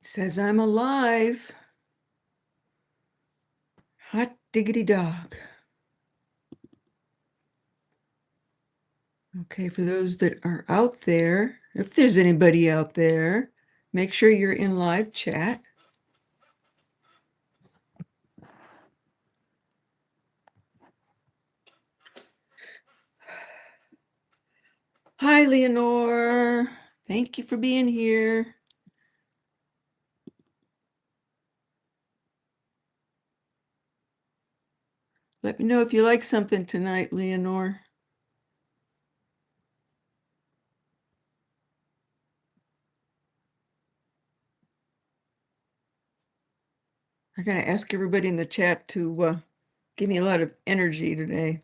Says I'm alive. Hot diggity dog. Okay, for those that are out there, if there's anybody out there, make sure you're in live chat. Hi, Leonore. Thank you for being here. Let me know if you like something tonight, Leonore. I gotta ask everybody in the chat to give me a lot of energy today.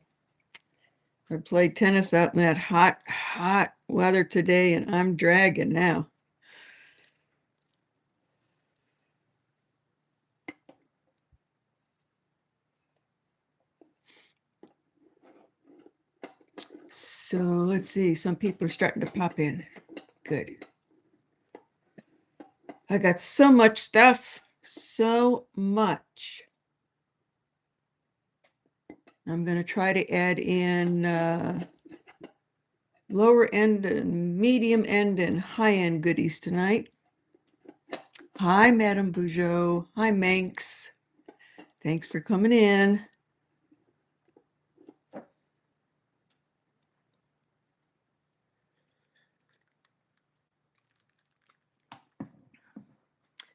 I played tennis out in that hot weather today, and I'm dragging now. So let's see, some people are starting to pop in. Good. I got so much stuff, so much. I'm going to try to add in lower end and medium end and high end goodies tonight. Hi, Madame Bougeot. Hi, Manx. Thanks for coming in.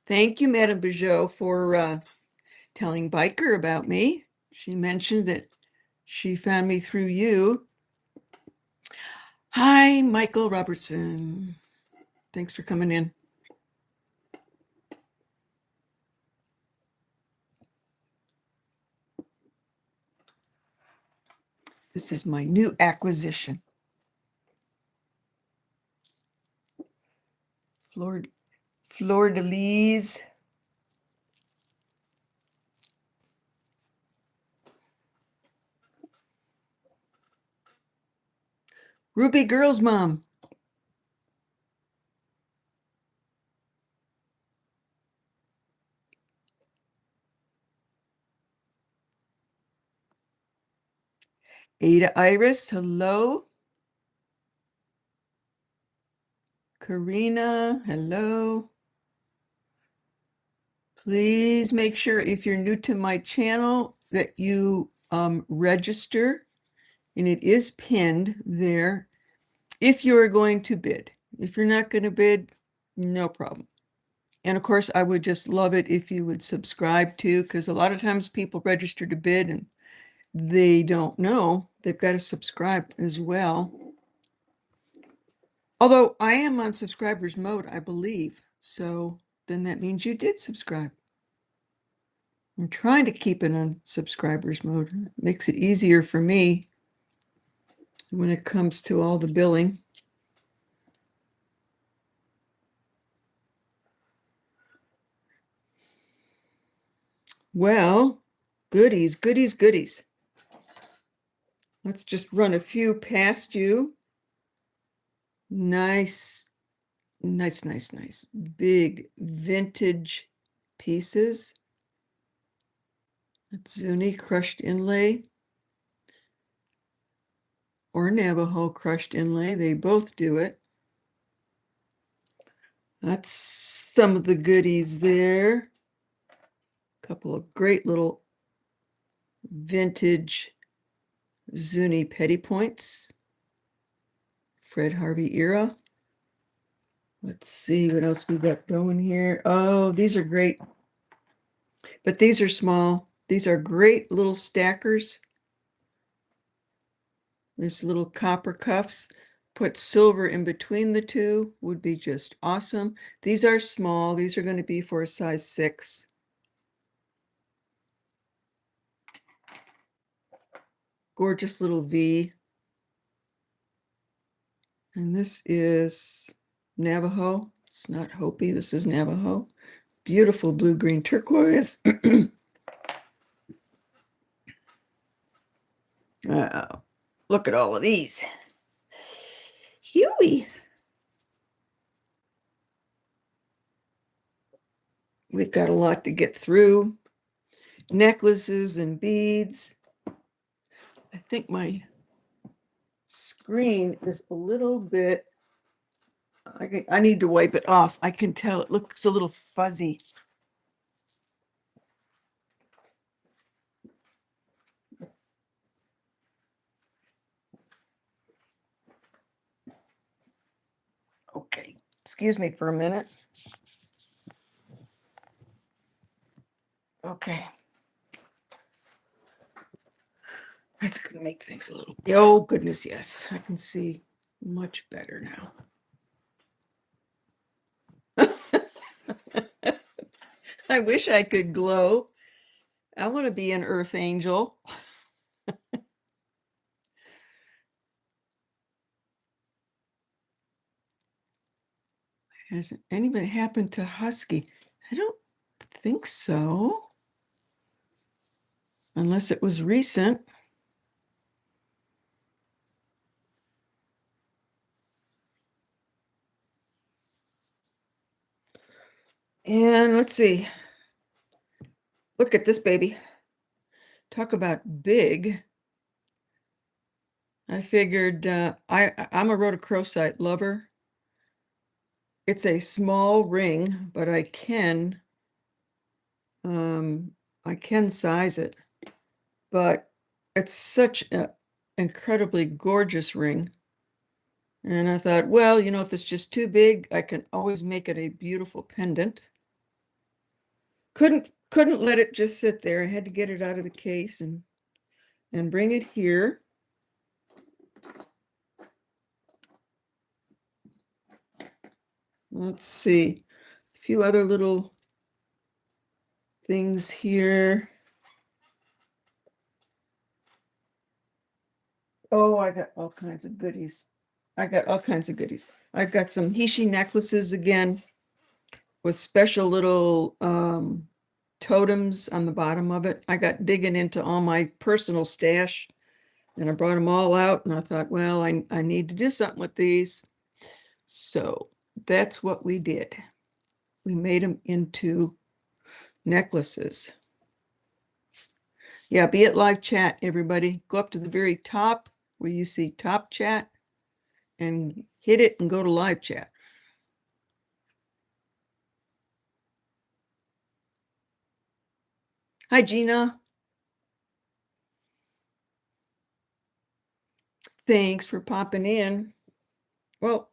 Thank you, Madame Bougeot, for telling Biker about me. She mentioned that she found me through you. Hi, Michael Robertson. Thanks for coming in. This is my new acquisition. Fleur-de-lis. Ruby Girl's mom. Ada Iris, hello. Karina, hello. Please make sure if you're new to my channel that you register, and it is pinned there if you're going to bid. If you're not going to bid, no problem. And of course, I would just love it if you would subscribe too, because a lot of times people register to bid and they don't know they've got to subscribe as well. Although I am on subscribers mode, I believe. So then that means you did subscribe. I'm trying to keep it on subscribers mode. It makes it easier for me when it comes to all the billing. Well, goodies, goodies, goodies. Let's just run a few past you. Nice, nice, nice, nice. Big vintage pieces. That's Zuni crushed inlay or Navajo crushed inlay. They both do it. That's some of the goodies there. A couple of great little vintage Zuni petty points. Fred Harvey era. Let's see what else we got going here. Oh, these are great. But these are small. These are great little stackers. There's little copper cuffs. Put silver in between the two would be just awesome. These are small. These are going to be for a size 6. Gorgeous little V. And this is Navajo. It's not Hopi. This is Navajo. Beautiful blue-green turquoise. Look at all of these. Huey. we've got a lot to get through. Necklaces and beads. I think my screen is a little bit, I need to wipe it off. I can tell it looks a little fuzzy. Okay, excuse me for a minute. Okay. That's gonna make things a little, oh goodness, yes, I can see much better now. I wish I could glow. I want to be an earth angel. Has anybody happened to Husky? I don't think so. Unless it was recent. And let's see. Look at this baby. Talk about big. I figured I'm a rhodochrosite lover. It's a small ring, but I can size it. But it's such an incredibly gorgeous ring. And I thought, well, you know, if it's just too big, I can always make it a beautiful pendant. Couldn't let it just sit there. I had to get it out of the case and bring it here. Let's see. A few other little things here. Oh, I got all kinds of goodies. I've got some Hishi necklaces again with special little totems on the bottom of it. I got digging into all my personal stash and I brought them all out and I thought, well, I need to do something with these. So that's what we did. We made them into necklaces. Yeah, be at live chat, everybody. Go up to the very top where you see top chat and hit it and go to live chat. Hi, Gina. Thanks for popping in. Well,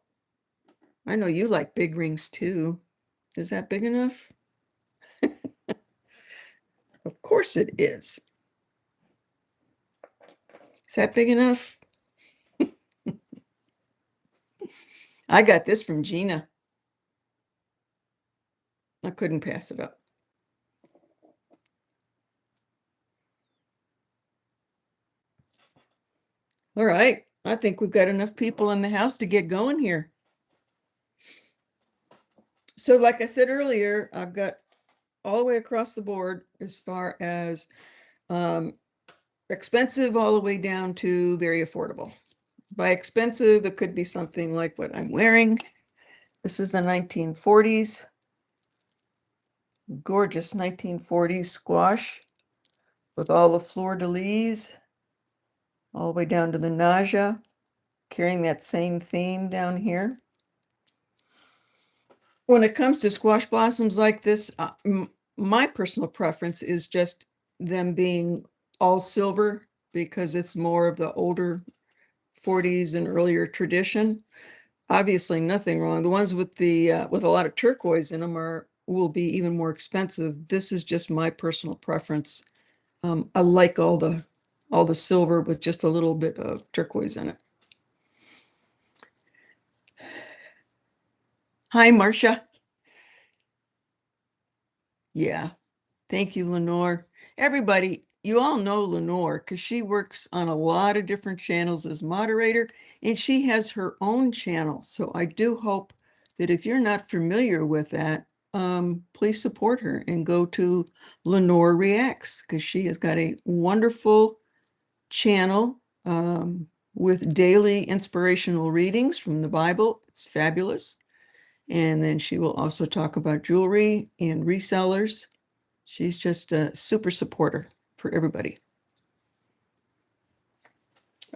I know you like big rings too. Is that big enough? Of course it is. Is that big enough? I got this from Gina. I couldn't pass it up. All right. I think we've got enough people in the house to get going here. So like I said earlier, I've got all the way across the board as far as expensive all the way down to very affordable. By expensive, it could be something like what I'm wearing. This is a 1940s, gorgeous 1940s squash with all the fleur-de-lis, all the way down to the nausea, carrying that same theme down here. When it comes to squash blossoms like this, my personal preference is just them being all silver because it's more of the older 40s and earlier tradition. Obviously nothing wrong. The ones with the with a lot of turquoise in them will be even more expensive. This is just my personal preference. I like all the silver with just a little bit of turquoise in it. Hi, Marcia. Yeah. Thank you, Lenore. Everybody, you all know Lenore because she works on a lot of different channels as moderator, and she has her own channel. So I do hope that if you're not familiar with that, please support her and go to Lenore Reacts because she has got a wonderful channel with daily inspirational readings from the Bible. It's fabulous. And then she will also talk about jewelry and resellers. She's just a super supporter for everybody.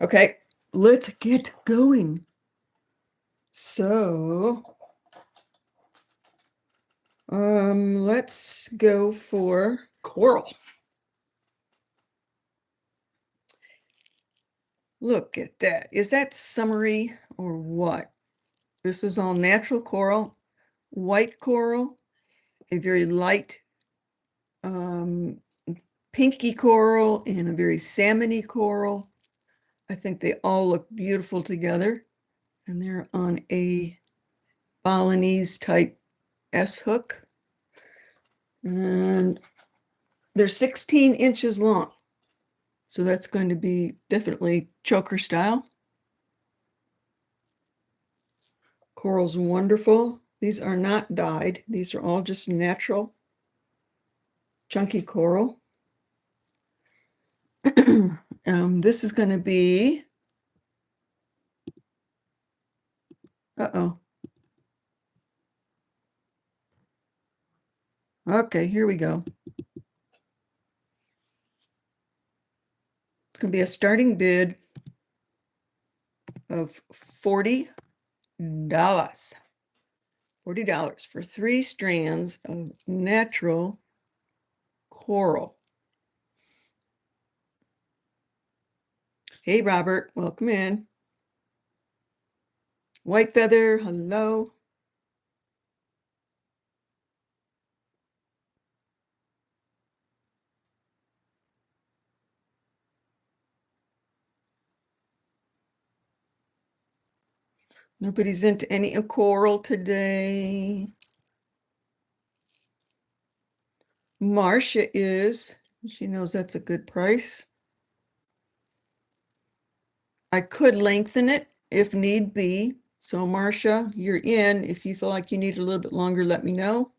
Okay, let's get going. So, let's go for coral. Look at that. Is that summery or what? This is all natural coral, white coral, a very light um, pinky coral, and a very salmony coral. I think they all look beautiful together. And they're on a Balinese type S hook. And they're 16 inches long. So that's going to be definitely choker style. Coral's wonderful. These are not dyed. These are all just natural, chunky coral. This is going to be, uh-oh. Okay, here we go. It's going to be a starting bid of $40. $40 for 3 strands of natural coral. Hey, Robert, welcome in. White feather, hello. Nobody's into any coral today. Marcia is. She knows that's a good price. I could lengthen it if need be. So Marcia, you're in. If you feel like you need a little bit longer, let me know,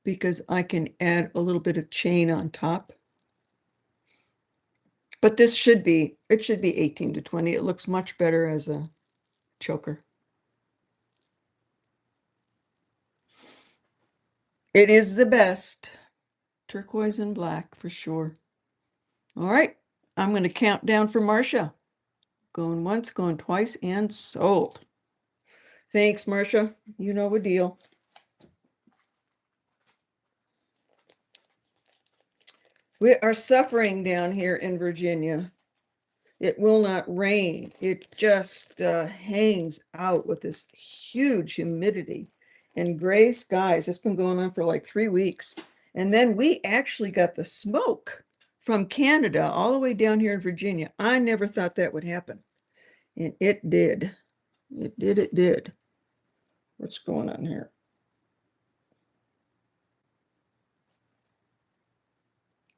because I can add a little bit of chain on top. But it should be 18 to 20. It looks much better as a choker. It is the best. Turquoise and black for sure. All right, I'm going to count down for Marcia. Going once, going twice, and sold. Thanks, Marcia. You know the deal. We are suffering down here in Virginia. It will not rain. It just hangs out with this huge humidity and gray skies. It's been going on for like 3 weeks. And then we actually got the smoke from Canada all the way down here in Virginia. I never thought that would happen. And it did. It did. What's going on here?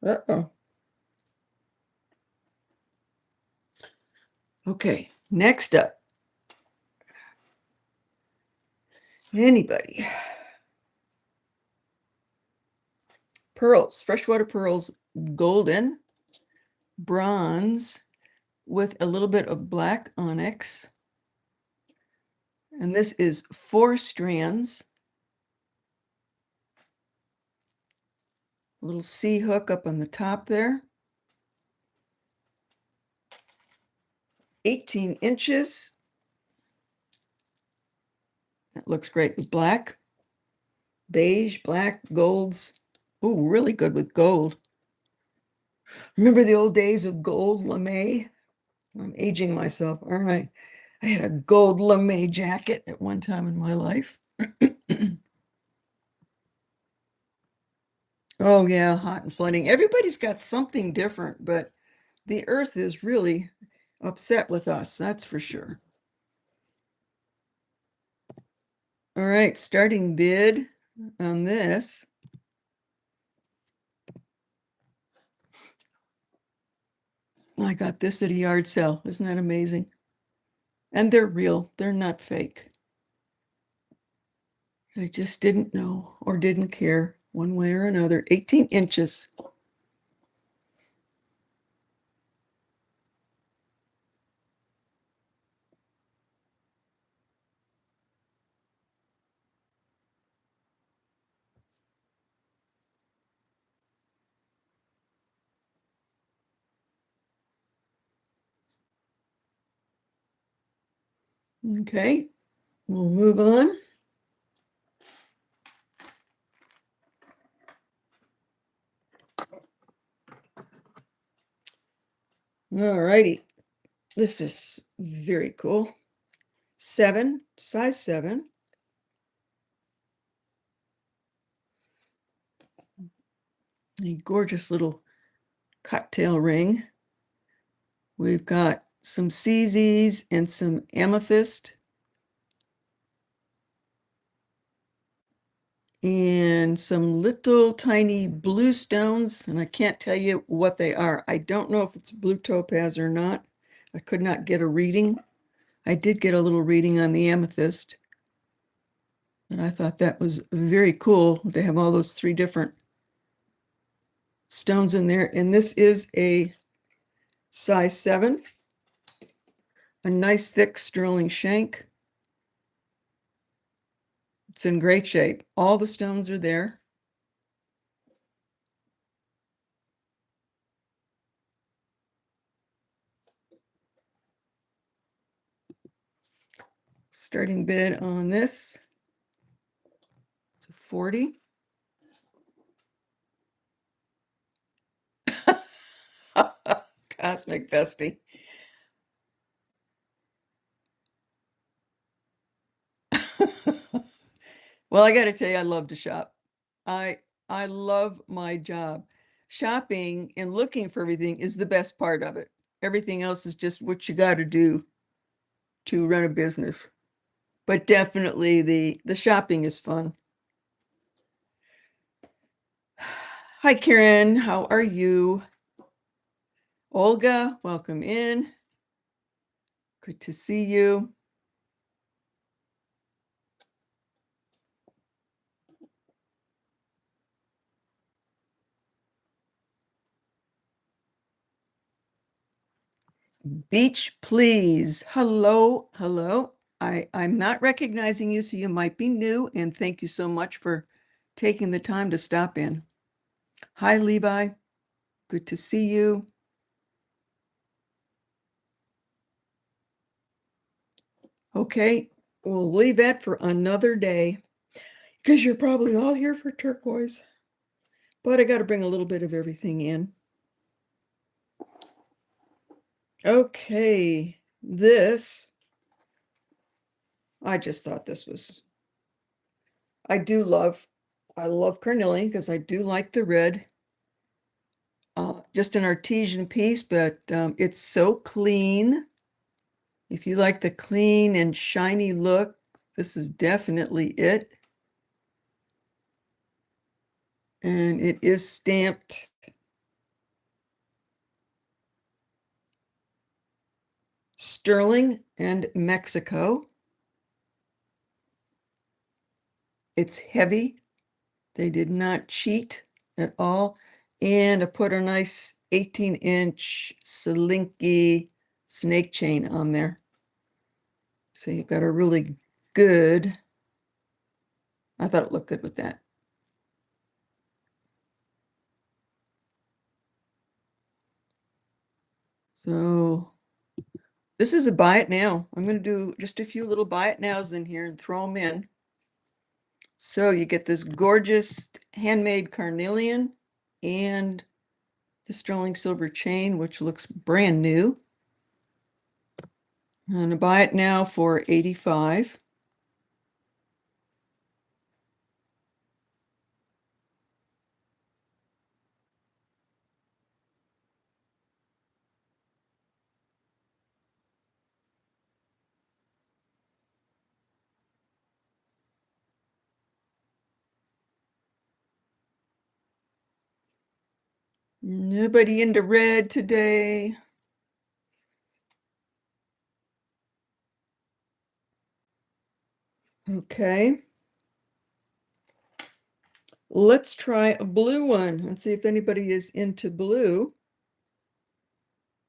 Uh-oh. Okay, next up. Anybody? Pearls, freshwater pearls, golden, bronze with a little bit of black onyx. And this is 4 strands. A little C hook up on the top there. 18 inches. That looks great with black, beige, black, golds. Oh, really good with gold. Remember the old days of gold lame? I'm aging myself, aren't I? I had a gold lame jacket at one time in my life. Oh yeah, hot and flooding. Everybody's got something different, but the earth is really upset with us, that's for sure. All right, starting bid on this. I got this at a yard sale. Isn't that amazing? And they're real. They're not fake. They just didn't know or didn't care one way or another. 18 inches. Okay, we'll move on. All righty. This is very cool. 7, size 7. A gorgeous little cocktail ring. We've got some CZs and some amethyst. And some little tiny blue stones, and I can't tell you what they are. I don't know if it's blue topaz or not. I could not get a reading. I did get a little reading on the amethyst, and I thought that was very cool to have all those 3 different stones in there. And this is a size 7, a nice thick sterling shank. It's in great shape. All the stones are there. Starting bid on this, it's a 40. Cosmic Bestie. Well, I got to tell you, I love to shop. I love my job. Shopping and looking for everything is the best part of it. Everything else is just what you got to do to run a business. But definitely the shopping is fun. Hi, Karen. How are you? Olga, welcome in. Good to see you. Beach, please. Hello, hello. I'm not recognizing you, so you might be new, and thank you so much for taking the time to stop in. Hi, Levi. Good to see you. Okay, we'll leave that for another day because you're probably all here for turquoise. But I got to bring a little bit of everything in. Okay, this, I just thought this was, I love carnelian because I do like the red. Just an artesian piece, but it's so clean. If you like the clean and shiny look, this is definitely it. And it is stamped Sterling and Mexico. It's heavy. They did not cheat at all. And I put a nice 18-inch slinky snake chain on there. So you've got a really good, I thought it looked good with that. So this is a buy it now. I'm going to do just a few little buy it nows in here and throw them in. So you get this gorgeous handmade carnelian and the sterling silver chain, which looks brand new. I'm going to buy it now for 85. Nobody into red today. Okay. Let's try a blue one and see if anybody is into blue.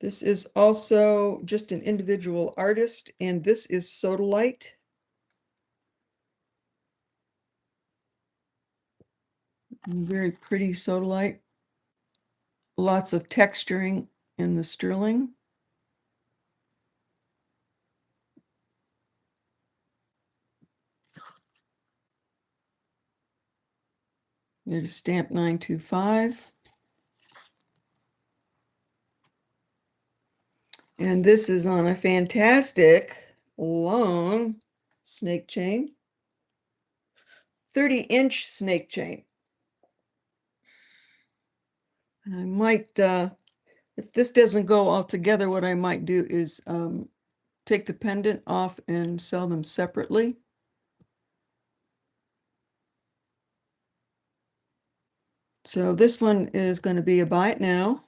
This is also just an individual artist, and this is Sodalite. Very pretty Sodalite. Lots of texturing in the sterling. It is stamp 925. And this is on a fantastic long snake chain, 30-inch snake chain. And I might, if this doesn't go all together, what I might do is take the pendant off and sell them separately. So this one is going to be a buy it now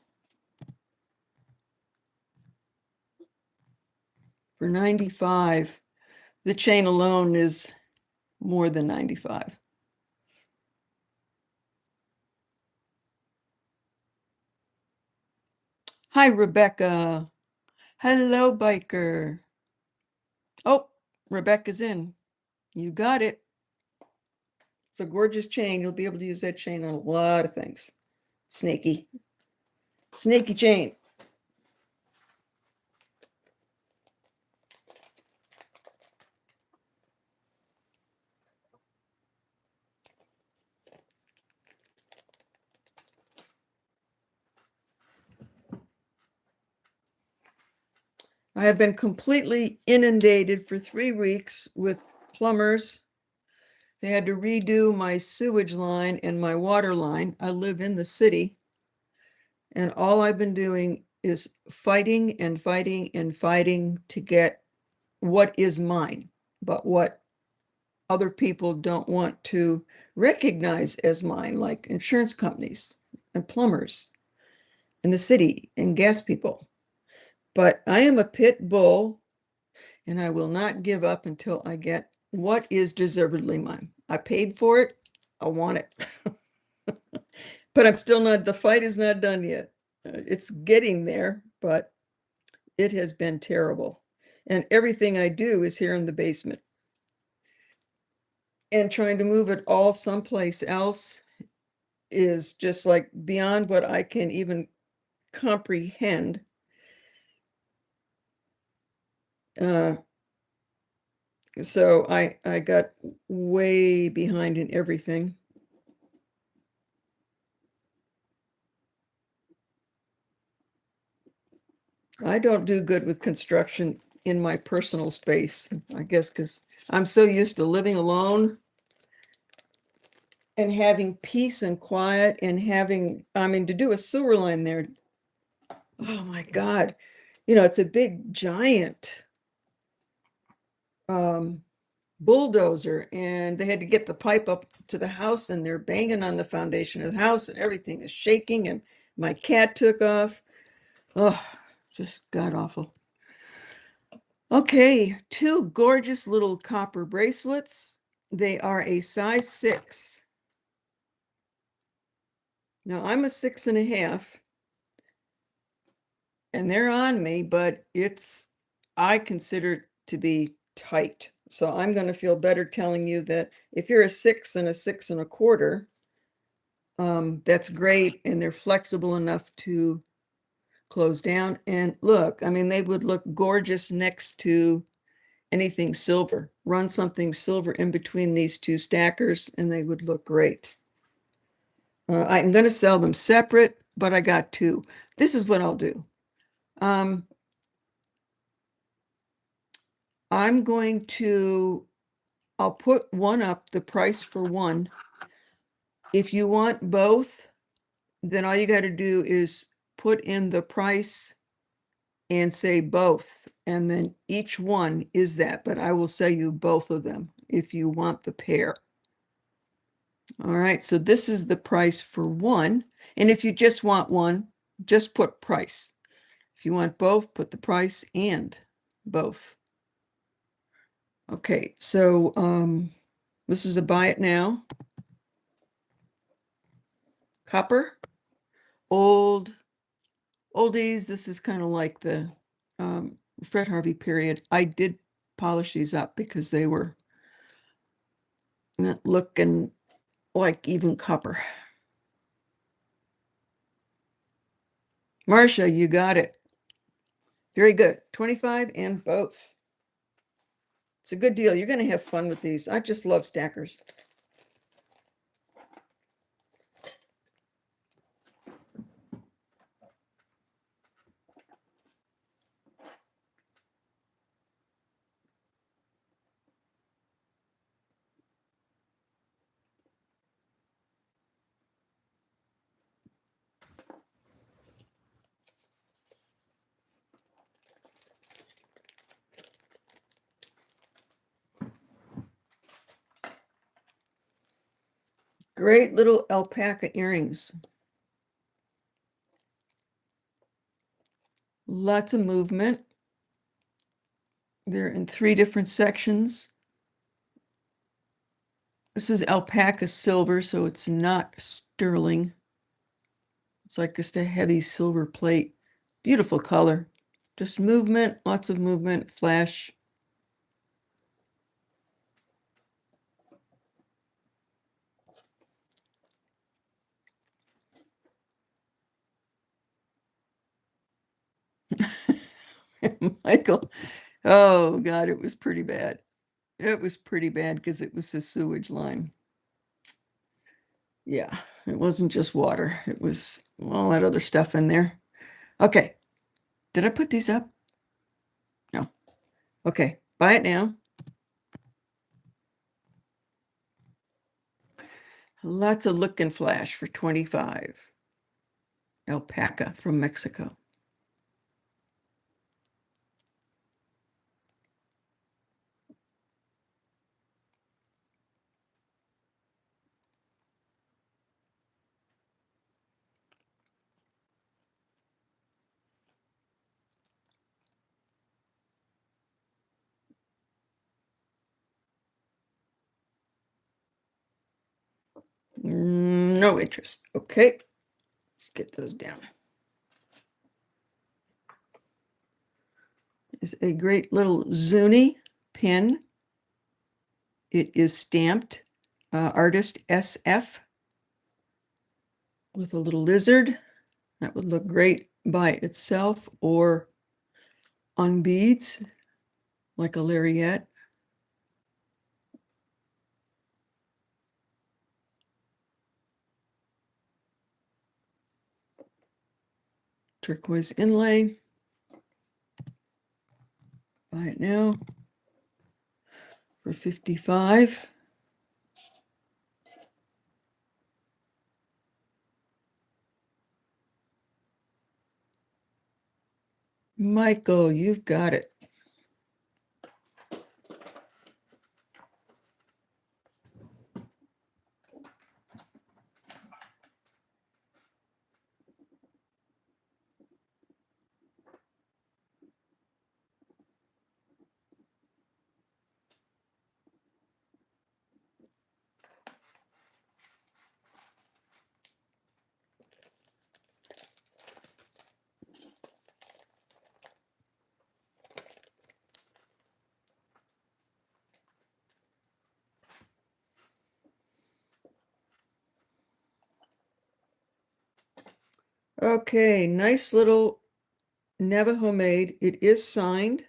for 95. The chain alone is more than 95. Hi, Rebecca. Hello, biker. Oh, Rebecca's in. You got it. It's a gorgeous chain. You'll be able to use that chain on a lot of things. Snaky. Snaky chain. I have been completely inundated for 3 weeks with plumbers. They had to redo my sewage line and my water line. I live in the city. And all I've been doing is fighting and fighting and fighting to get what is mine, but what other people don't want to recognize as mine, like insurance companies and plumbers in the city and gas people. But I am a pit bull, and I will not give up until I get what is deservedly mine. I paid for it. I want it. But I'm still not, the fight is not done yet. It's getting there, but it has been terrible. And everything I do is here in the basement. And trying to move it all someplace else is just like beyond what I can even comprehend. So I got way behind in everything. I don't do good with construction in my personal space, I guess, because I'm so used to living alone and having peace and quiet and having, I mean, to do a sewer line there, oh my God, it's a big giant bulldozer, and they had to get the pipe up to the house, and they're banging on the foundation of the house, and everything is shaking, and my cat took off. Oh, just god awful. Okay, 2 gorgeous little copper bracelets. They are a size 6. Now I'm a 6.5, and they're on me, but I consider it to be tight. So I'm going to feel better telling you that if you're a 6 and a 6.25, that's great, and they're flexible enough to close down. And look, I mean, they would look gorgeous next to anything silver. Run something silver in between these 2 stackers, and they would look great. I'm going to sell them separate, but I got 2. This is what I'll do. I'll put one up, the price for one. If you want both, then all you got to do is put in the price and say both, and then each one is that, but I will sell you both of them if you want the pair. All right, so this is the price for one, and if you just want one, just put price. If you want both, put the price and both. Okay, so this is a buy it now. Copper, oldies. This is kind of like the Fred Harvey period. I did polish these up because they were not looking like even copper. Marcia, you got it. Very good. 25 and both. It's a good deal. You're going to have fun with these. I just love stackers. Great little alpaca earrings. Lots of movement. They're in 3 different sections. This is alpaca silver, so it's not sterling. It's like just a heavy silver plate. Beautiful color. Just movement, lots of movement, flash. Michael, oh God, it was pretty bad. It was pretty bad because it was a sewage line. Yeah, it wasn't just water. It was all that other stuff in there. Okay. Did I put these up? No. Okay. Buy it now. Lots of look and flash for 25. Alpaca from Mexico. No interest. Okay. Let's get those down. It's a great little Zuni pin. It is stamped artist SF with a little lizard. That would look great by itself or on beads like a lariat. Turquoise inlay. Buy it now for 55. Michael, you've got it. Okay, nice little Navajo made. It is signed.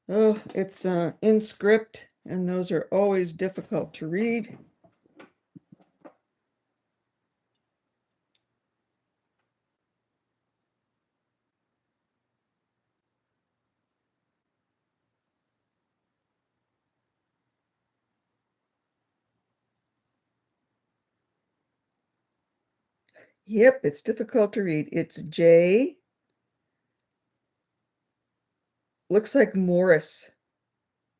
Oh, it's in script, and those are always difficult to read. Yep, it's difficult to read. It's J. Looks like Morris.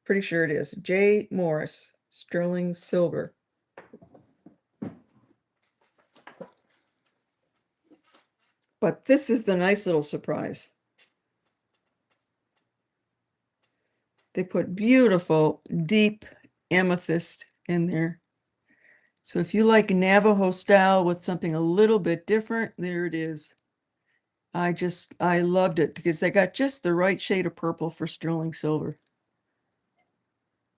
Pretty sure it is. J. Morris, sterling silver. But this is the nice little surprise. They put beautiful, deep amethyst in there. So if you like Navajo style with something a little bit different, there it is. I loved it because they got just the right shade of purple for sterling silver.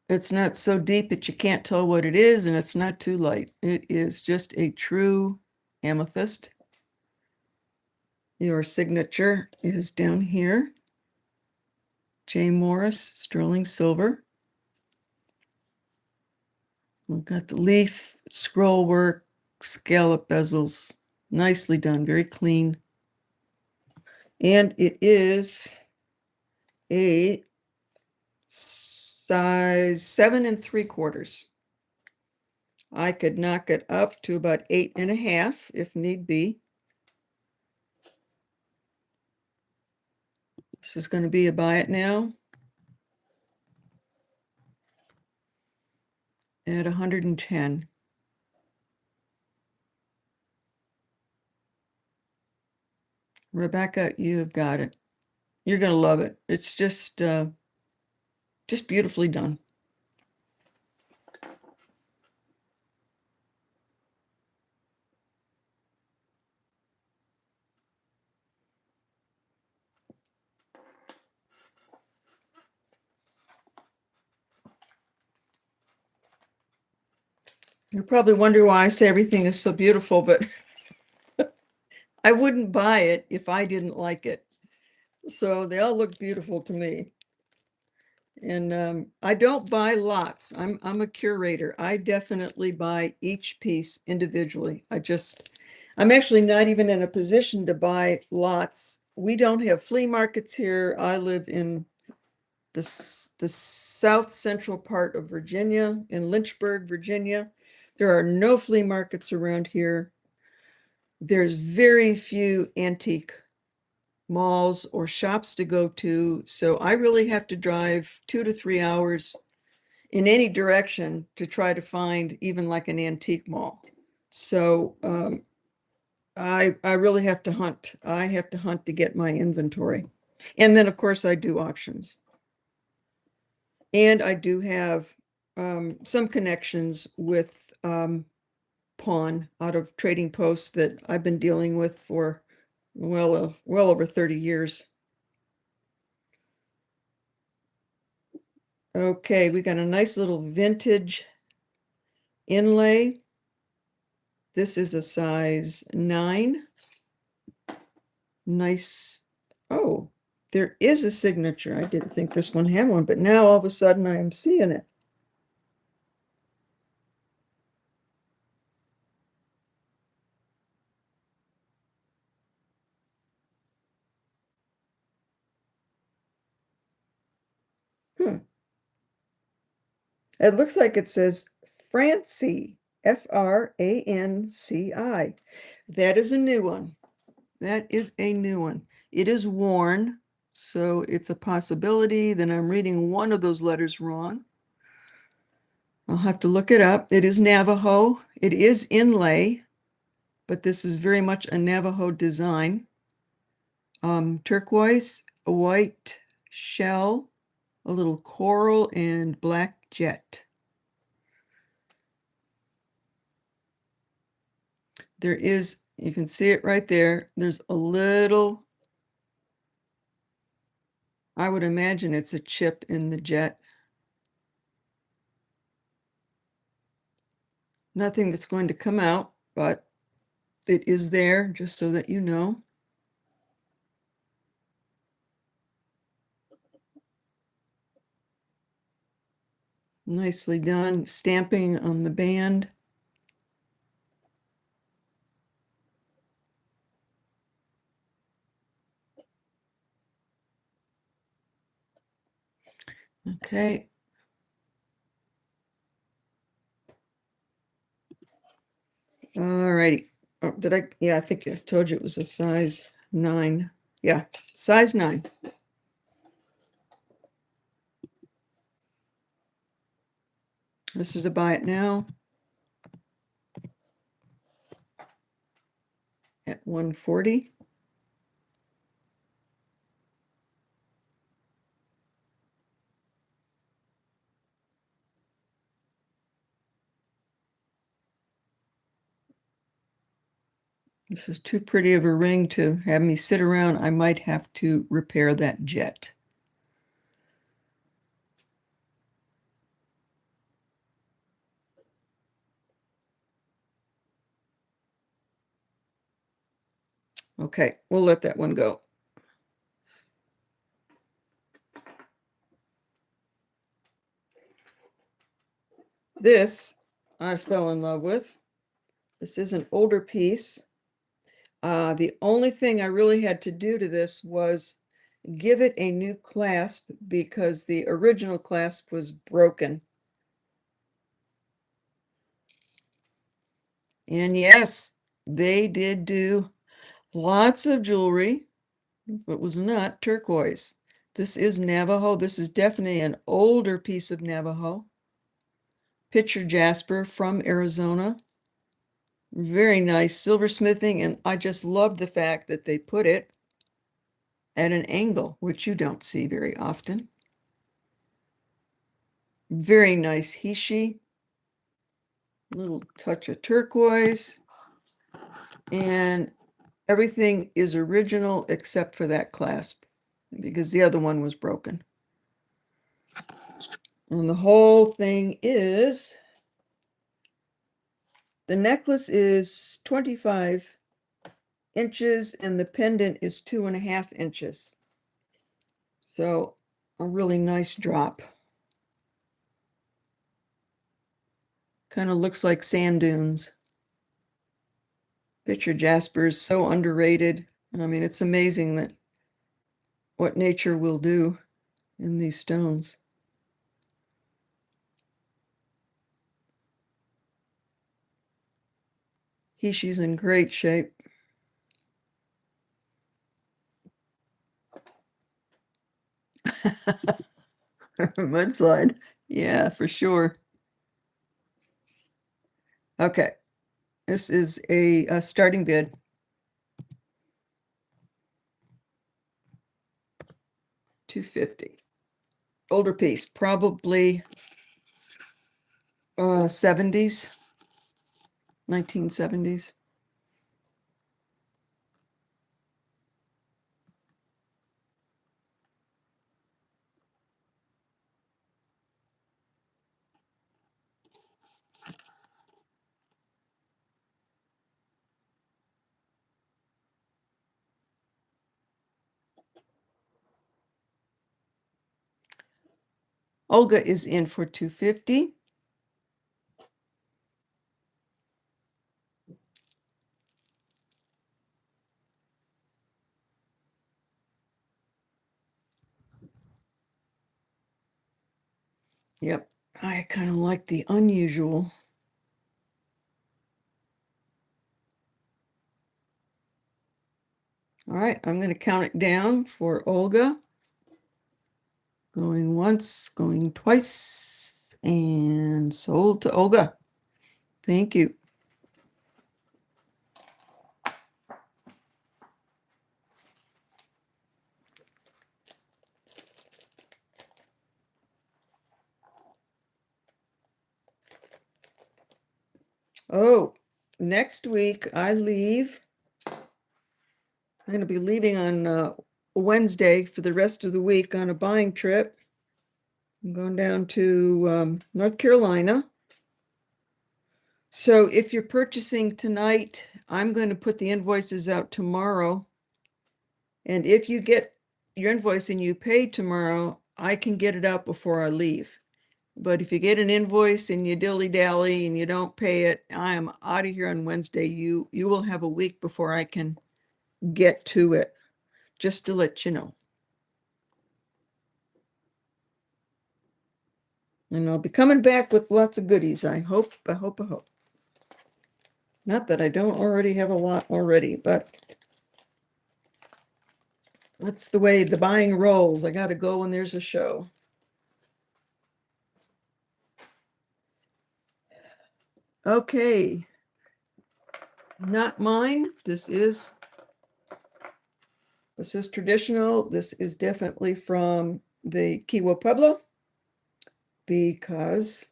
It's not so deep that you can't tell what it is, and it's not too light. It is just a true amethyst. Your signature is down here. J. Morris, sterling silver. We've got the leaf, scroll work, scallop bezels. Nicely done, very clean. And it is a size 7 3/4. I could knock it up to about 8.5 if need be. This is going to be a buy it now at 110. Rebecca, you've got it. You're going to love it. It's just beautifully done. You probably wonder why I say everything is so beautiful, but I wouldn't buy it if I didn't like it. So they all look beautiful to me. And I don't buy lots. I'm a curator. I definitely buy each piece individually. I'm actually not even in a position to buy lots. We don't have flea markets here. I live in the south central part of Virginia, in Lynchburg, Virginia. There are no flea markets around here. There's very few antique malls or shops to go to. So I really have to drive 2 to 3 hours in any direction to try to find even like an antique mall. So I really have to hunt. I have to hunt to get my inventory. And then, of course, I do auctions. And I do have some connections with pawn out of trading posts that I've been dealing with for well over 30 years. Okay, we got a nice little vintage inlay. This is a size 9. Nice. Oh, there is a signature. I didn't think this one had one, but now all of a sudden I am seeing it. Hmm. It looks like it says Francie, Franci. That is a new one. That is a new one. It is worn, so it's a possibility that I'm reading one of those letters wrong. I'll have to look it up. It is Navajo. It is inlay, but this is very much a Navajo design. Turquoise, a white shell, a little coral, and black jet. There is, you can see it right there. There's a little, I would imagine it's a chip in the jet. Nothing that's going to come out, but it is there just so that you know. Nicely done, stamping on the band. Okay. All righty. Oh, did I? Yeah, I think I told you it was a size 9. Yeah, size 9. This is a buy it now at 140. This is too pretty of a ring to have me sit around. I might have to repair that jet. Okay, we'll let that one go. This I fell in love with. This is an older piece. The only thing I really had to do to this was give it a new clasp because the original clasp was broken. And yes, they did do lots of jewelry. It was not turquoise. This is Navajo. This is definitely an older piece of Navajo. Picture jasper from Arizona. Very nice silversmithing, and I just love the fact that they put it at an angle, which you don't see very often. Very nice Hishi. Little touch of turquoise. And everything is original except for that clasp, because the other one was broken. And the whole thing is, the necklace is 25 inches and the pendant is 2.5 inches. So a really nice drop. Kind of looks like sand dunes. Picture jasper is so underrated. I mean, it's amazing that what nature will do in these stones. Hishi's in great shape. Mudslide. Yeah, for sure. Okay. This is a starting bid. $250. Older piece, probably 70s, 1970s. Olga is in for $250. Yep, I kind of like the unusual. All right, I'm going to count it down for Olga. Going once, going twice, and sold to Olga. Thank you. Oh, next week I leave. I'm going to be leaving on Wednesday for the rest of the week on a buying trip. I'm going down to North Carolina. So if you're purchasing tonight, I'm going to put the invoices out tomorrow. And if you get your invoice and you pay tomorrow, I can get it out before I leave. But if you get an invoice and you dilly-dally and you don't pay it, I am out of here on Wednesday. You will have a week before I can get to it, just to let you know. And I'll be coming back with lots of goodies. I hope. Not that I don't already have a lot already, but that's the way the buying rolls. I got to go when there's a show. Okay. Not mine. This is traditional. This is definitely from the Kiwa Pueblo, because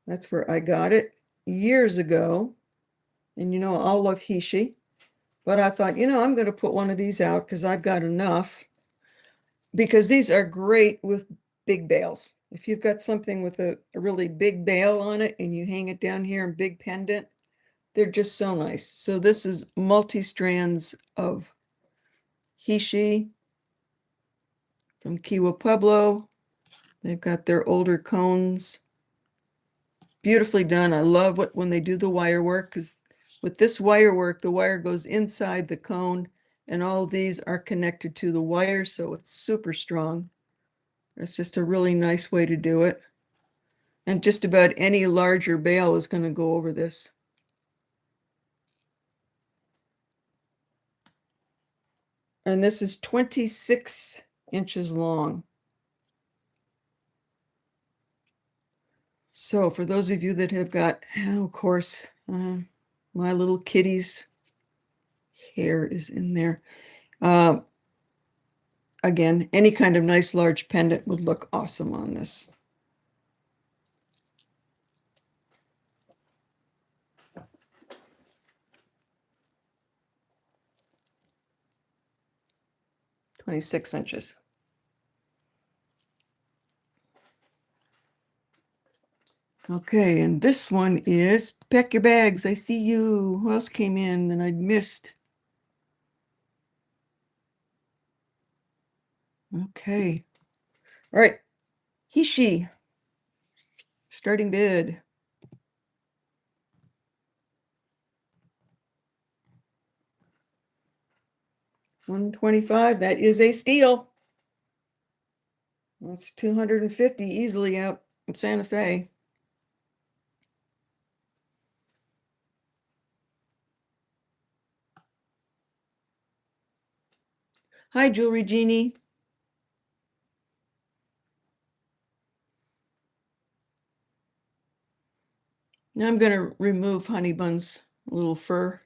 that's where I got it years ago. And you know, I'll love Hishi, but I thought, I'm going to put one of these out because I've got enough, because these are great with big bales. If you've got something with a really big bale on it and you hang it down here in big pendant, they're just so nice. So this is multi-strands of Hishi from Kiwa Pueblo. They've got their older cones. Beautifully done. I love when they do the wire work, because with this wire work, the wire goes inside the cone and all these are connected to the wire, so it's super strong. It's just a really nice way to do it. And just about any larger bale is going to go over this. And this is 26 inches long. So for those of you that have got, of course, my little kitty's hair is in there. again, any kind of nice large pendant would look awesome on this. $26. Okay, and this one is Pack Your Bags. I see you. Who else came in and I missed? Okay. All right. He, she. Starting bid. 125. That is a steal. That's 250 easily out in Santa Fe. Hi, Jewelry Genie. Now I'm going to remove Honey Bun's little fur.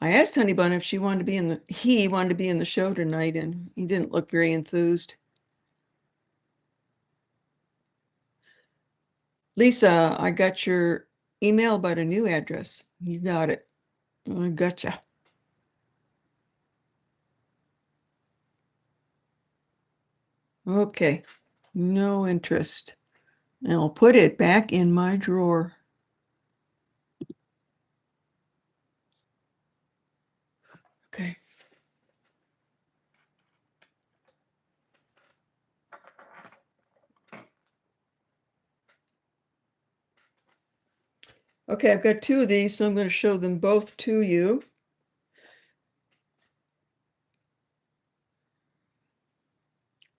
I asked Honey Bun if he wanted to be in the show tonight, and he didn't look very enthused. Lisa, I got your email about a new address. You got it. I gotcha. Okay, no interest. And I'll put it back in my drawer. Okay. Okay, I've got two of these, so I'm going to show them both to you.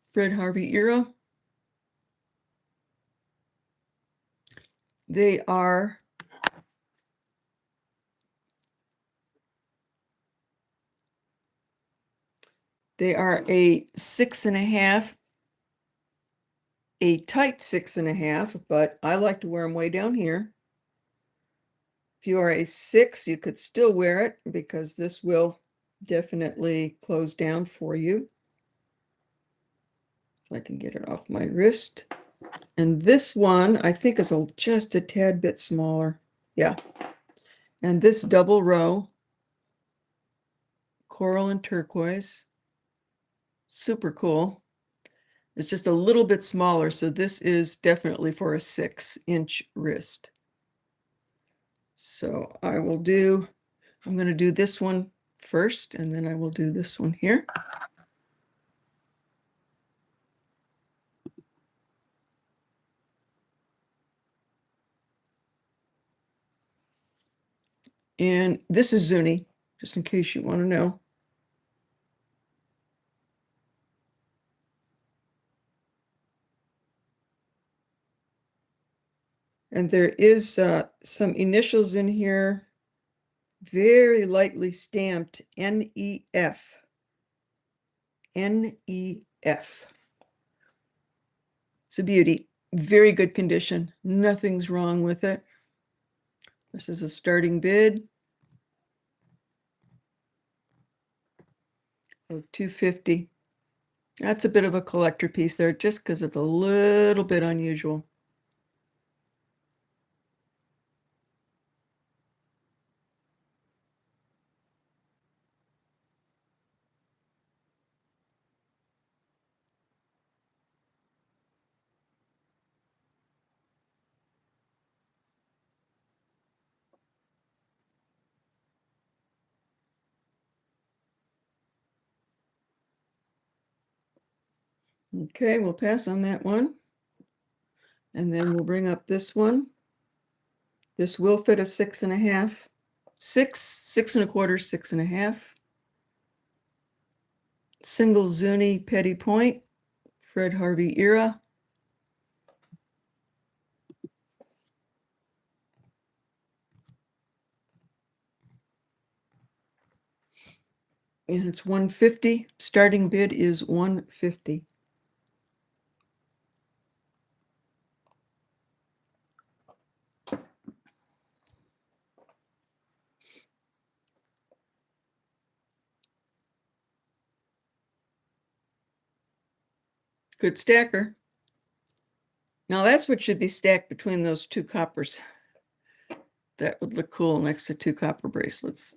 Fred Harvey era. They are a 6.5, a tight 6.5, but I like to wear them way down here. If you are a 6, you could still wear it because this will definitely close down for you. If I can get it off my wrist. And this one, I think, is just a tad bit smaller. Yeah. And this double row, coral and turquoise, super cool. It's just a little bit smaller, so this is definitely for a 6-inch wrist. So I'm going to do this one first, and then I will do this one here. And this is Zuni, just in case you want to know. And there is some initials in here, very lightly stamped NEF. NEF. It's a beauty. Very good condition. Nothing's wrong with it. This is a starting bid of $250. That's a bit of a collector piece there, just because it's a little bit unusual. Okay, we'll pass on that one. And then we'll bring up this one. This will fit a 6.5, 6.25, 6.5. Single Zuni Petty Point, Fred Harvey era. And it's 150. Starting bid is 150. Good stacker. Now that's what should be stacked between those two coppers. That would look cool next to two copper bracelets.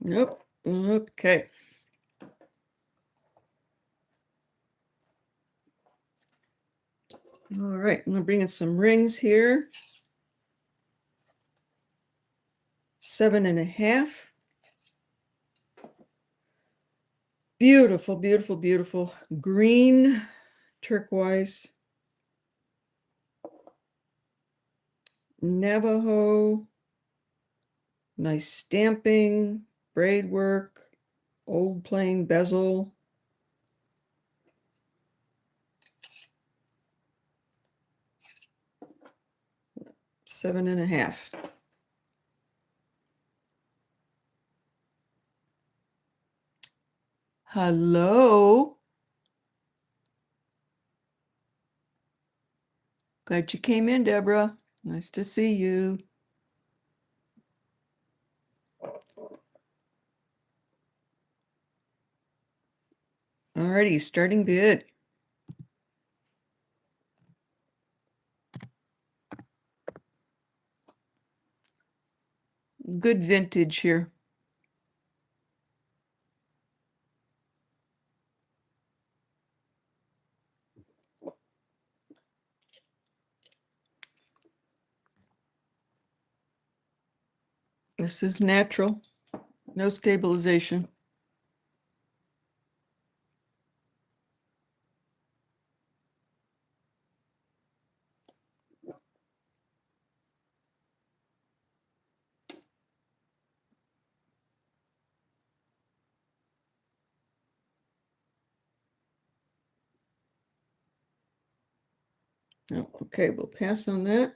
Nope. Okay. All right, I'm gonna bring in some rings here. 7.5. Beautiful, beautiful, beautiful green turquoise, Navajo, nice stamping, braid work, old plain bezel. 7.5. Hello. Glad you came in, Deborah. Nice to see you. Alrighty, starting bid. Good vintage here. This is natural, no stabilization. Oh, okay, we'll pass on that.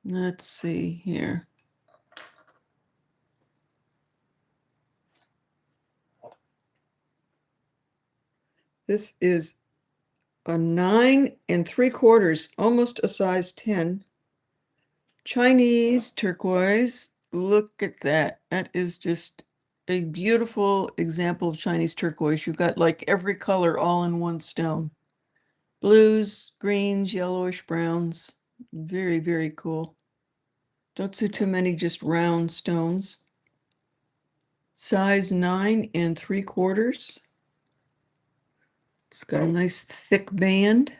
Let's see here. This is a 9 3/4, almost a size 10. Chinese turquoise. Look at that. That is just a beautiful example of Chinese turquoise. You've got like every color all in one stone. Blues, greens, yellowish browns. Very, very cool. Don't see too many just round stones. Size 9 3/4. It's got a nice thick band.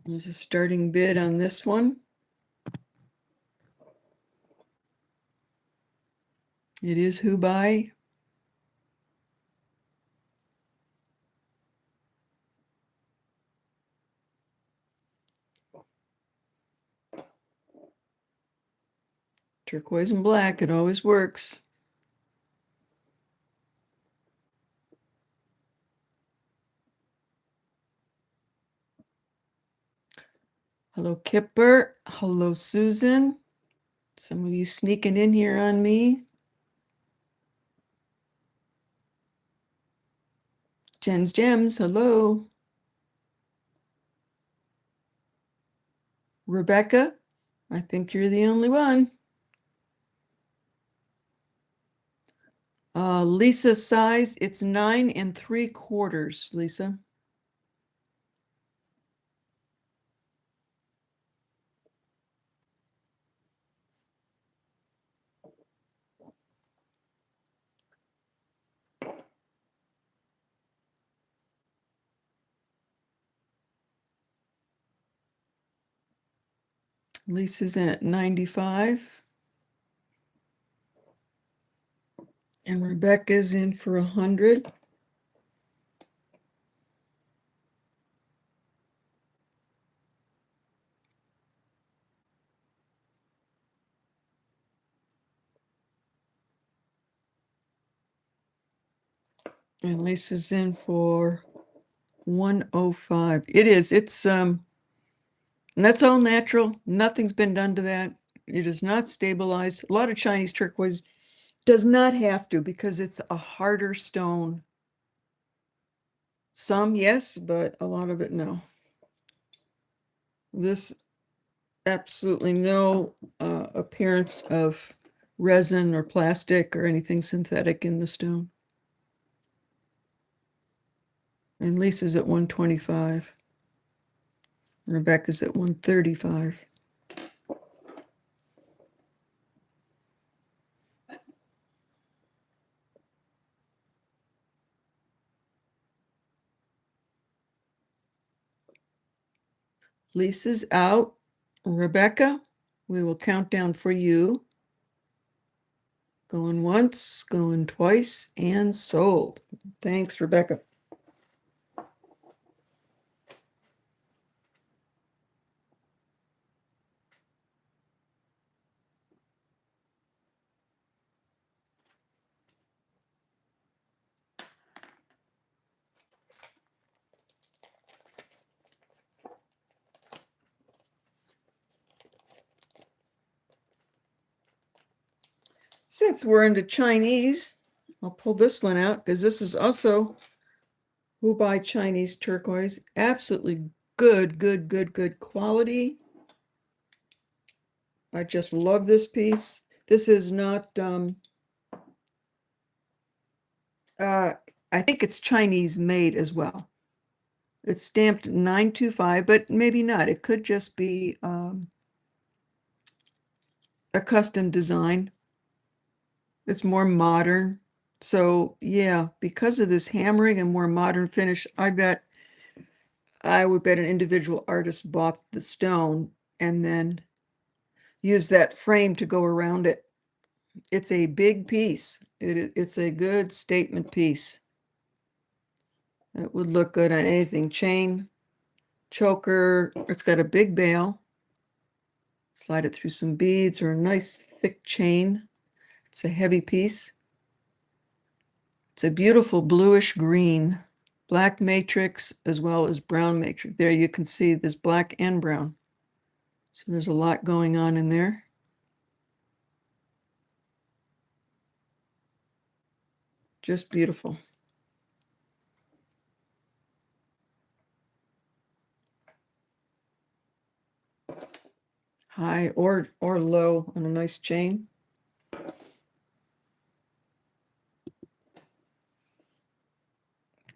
There's a starting bid on this one. It is who buy. Turquoise and black, it always works. Hello, Kipper. Hello, Susan. Some of you sneaking in here on me. Jen's Gems, hello. Rebecca, I think you're the only one. Lisa size, it's 9 3/4, Lisa. Lisa's in at 95. And Rebecca's in for 100. And Lisa's in for 105. It's And that's all natural. Nothing's been done to that. It is not stabilized. A lot of Chinese turquoise does not have to because it's a harder stone. Some, yes, but a lot of it, no. This absolutely no appearance of resin or plastic or anything synthetic in the stone. And Lisa's at 125. Rebecca's at 135. Lisa's out. Rebecca, we will count down for you. Going once, going twice, and sold. Thanks, Rebecca. Since we're into Chinese, I'll pull this one out because this is also Who Buy Chinese Turquoise. Absolutely good quality. I just love this piece. This is not, I think it's Chinese made as well. It's stamped 925, but maybe not. It could just be a custom design. It's more modern. So yeah, because of this hammering and more modern finish, I would bet an individual artist bought the stone and then used that frame to go around it. It's a big piece. It's a good statement piece. It would look good on anything. Chain, choker. It's got a big bail. Slide it through some beads or a nice thick chain. It's a heavy piece. It's a beautiful bluish green, black matrix as well as brown matrix. There you can see there's black and brown. So there's a lot going on in there. Just beautiful. High or low on a nice chain.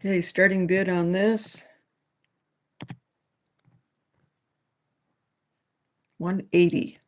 Okay, starting bid on this. 180.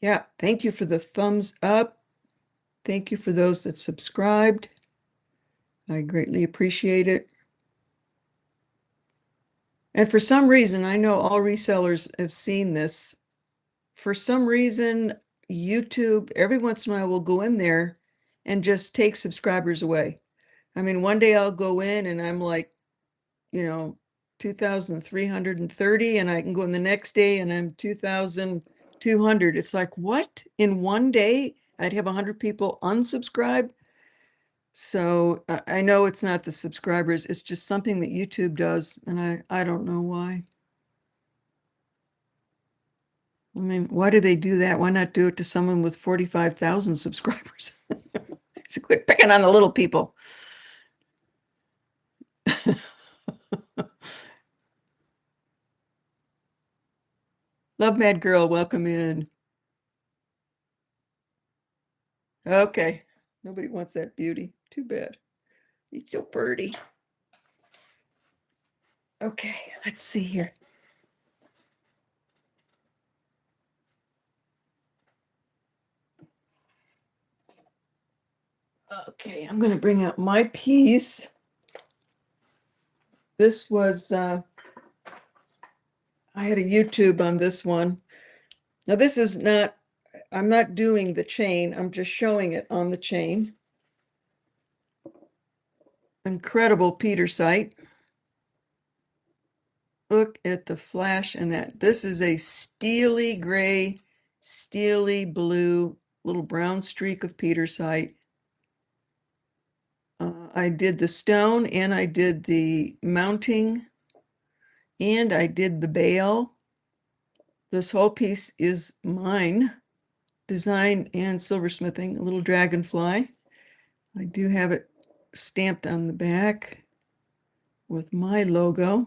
Yeah, thank you for the thumbs up. Thank you for those that subscribed. I greatly appreciate it. And for some reason, I know all resellers have seen this. For some reason, YouTube, every once in a while, will go in there and just take subscribers away. I mean, one day I'll go in and I'm like, 2,330, and I can go in the next day and I'm 2,200. It's like, what? In one day, I'd have 100 people unsubscribe. So I know it's not the subscribers, it's just something that YouTube does, and I don't know why. I mean, why do they do that? Why not do it to someone with 45,000 subscribers? So quit picking on the little people. Love Mad Girl, welcome in. Okay, nobody wants that beauty. Too bad. He's so pretty. Okay, let's see here. Okay, I'm going to bring out my piece. This was, I had a YouTube on this one. Now, this is not, I'm not doing the chain, I'm just showing it on the chain. Incredible petersite. Look at the flash in that. This is a steely gray, steely blue, little brown streak of petersite. I did the stone and I did the mounting and I did the bale. This whole piece is mine, design and silversmithing, a little dragonfly. I do have it stamped on the back with my logo.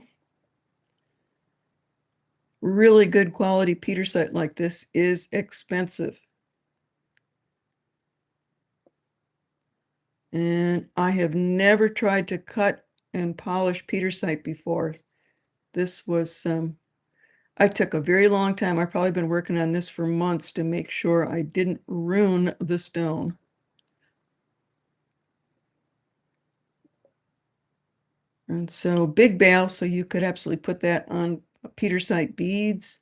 Really good quality petersite like this is expensive. And I have never tried to cut and polish petersite before. This was, I took a very long time. I've probably been working on this for months to make sure I didn't ruin the stone. And so big bale, so you could absolutely put that on petersite beads,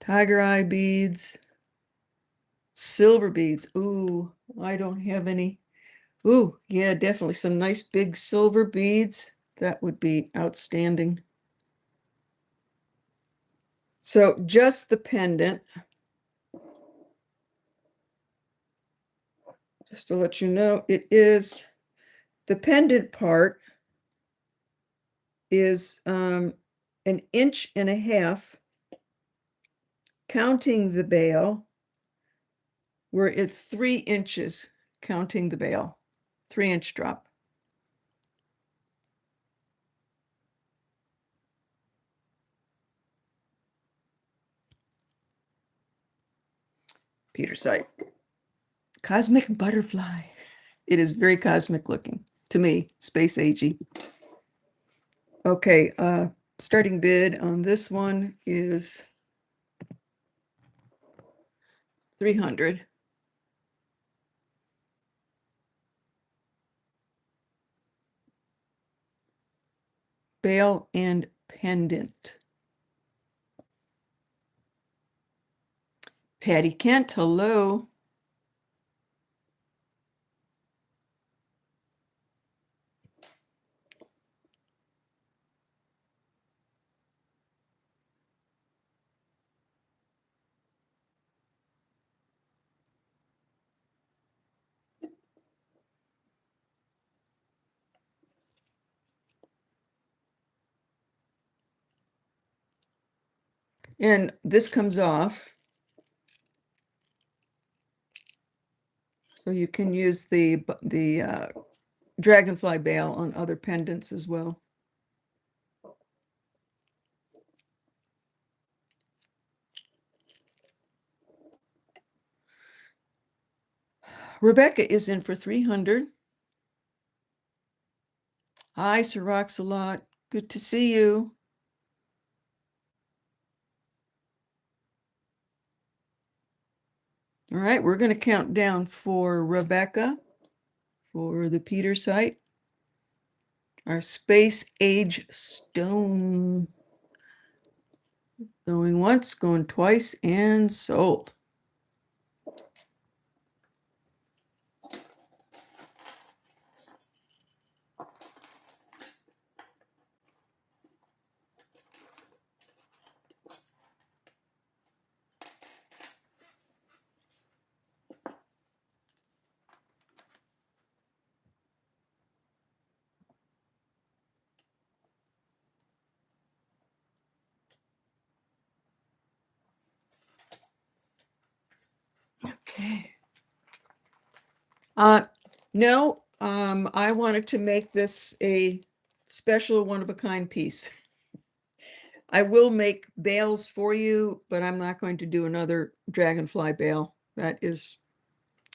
tiger eye beads, silver beads. Ooh, I don't have any. Ooh, yeah, definitely some nice big silver beads. That would be outstanding. So just the pendant. Just to let you know, it is the pendant part is an inch and a half, counting the bale, where it's 3 inches counting the bale, 3-inch drop. Petersite. Cosmic butterfly. It is very cosmic looking to me, space agey. Okay, starting bid on this one is 300. Bale and pendant. Patty Kent, hello. And this comes off. So you can use the dragonfly bale on other pendants as well. Rebecca is in for 300. Hi, Sir Rox-a-Lot. Good to see you. All right, we're going to count down for Rebecca for the petersite. Our space age stone. Going once, going twice, and sold. Okay. No, I wanted to make this a special one-of-a-kind piece. I will make bales for you, but I'm not going to do another dragonfly bale. That is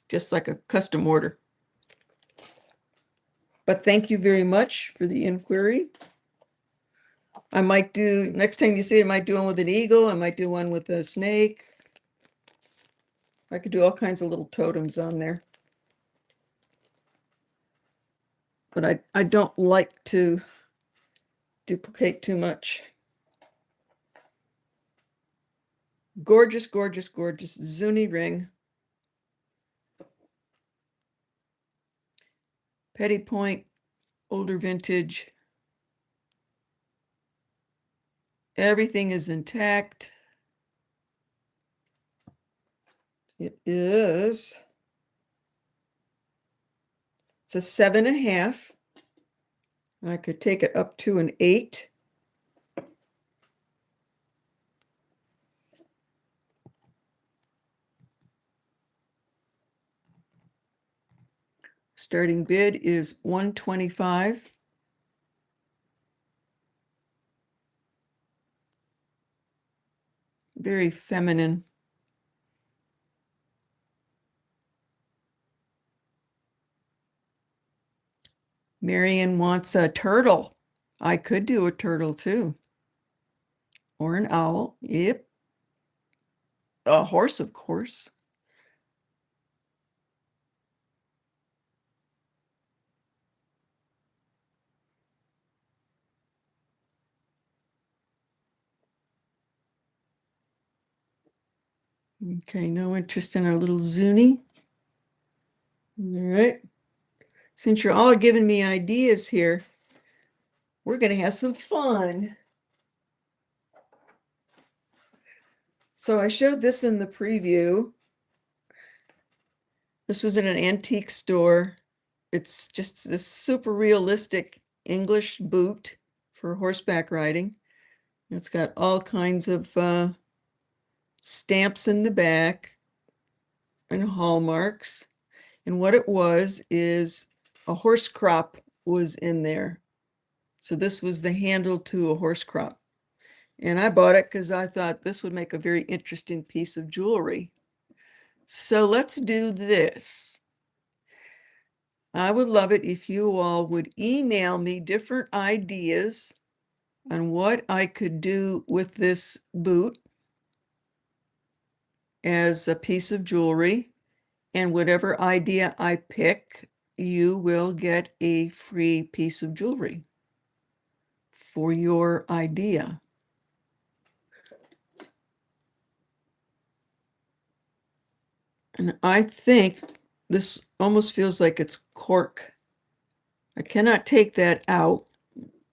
just like a custom order. But thank you very much for the inquiry. I might do, next time you see it, I might do one with an eagle. I might do one with a snake. I could do all kinds of little totems on there. But I don't like to duplicate too much. Gorgeous, gorgeous, gorgeous Zuni ring. Petty point, older vintage. Everything is intact. It's a 7.5. I could take it up to an 8. Starting bid is $125. Very feminine. Marion wants a turtle. I could do a turtle too. Or an owl. Yep. A horse, of course. Okay, no interest in our little Zuni. All right. Since you're all giving me ideas here, we're going to have some fun. So I showed this in the preview. This was in an antique store. It's just this super realistic English boot for horseback riding. It's got all kinds of stamps in the back and hallmarks. And what it was is a horse crop was in there. So this was the handle to a horse crop. And I bought it because I thought this would make a very interesting piece of jewelry. So let's do this. I would love it if you all would email me different ideas on what I could do with this boot as a piece of jewelry. And whatever idea I pick, you will get a free piece of jewelry for your idea. And I think this almost feels like it's cork. I cannot take that out,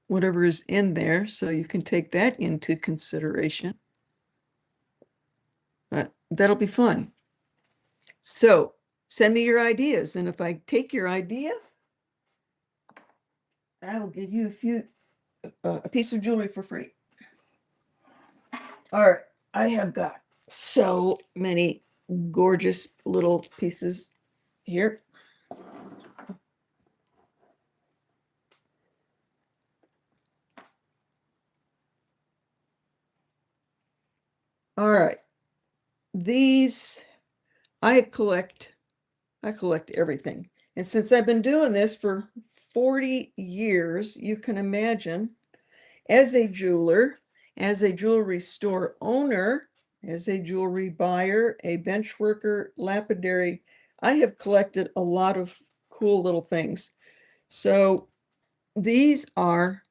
whatever is in there, so you can take that into consideration. But that'll be fun. So send me your ideas, and if I take your idea, I will give you a piece of jewelry for free. All right, I have got so many gorgeous little pieces here. All right, these I collect everything. And since I've been doing this for 40 years, you can imagine, as a jeweler, as a jewelry store owner, as a jewelry buyer, a bench worker, lapidary, I have collected a lot of cool little things. So these are,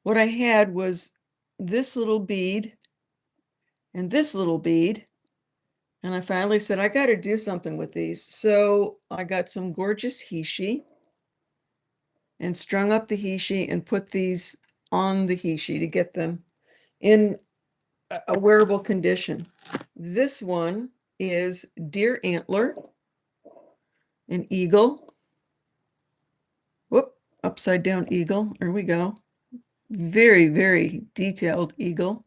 what I had was this little bead and this little bead. And I finally said, I got to do something with these. So I got some gorgeous hishi and strung up the hishi and put these on the hishi to get them in a wearable condition. This one is deer antler, an eagle. Whoop, upside down eagle. There we go. Very, very detailed eagle.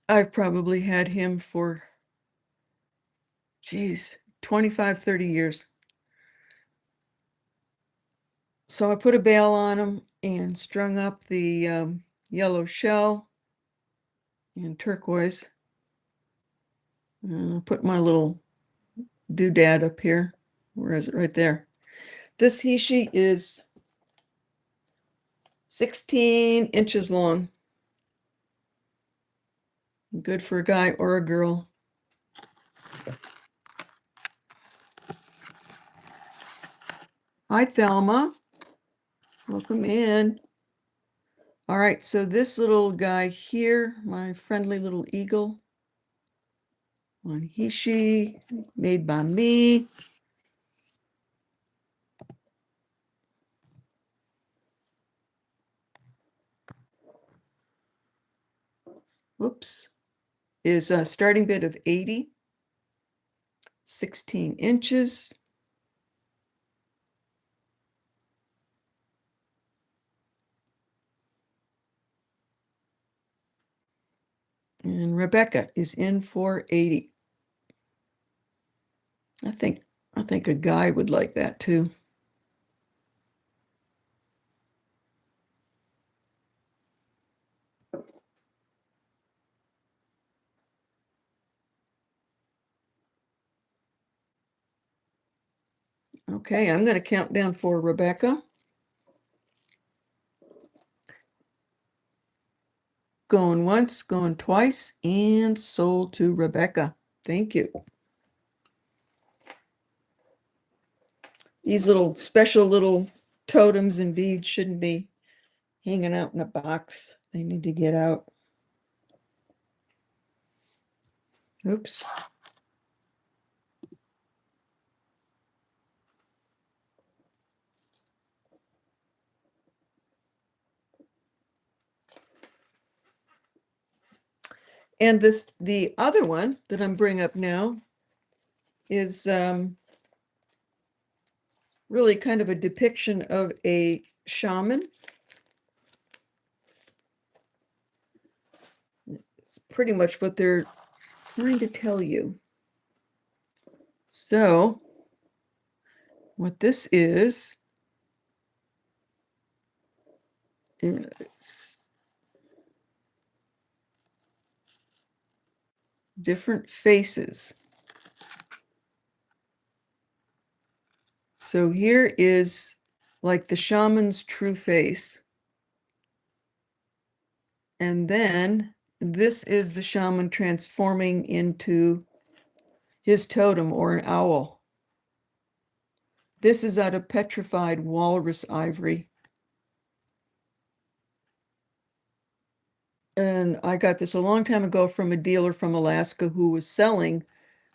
I've probably had him for, geez, 25, 30 years. So I put a bail on him and strung up the yellow shell and turquoise. And I'll put my little doodad up here. Where is it? Right there. This hishi is 16 inches long. Good for a guy or a girl. Hi, Thelma. Welcome in. All right, so this little guy here, my friendly little eagle, on Hishi, made by me. Whoops. Is a starting bid of 80, 16 inches. And Rebecca is in for 80. I think a guy would like that too. Okay, I'm going to count down for Rebecca. Going once, going twice, and sold to Rebecca. Thank you. These little special little totems and beads shouldn't be hanging out in a box. They need to get out. Oops. And the other one that I'm bringing up now is really kind of a depiction of a shaman. It's pretty much what they're trying to tell you. So what this is different faces. So here is like the shaman's true face. And then this is the shaman transforming into his totem or an owl. This is out of petrified walrus ivory. And I got this a long time ago from a dealer from Alaska who was selling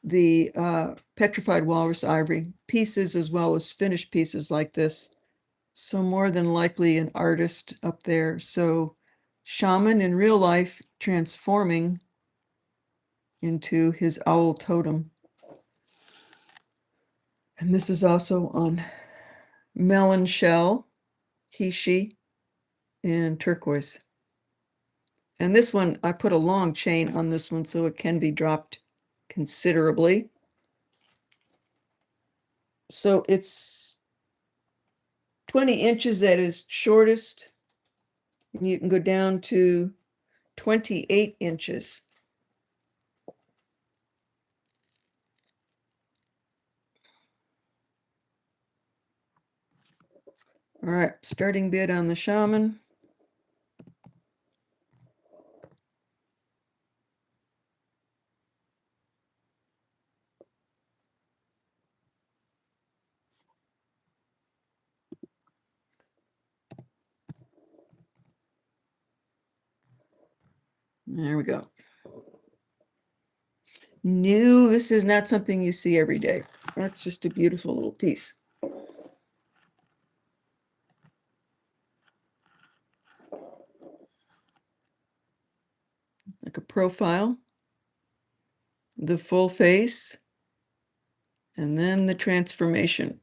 the petrified walrus ivory pieces as well as finished pieces like this. So more than likely an artist up there. So shaman in real life transforming into his owl totem. And this is also on melon shell, Hishi, and turquoise. And this one, I put a long chain on this one so it can be dropped considerably. So it's 20 inches at its shortest. And you can go down to 28 inches. All right, starting bid on the shaman. There we go. No, this is not something you see every day. That's just a beautiful little piece. Like a profile, the full face, and then the transformation.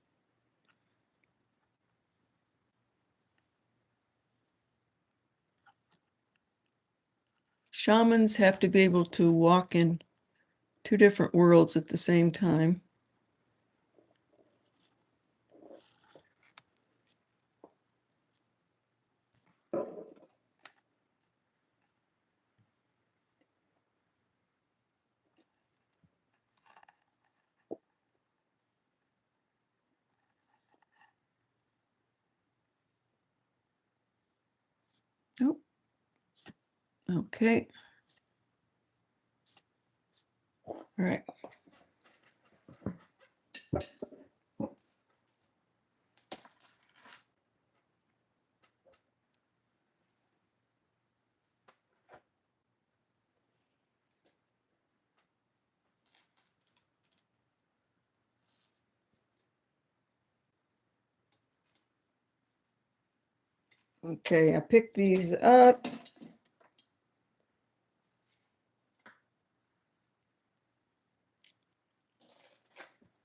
Shamans have to be able to walk in two different worlds at the same time. Oh, okay. All right. Okay, I picked these up.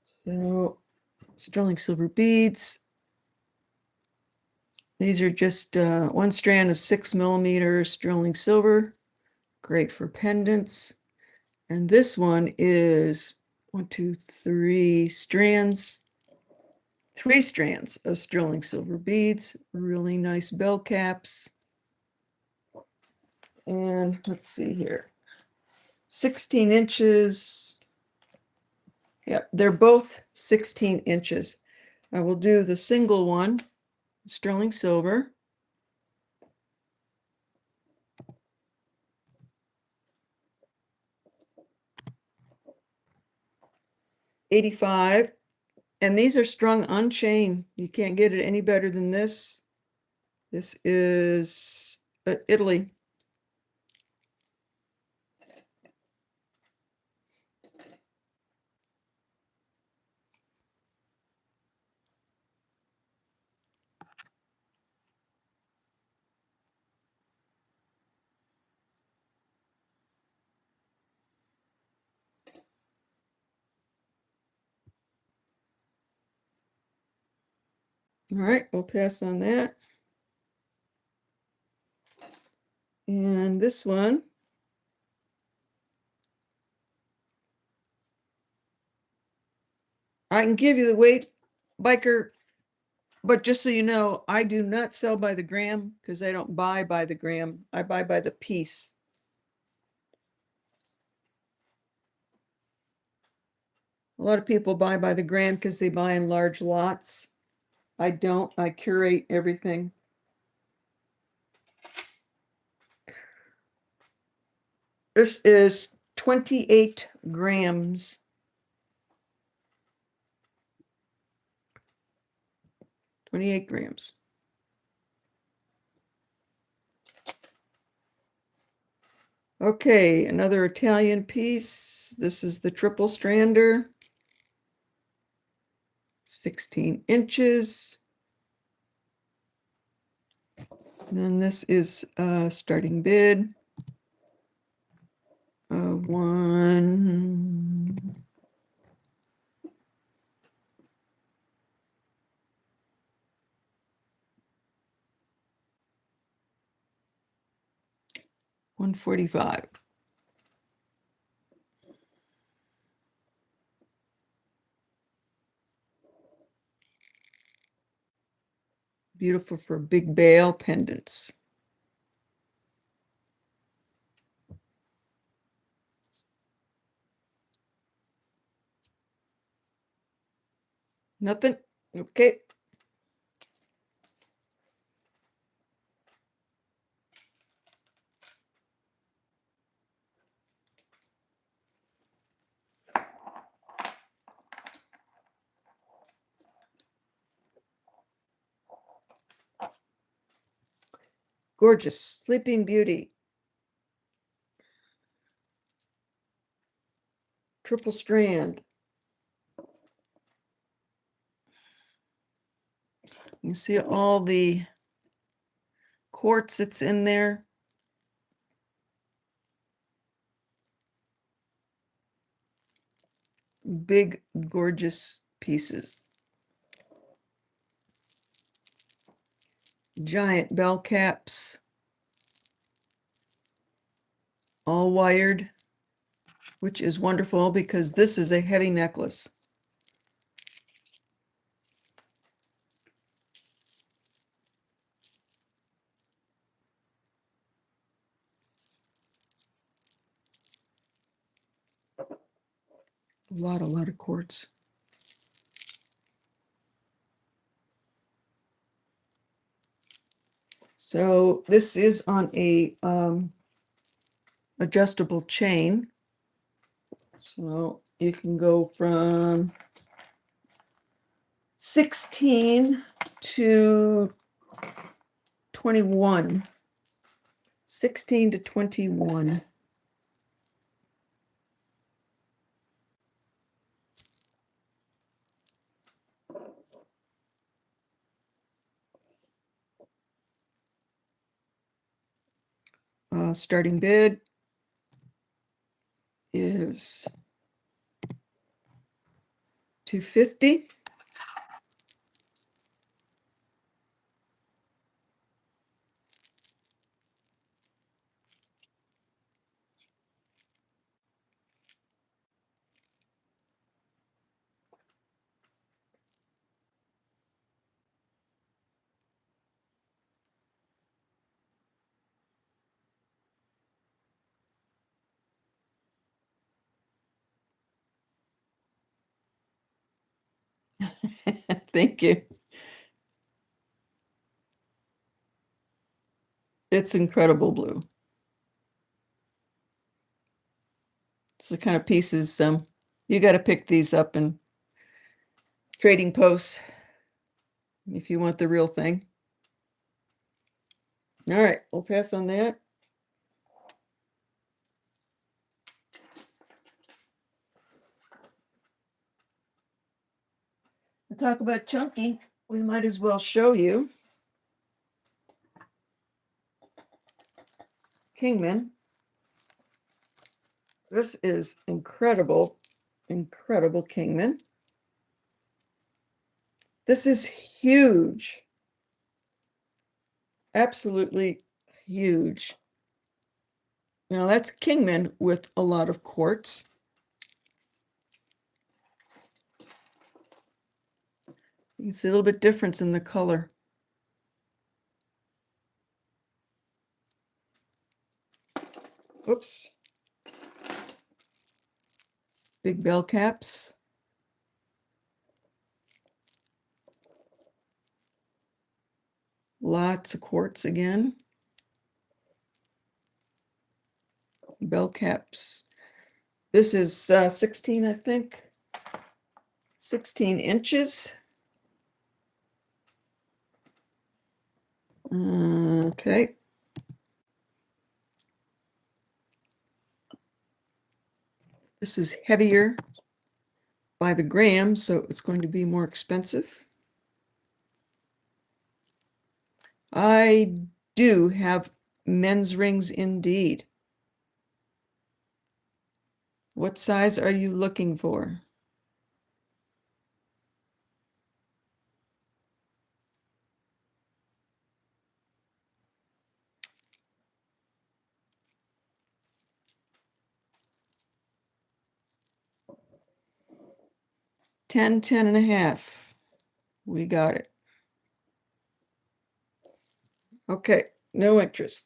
So sterling silver beads. These are just one strand of 6mm sterling silver, great for pendants. And this one is 3 strands of sterling silver beads, really nice bell caps. And let's see here, 16 inches. Yep, they're both 16 inches. I will do the single one, sterling silver. $85. And these are strung on chain. You can't get it any better than this. This is Italy. All right, we'll pass on that. And this one, I can give you the weight, biker, but just so you know, I do not sell by the gram because I don't buy by the gram. I buy by the piece. A lot of people buy by the gram because they buy in large lots. I don't. I curate everything. This is 28 grams. 28 grams. Okay, another Italian piece. This is the triple strander. 16 inches. And then this is starting bid. One. $145. Beautiful for big bail pendants. Nothing? Okay. Gorgeous. Sleeping Beauty. Triple strand. You see all the quartz that's in there. Big, gorgeous pieces. Giant bell caps. All wired, which is wonderful because this is a heavy necklace. A lot of quartz. So this is on a adjustable chain. So you can go from 16 to 21. 16 to 21. Starting bid is $250. Thank you. It's incredible blue. It's the kind of pieces you got to pick these up in trading posts if you want the real thing. All right, we'll pass on that. To talk about chunky, we might as well show you Kingman. This is incredible, incredible Kingman. This is huge. Absolutely huge. Now that's Kingman with a lot of quartz. You can see a little bit difference in the color. Oops. Big bell caps. Lots of quartz again. Bell caps. This is 16, I think. 16 inches. Okay. This is heavier by the gram, so it's going to be more expensive. I do have men's rings indeed. What size are you looking for? Ten, 10.5. We got it. Okay, no interest.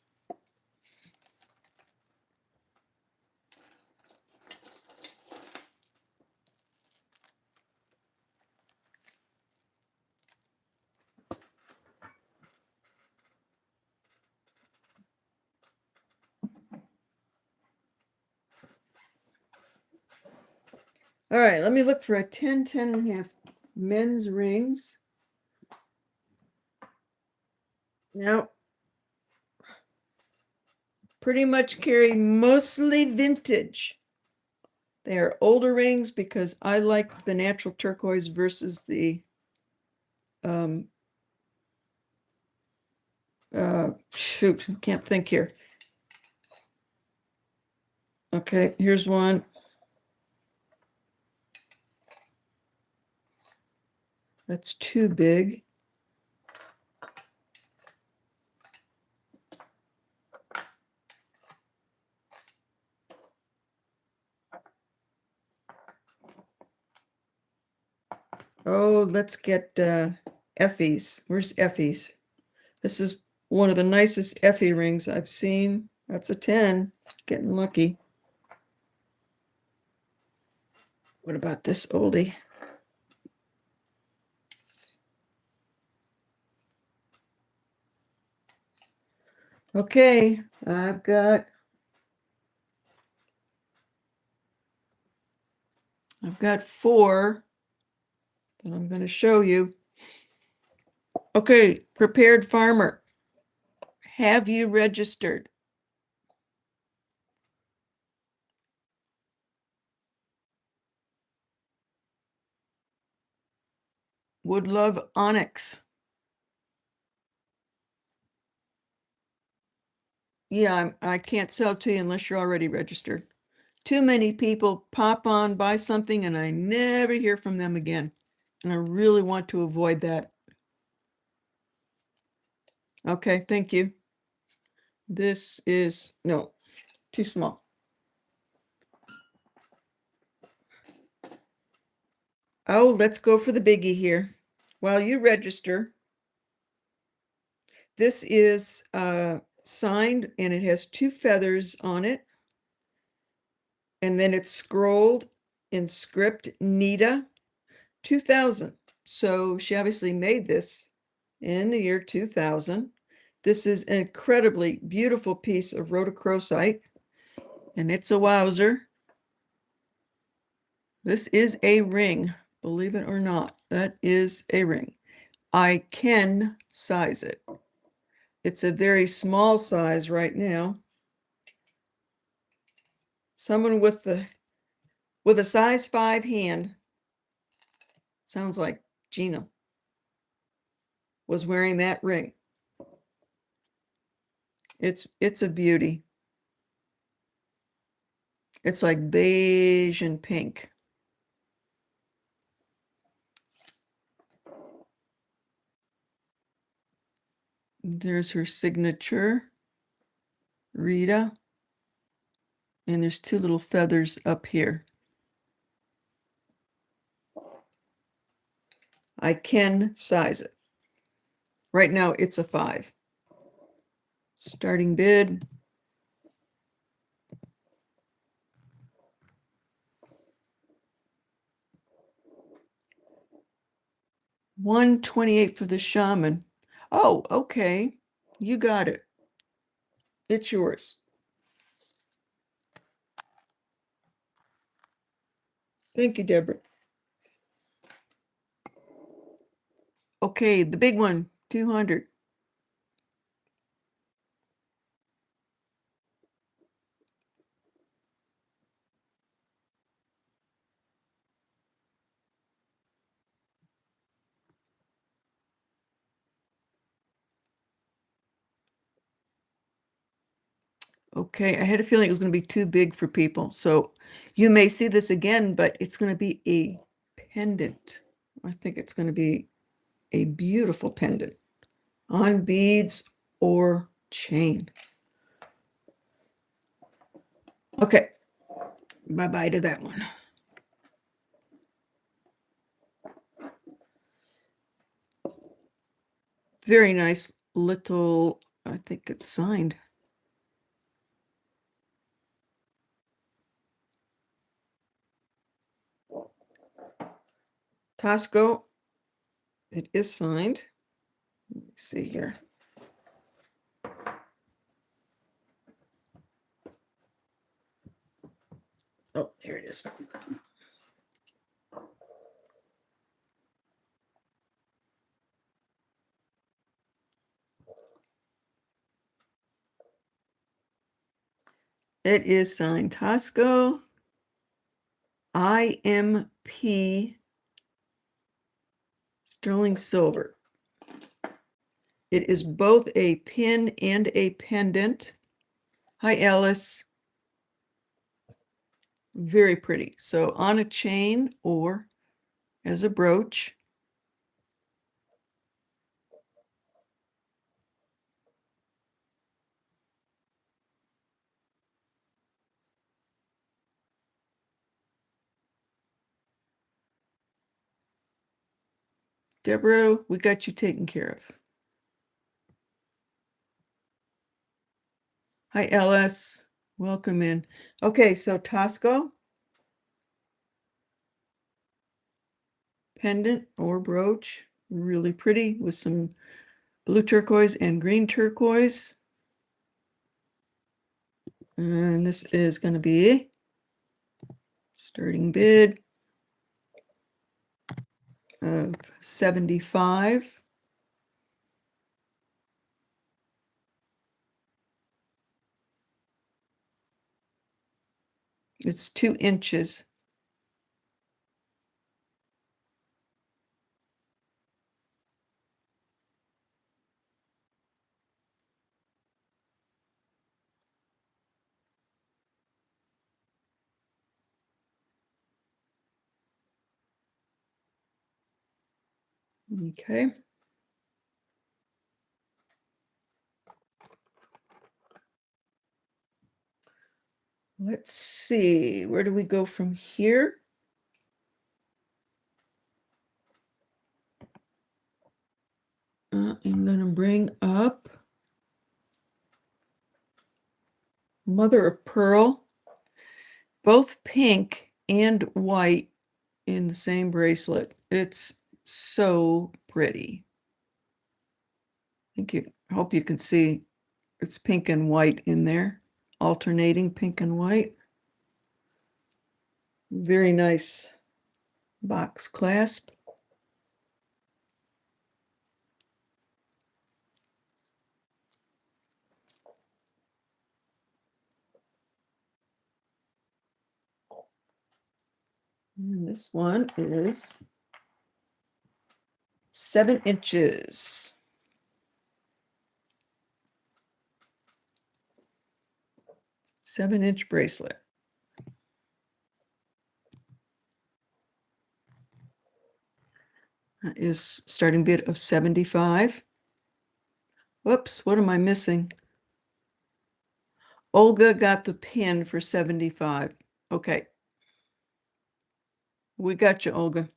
All right, let me look for a 10, 10.5 men's rings. Now, pretty much carry mostly vintage. They are older rings because I like the natural turquoise versus the shoot, can't think here. Okay, here's one. That's too big. Oh, let's get Effie's. Where's Effie's? This is one of the nicest Effie rings I've seen. That's a 10. Getting lucky. What about this oldie? Okay, I've got four that I'm going to show you. Okay, Prepared Farmer. Have you registered? Would love onyx. Yeah, I can't sell to you unless you're already registered. Too many people pop on, buy something, and I never hear from them again. And I really want to avoid that. Okay, thank you. This is, no, too small. Oh, let's go for the biggie here. While you register, this is signed and it has two feathers on it. And then it's scrolled in script Nita 2000. So she obviously made this in the year 2000. This is an incredibly beautiful piece of rhodochrosite, and it's a wowzer. This is a ring, believe it or not. That is a ring. I can size it. It's a very small size right now. Someone with a size 5 hand, sounds like Gina, was wearing that ring. It's a beauty. It's like beige and pink. There's her signature, Rita. And there's two little feathers up here. I can size it. Right now it's a 5. Starting bid. $128 for the shaman. Oh, okay. You got it. It's yours. Thank you, Deborah. Okay, the big one, 200. Okay, I had a feeling it was going to be too big for people. So you may see this again, but it's going to be a pendant. I think it's going to be a beautiful pendant on beads or chain. Okay, bye-bye to that one. Very nice little, I think it's signed. Tosco, it is signed. Let me see here. Oh, there it is. It is signed Tosco, IMP, sterling silver. It is both a pin and a pendant. Hi, Alice. Very pretty. So on a chain or as a brooch. Deborah, we got you taken care of. Hi, Alice. Welcome in. Okay, so Tosco, pendant or brooch, really pretty with some blue turquoise and green turquoise. And this is going to be starting bid of 75. It's 2 inches. Okay. Let's see, where do we go from here? I'm going to bring up Mother of Pearl, both pink and white in the same bracelet. It's so pretty. I hope you can see it's pink and white in there, alternating pink and white. Very nice box clasp. And this one is 7 inches. 7-inch bracelet. That is starting bid of 75. Whoops, what am I missing? Olga got the pin for 75. Okay. We got you, Olga.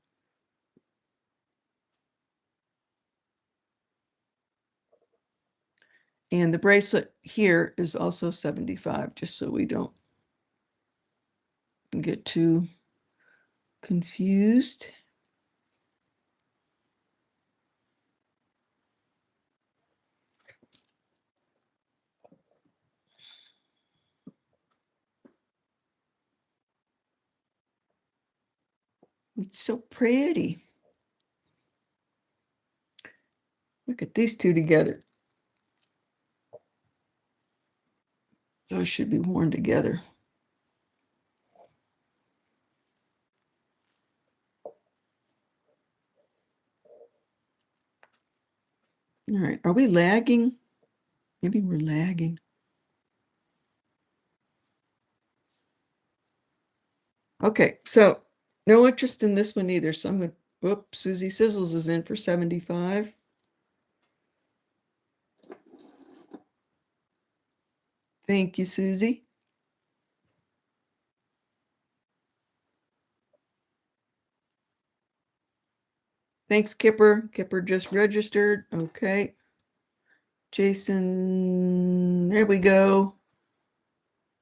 And the bracelet here is also 75, just so we don't get too confused. It's so pretty. Look at these two together. Those should be worn together. All right, are we lagging? Maybe we're lagging. Okay, so no interest in this one either. So I'm going to, whoop, Susie Sizzles is in for 75. Thank you, Susie. Thanks, Kipper. Kipper just registered. Okay. Jason, there we go.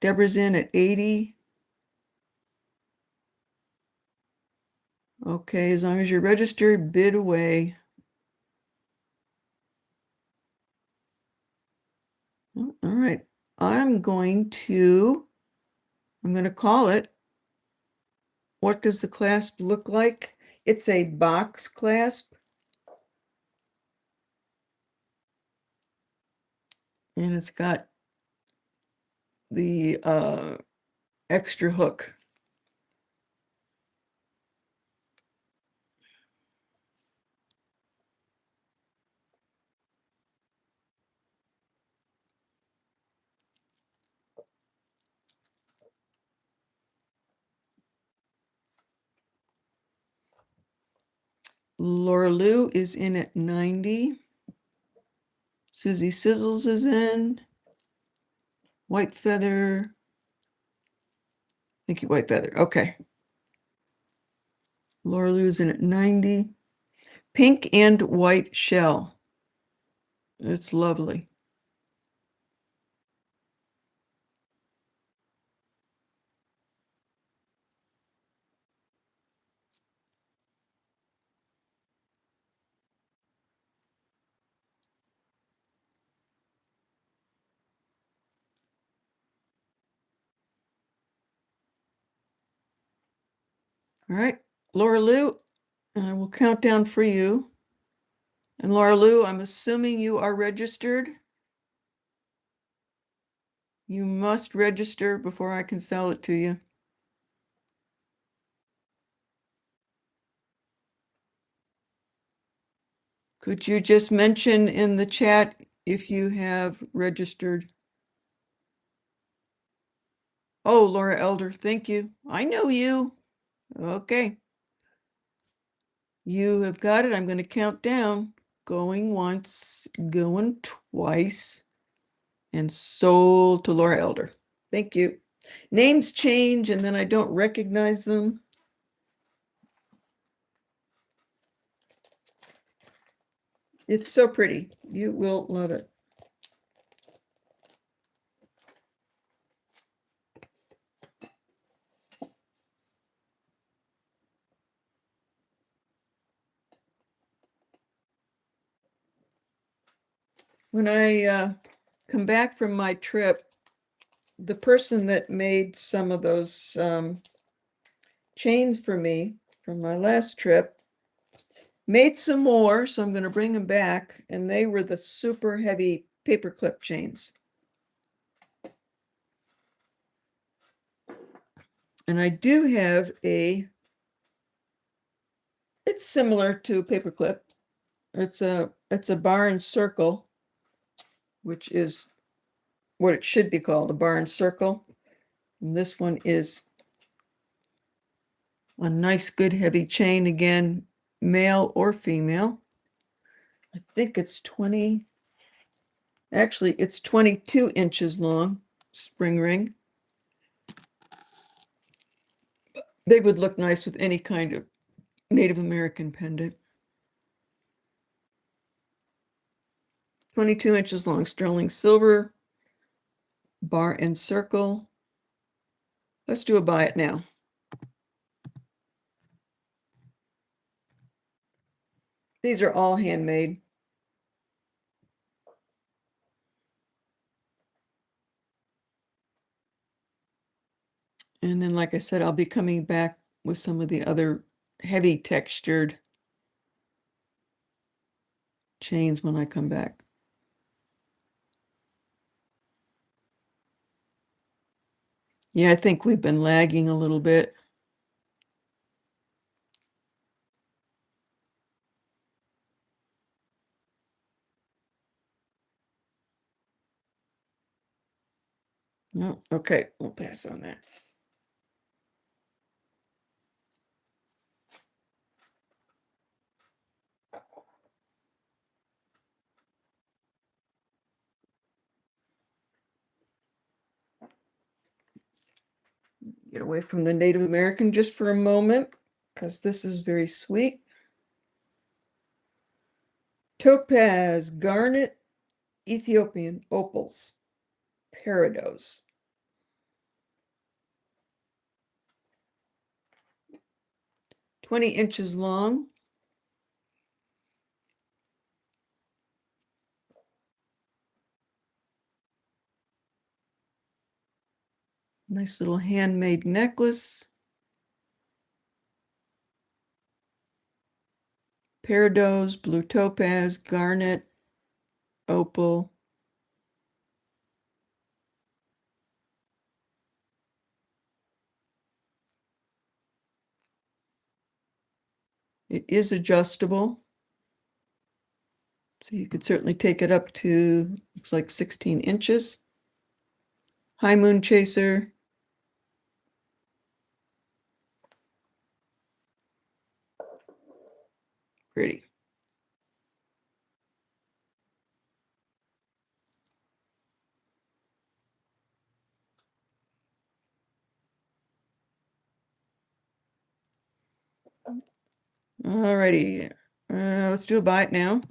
Deborah's in at 80. Okay, as long as you're registered, bid away. Oh, all right. I'm going to call it. What does the clasp look like? It's a box clasp. And it's got the extra hook. Laura Lou is in at 90. Susie Sizzles is in. White Feather. Thank you, White Feather. Okay. Laura Lou's in at 90. Pink and white shell. It's lovely. All right, Laura Lou, I will count down for you. And Laura Lou, I'm assuming you are registered. You must register before I can sell it to you. Could you just mention in the chat if you have registered? Oh, Laura Elder, thank you. I know you. Okay. You have got it. I'm going to count down. Going once, going twice, and sold to Laura Elder. Thank you. Names change and then I don't recognize them. It's so pretty. You will love it. When I come back from my trip, the person that made some of those chains for me from my last trip made some more, so I'm going to bring them back, and they were the super heavy paperclip chains. And I do have it's similar to a paperclip. It's a bar and circle, which is what it should be called, a bar and circle. And this one is a nice, good, heavy chain, again, male or female. I think it's 20, actually, it's 22 inches long, spring ring. They would look nice with any kind of Native American pendant. 22 inches long, sterling silver, bar and circle. Let's do a buy it now. These are all handmade. And then, like I said, I'll be coming back with some of the other heavy textured chains when I come back. Yeah, I think we've been lagging a little bit. No, okay, we'll pass on that. Get away from the Native American just for a moment, because this is very sweet. Topaz, garnet, Ethiopian opals, peridot. 20 inches long. Nice little handmade necklace. Peridot, blue topaz, garnet, opal. It is adjustable. So you could certainly take it up to, looks like 16 inches. High moon chaser. Pretty. All righty. Let's do a buy it now.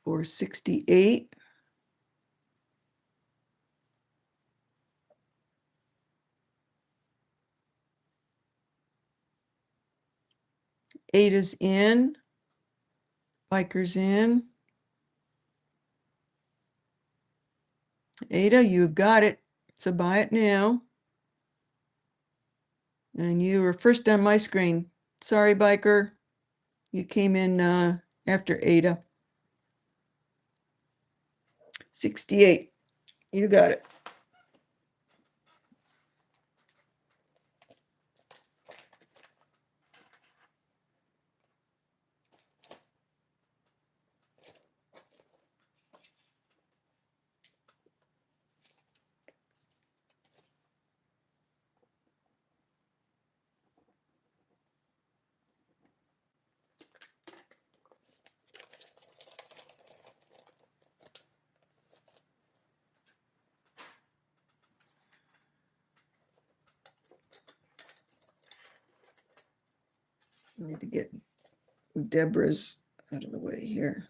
For 68. Ada's in. Biker's in. Ada, you've got it. So buy it now. And you were first on my screen. Sorry, Biker. You came in after Ada. 68. You got it. I need to get Deborah's out of the way here.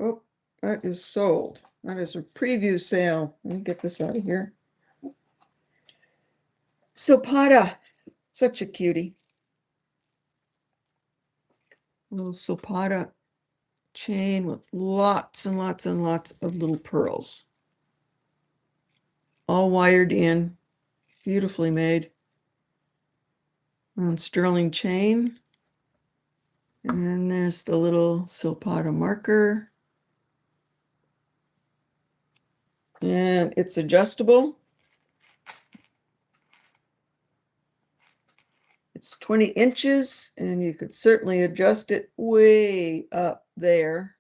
Oh, that is sold. That is a preview sale. Let me get this out of here. Silpata, such a cutie. Little Silpata chain with lots and lots and lots of little pearls. All wired in, beautifully made. On sterling chain. And then there's the little Silpata marker. And it's adjustable. It's 20 inches, and you could certainly adjust it way up there.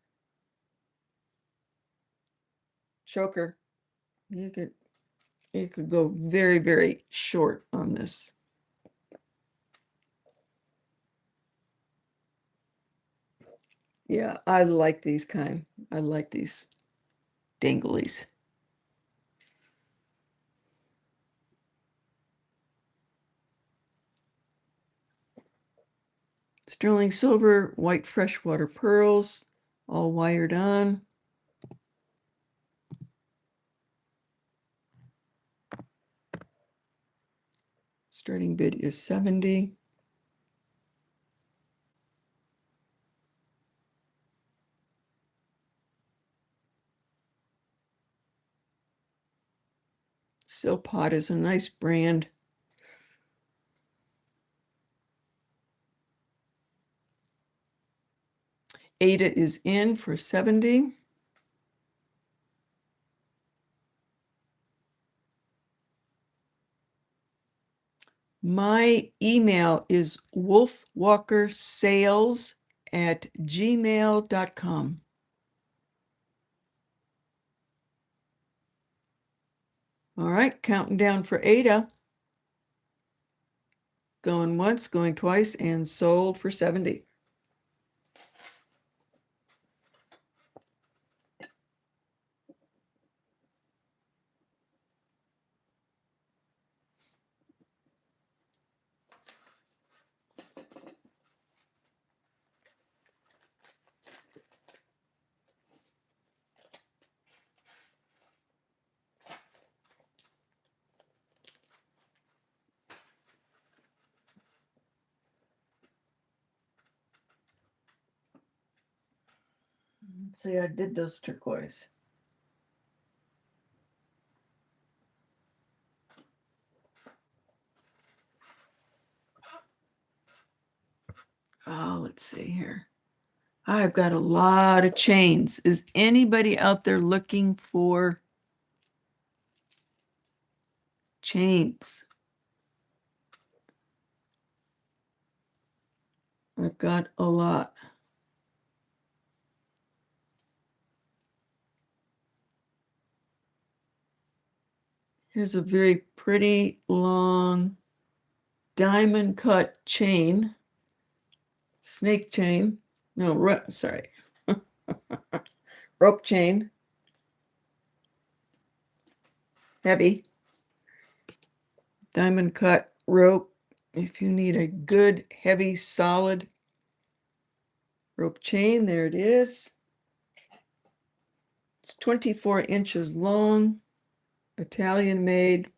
Choker. You could go very, very short on this. Yeah, I like these kind. I like these danglies. Sterling silver, white freshwater pearls, all wired on. Starting bid is 70. Silpata is a nice brand. Ada is in for 70. My email is wolfwalkersales@gmail.com. All right, counting down for Ada. Going once, going twice, and sold for 70. See, I did those turquoise. Oh, let's see here. I've got a lot of chains. Is anybody out there looking for chains? I've got a lot. Here's a very pretty long diamond cut chain, snake chain. No, sorry, rope chain. Heavy. Diamond cut rope. If you need a good, heavy, solid rope chain, there it is. It's 24 inches long, Italian made.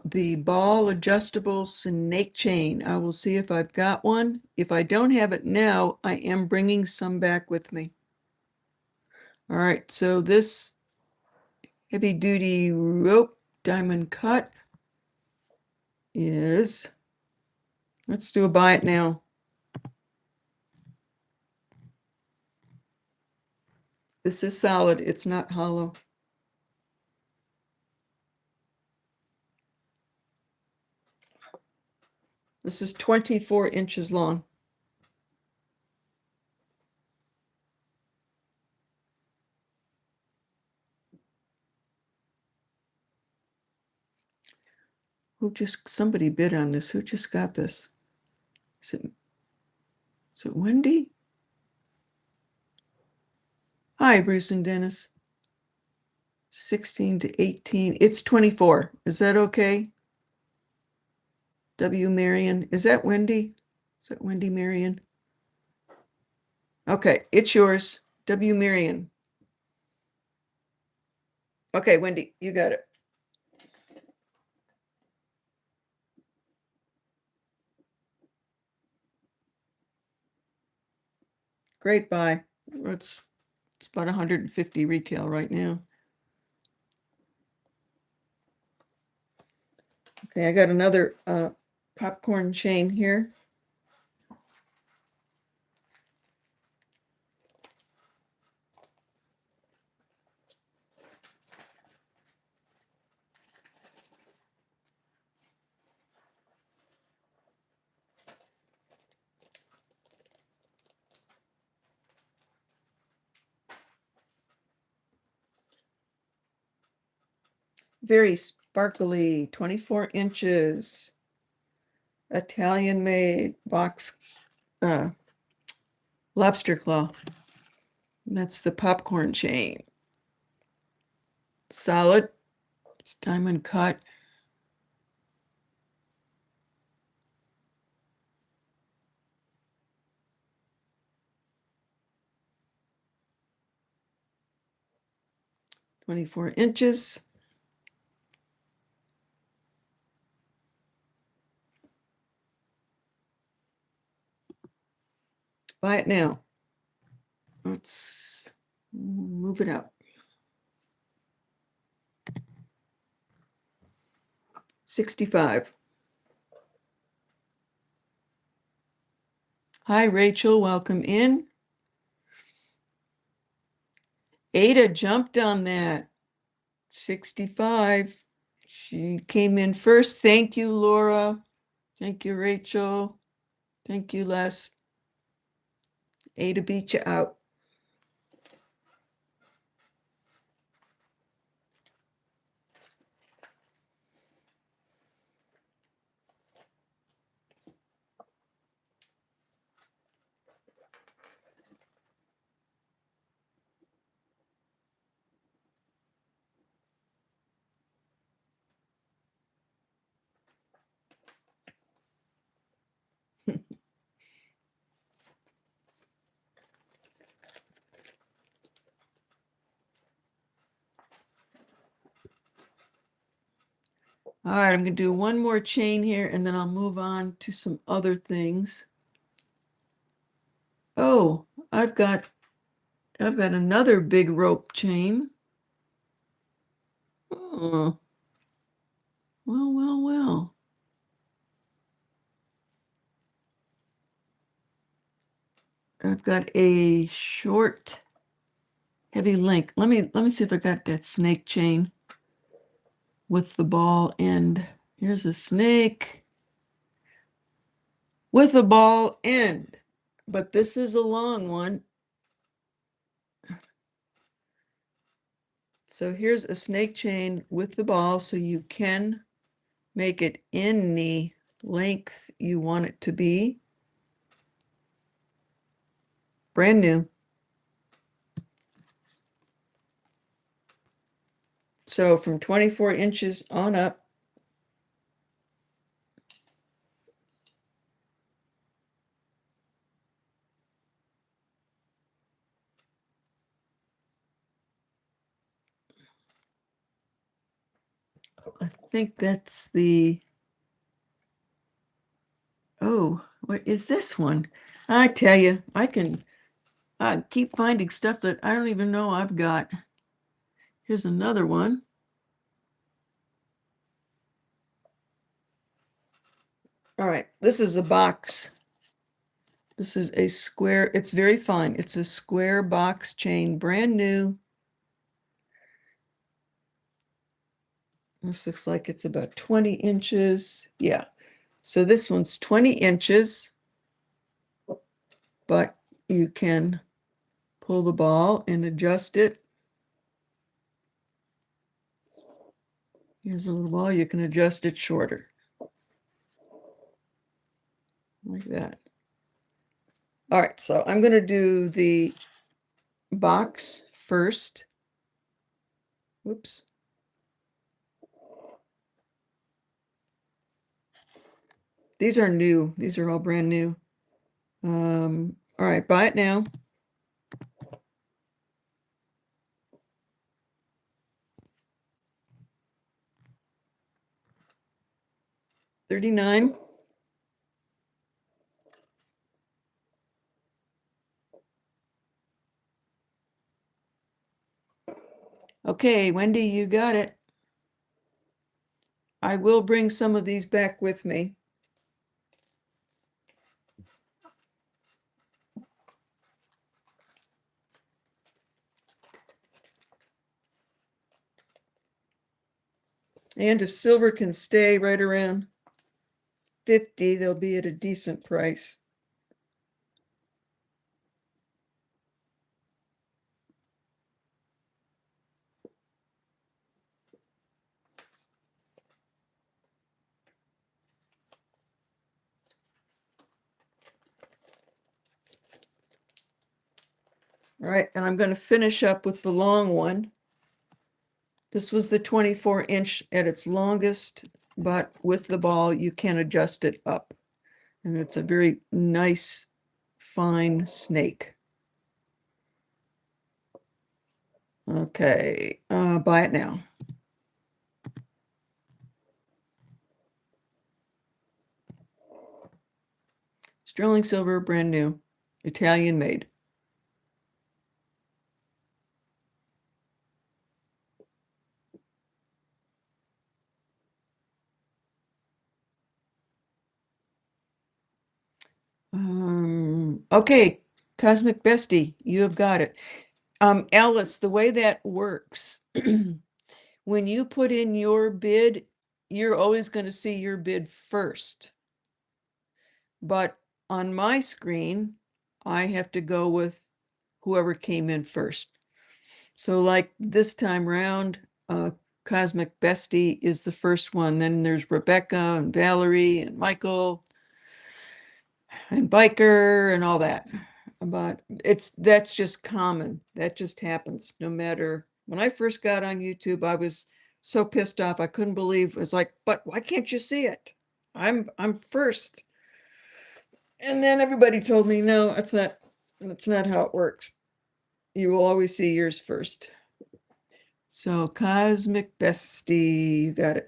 The ball adjustable snake chain. I will see if I've got one. If I don't have it now, I am bringing some back with me. All right, so this heavy duty rope diamond cut is, let's do a buy it now. This is solid, it's not hollow. This is 24 inches long. somebody bid on this. Who just got this? Is it Wendy? Hi, Bruce and Dennis. 16 to 18. It's 24. Is that okay? W. Marion. Is that Wendy? Is that Wendy Marion? Okay, it's yours. W. Marion. Okay, Wendy, you got it. Great buy. It's about 150 retail right now. Okay, I got another popcorn chain here. Very sparkly, 24 inches. Italian made box lobster claw. And that's the popcorn chain. Solid. It's diamond cut. "24 inches. Buy it now. Let's move it up. 65. Hi, Rachel. Welcome in. Ada jumped on that. 65. She came in first. Thank you, Laura. Thank you, Rachel. Thank you, Les. Ada beat you out. All right, I'm going to do one more chain here and then I'll move on to some other things. Oh, I've got another big rope chain. Oh, well. I've got a short, heavy link. Let me see if I got that snake chain with the ball end. Here's a snake with a ball end, but this is a long one. So here's a snake chain with the ball, so you can make it any length you want it to be. Brand new. So from 24 inches on up. I think that's oh, what is this one? I tell you, I keep finding stuff that I don't even know I've got. Here's another one. All right, this is a box. This is a square, it's very fine. It's a square box chain, brand new. This looks like it's about 20 inches. Yeah. So this one's 20 inches, but you can pull the ball and adjust it. Here's a little ball, you can adjust it shorter. like that. All right, so I'm going to do the box first. Whoops. These are new. These are all brand new. All right, buy it now. $39. Okay, Wendy, you got it. I will bring some of these back with me. And if silver can stay right around 50, they'll be at a decent price. All right, and I'm going to finish up with the long one. This was the 24-inch at its longest, but with the ball, you can adjust it up. And it's a very nice, fine snake. Okay, buy it now. Sterling silver, brand new, Italian made. Okay, Cosmic Bestie, you have got it. Alice, the way that works, when you put in your bid, you're always going to see your bid first. But on my screen, I have to go with whoever came in first. So like this time round, Cosmic Bestie is the first one. Then there's Rebecca and Valerie and Michael and Biker and all that. But that's just common. That just happens no matter. When I first got on YouTube, I was so pissed off. I couldn't believe it was like, but why can't you see it? I'm first. And then everybody told me, no, that's not how it works. You will always see yours first. So Cosmic Bestie, you got it.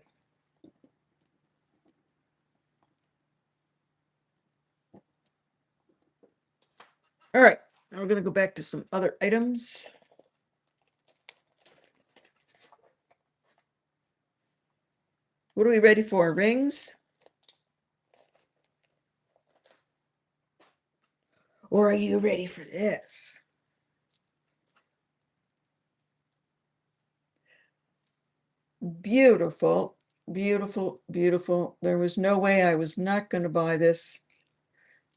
All right, now we're going to go back to some other items. What are we ready for? Rings? Or are you ready for this? Beautiful, beautiful, beautiful. There was no way I was not going to buy this.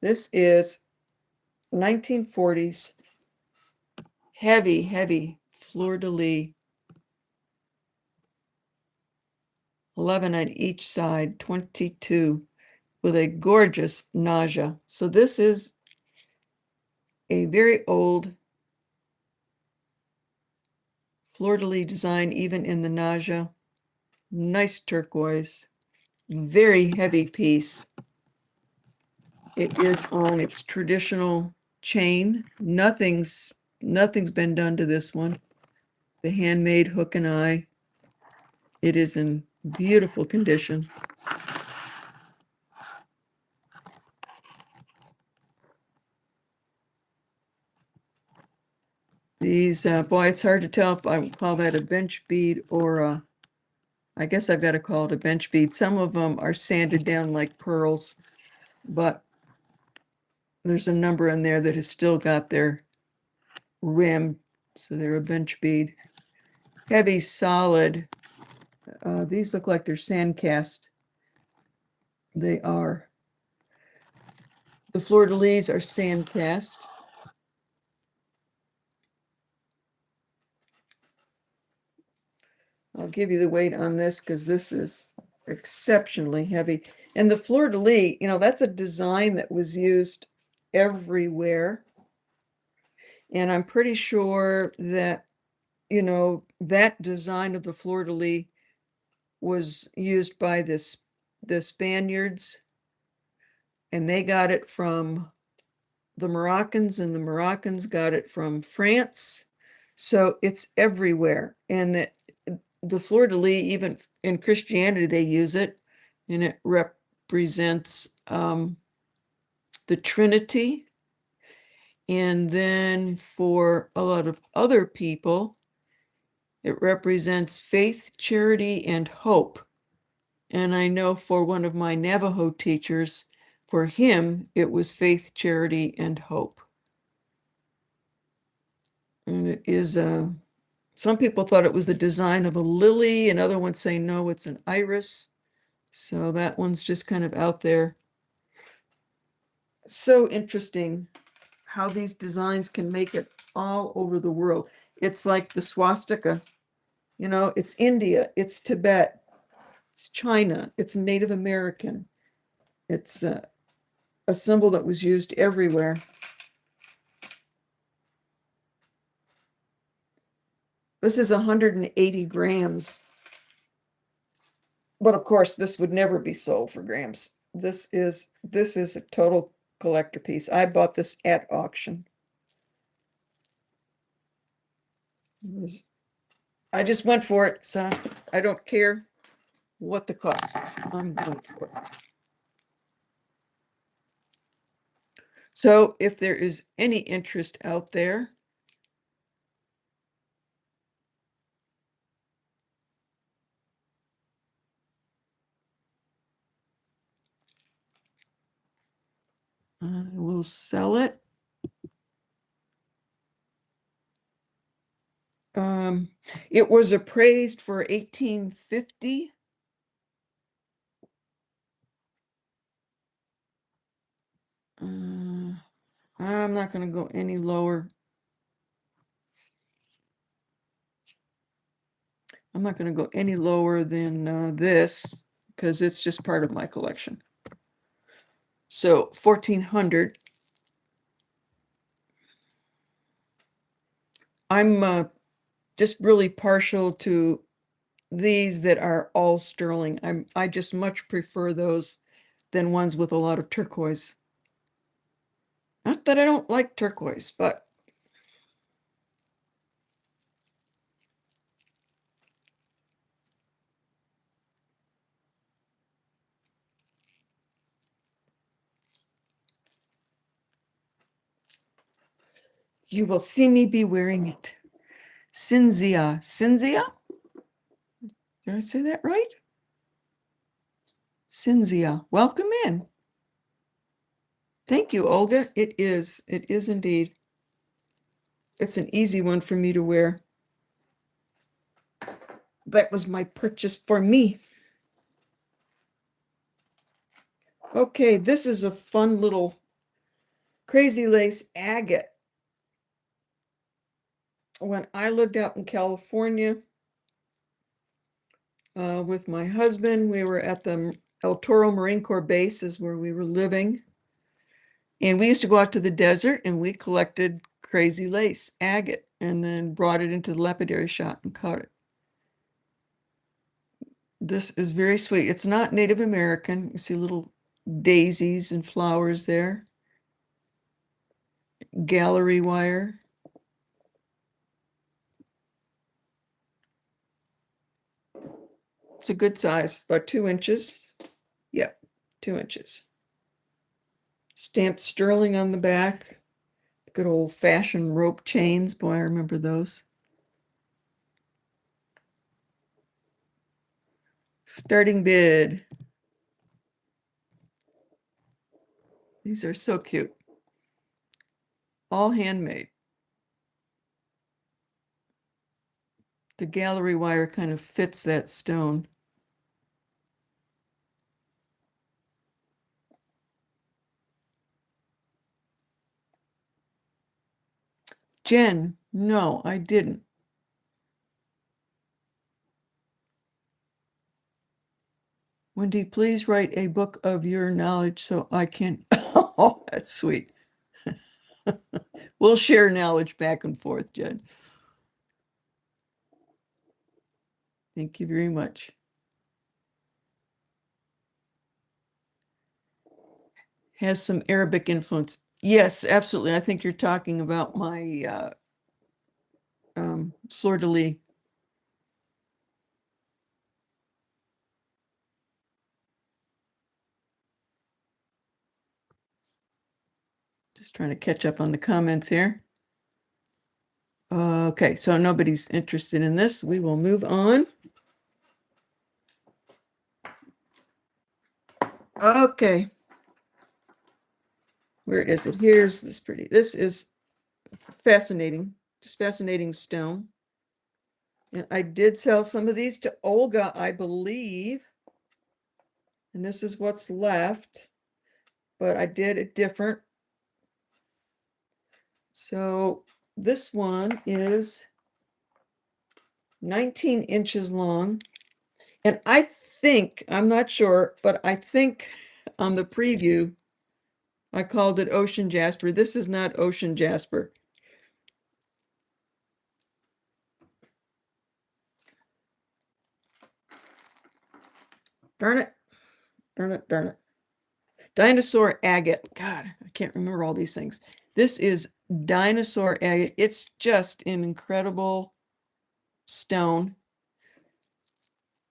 This is 1940s heavy, heavy fleur-de-lis. 11 on each side, 22, with a gorgeous nausea. So this is a very old fleur-de-lis design, even in the nausea. Nice turquoise, very heavy piece. It is on its traditional chain. Nothing's been done to this one. The handmade hook and eye. It is in beautiful condition. These, boy, it's hard to tell if I would call that a bench bead or a, I guess I've got to call it a bench bead. Some of them are sanded down like pearls, but there's a number in there that have still got their rim, so they're a bench bead. Heavy, solid. These look like they're sand cast. They are. The fleur-de-lis are sand cast. I'll give you the weight on this because this is exceptionally heavy. And the fleur-de-lis, that's a design that was used everywhere. And I'm pretty sure that, that design of the fleur-de-lis was used by the Spaniards, and they got it from the Moroccans, and the Moroccans got it from France. So it's everywhere. And the fleur-de-lis, even in Christianity, they use it, and it represents the Trinity. And then for a lot of other people, it represents faith, charity, and hope. And I know for one of my Navajo teachers, for him, it was faith, charity, and hope. And it is some people thought it was the design of a lily, and other ones say no, it's an iris. So that one's just kind of out there. So interesting how these designs can make it all over the world. It's like the swastika, it's India, it's Tibet, it's China, it's Native American. It's a symbol that was used everywhere. This is 180 grams. But of course, this would never be sold for grams. This is a total collector piece. I bought this at auction. I just went for it, so I don't care what the cost is. I'm going for it. So if there is any interest out there, I will sell it. It was appraised for $18.50. I'm not going to go any lower. I'm not going to go any lower than this because it's just part of my collection. So 1,400. I'm just really partial to these that are all sterling. I just much prefer those than ones with a lot of turquoise. Not that I don't like turquoise, but you will see me be wearing it. Cinzia. Cinzia? Did I say that right? Cinzia. Welcome in. Thank you, Olga. It is. It is indeed. It's an easy one for me to wear. That was my purchase for me. Okay, this is a fun little crazy lace agate. When I lived out in California with my husband, we were at the El Toro Marine Corps base is where we were living. And we used to go out to the desert and we collected crazy lace agate and then brought it into the lapidary shop and cut it. This is very sweet. It's not Native American. You see little daisies and flowers there. Gallery wire. It's a good size, about 2 inches. Yeah, 2 inches. Stamped sterling on the back. Good old fashioned rope chains. Boy, I remember those. Starting bid. These are so cute. All handmade. The gallery wire kind of fits that stone. Jen, no, I didn't. Wendy, please write a book of your knowledge so I can. Oh, that's sweet. We'll share knowledge back and forth, Jen. Thank you very much. Has some Arabic influence. Yes, absolutely. I think you're talking about my fleur-de-lis. Just trying to catch up on the comments here. Okay, so nobody's interested in this. We will move on. Okay. Where is it? Here's this pretty. This is fascinating. Just fascinating stone. And I did sell some of these to Olga, I believe. And this is what's left. But I did it different. So this one is 19 inches long. And I think, I'm not sure, but I think on the preview, I called it ocean jasper. This is not ocean jasper. Darn it. Darn it. Darn it. Dinosaur agate. God, I can't remember all these things. This is dinosaur agate. It's just an incredible stone.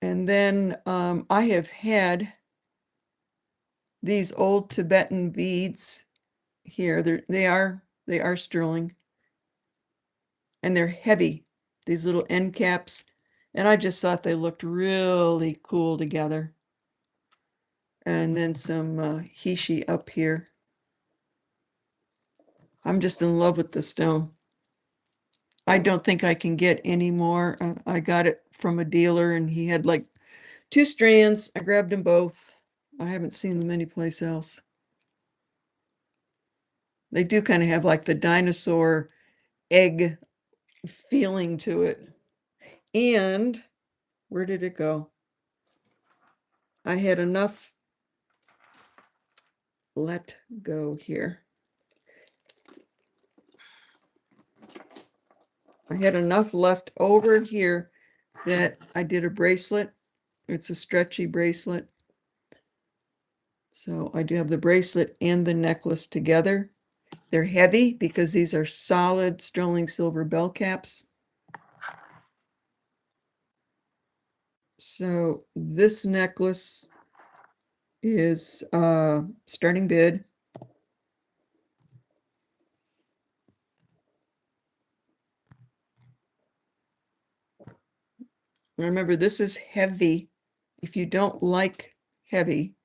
And then I have had these old Tibetan beads here. They are sterling. And they're heavy, these little end caps. And I just thought they looked really cool together. And then some hishi up here. I'm just in love with the stone. I don't think I can get any more. I got it from a dealer and he had like 2 strands. I grabbed them both. I haven't seen them anyplace else. They do kind of have like the dinosaur egg feeling to it. And where did it go? I had enough. Let go here. I had enough left over here that I did a bracelet. It's a stretchy bracelet. So I do have the bracelet and the necklace together. They're heavy because these are solid sterling silver bell caps. So this necklace is starting bid. Remember, this is heavy. If you don't like heavy,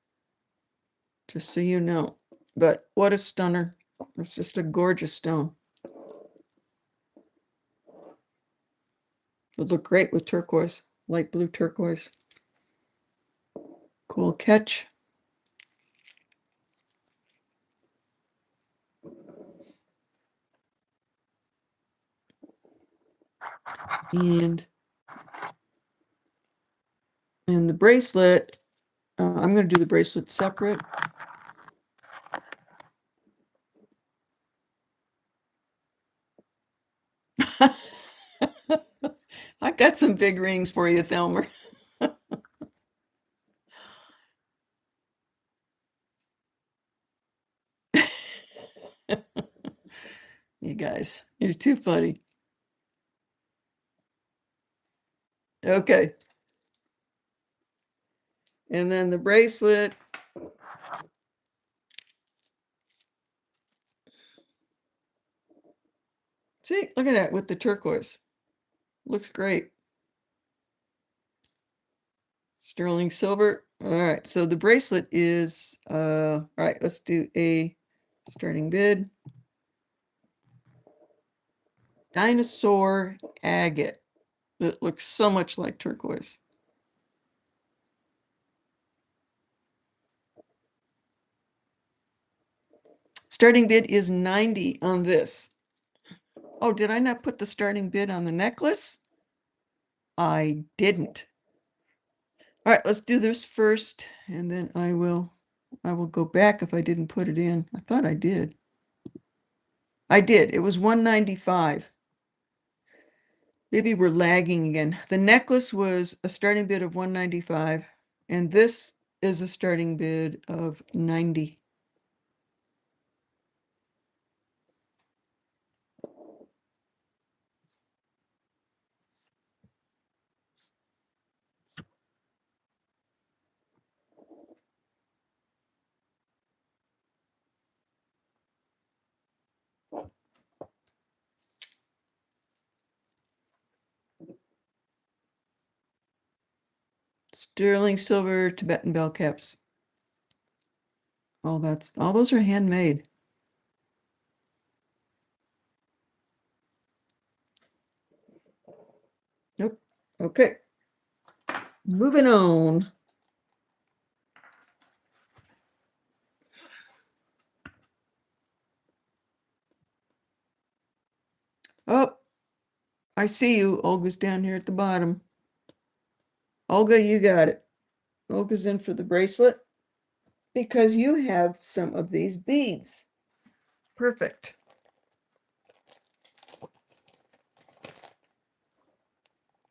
just so you know. But what a stunner. It's just a gorgeous stone. Would look great with turquoise, light blue turquoise. Cool catch. And the bracelet, I'm going to do the bracelet separate. I got some big rings for you, Thelmer. You guys, you're too funny. Okay. And then the bracelet. See, look at that with the turquoise. Looks great. Sterling silver. All right, so the bracelet is, all right, let's do a starting bid. Dinosaur agate. It looks so much like turquoise. Starting bid is 90 on this. Oh, did I not put the starting bid on the necklace? I didn't. All right, let's do this first, and then I will go back if I didn't put it in. I thought I did. I did. It was 195. Maybe we're lagging again. The necklace was a starting bid of 195, and this is a starting bid of 90. Sterling silver Tibetan bell caps. All those are handmade. Nope. Okay. Moving on. Oh, I see you. Olga's down here at the bottom. Olga, you got it. Olga's in for the bracelet because you have some of these beads. Perfect.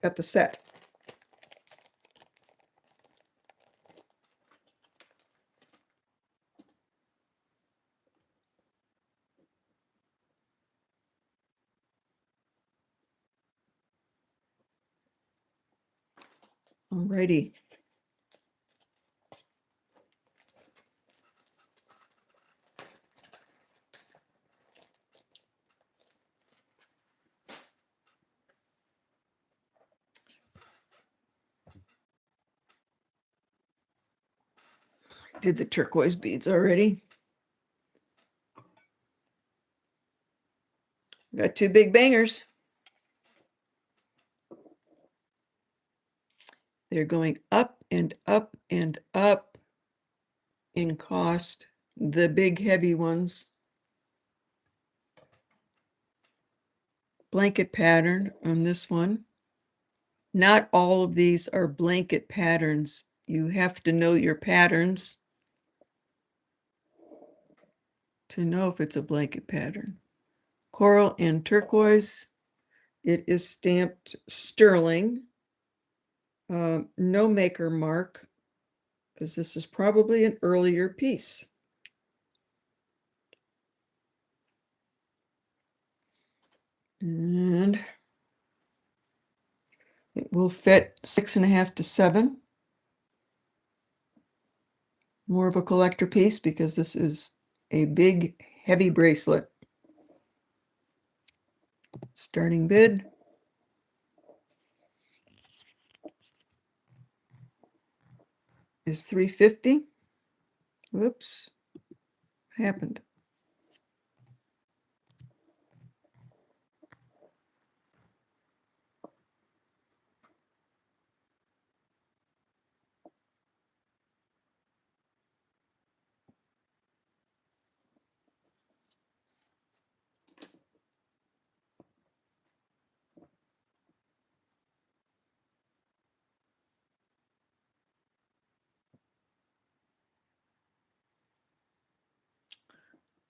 Got the set. Alrighty. Did the turquoise beads already. Got two big bangers. They're going up and up and up in cost. The big heavy ones. Blanket pattern on this one. Not all of these are blanket patterns. You have to know your patterns to know if it's a blanket pattern. Coral and turquoise. It is stamped sterling. No maker mark, because this is probably an earlier piece. And it will fit 6.5 to 7. More of a collector piece because this is a big, heavy bracelet. Starting bid. Is 350. Whoops. Happened.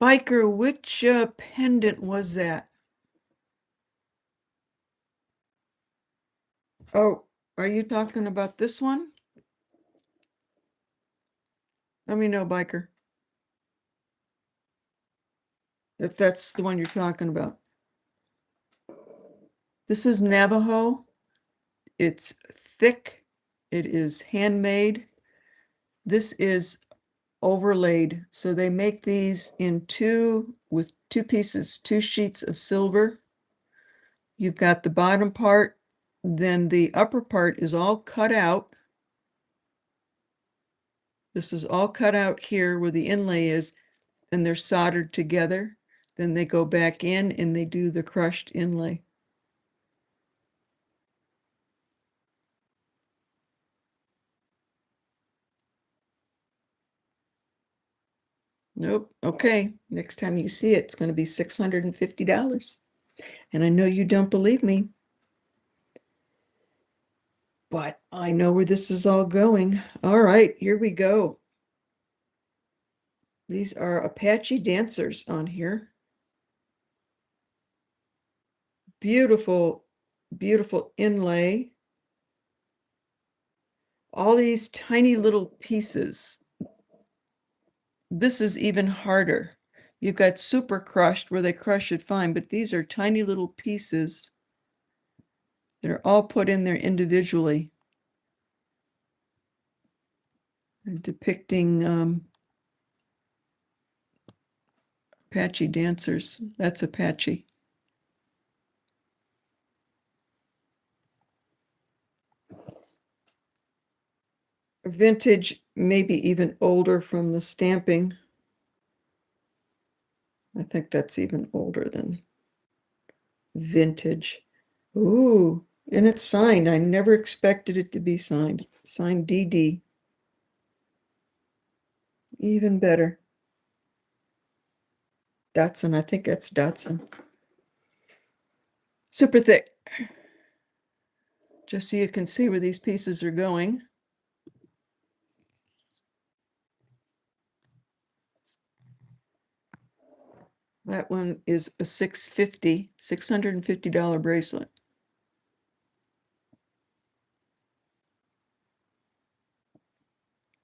Biker, which pendant was that? Oh, are you talking about this one? Let me know, Biker, if that's the one you're talking about. This is Navajo. It's thick. It is handmade. This is overlaid. So they make these in with two pieces, two sheets of silver. You've got the bottom part, then the upper part is all cut out. This is all cut out here where the inlay is, and they're soldered together. Then they go back in and they do the crushed inlay. Nope. Okay. Next time you see it, it's going to be $650. And I know you don't believe me. but I know where this is all going. All right, here we go. These are Apache dancers on here. Beautiful, beautiful inlay. All these tiny little pieces. This is even harder. You've got super crushed where they crush it fine, but these are tiny little pieces that are all put in there individually, depicting Apache dancers. That's Apache. Vintage, maybe even older from the stamping. I think that's even older than vintage. Ooh, and it's signed. I never expected it to be signed. Signed DD. Even better. Datsun, I think that's Datsun. Super thick. Just so you can see where these pieces are going. That one is a $650 bracelet.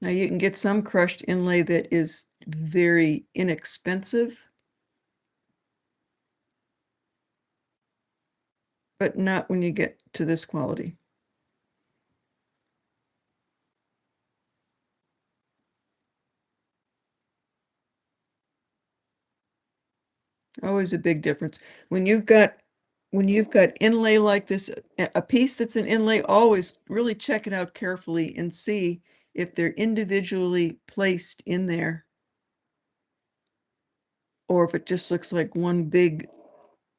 Now you can get some crushed inlay that is very inexpensive, but not when you get to this quality. Always a big difference. When you've got inlay like this, a piece that's an inlay, always really check it out carefully and see if they're individually placed in there, or if it just looks like one big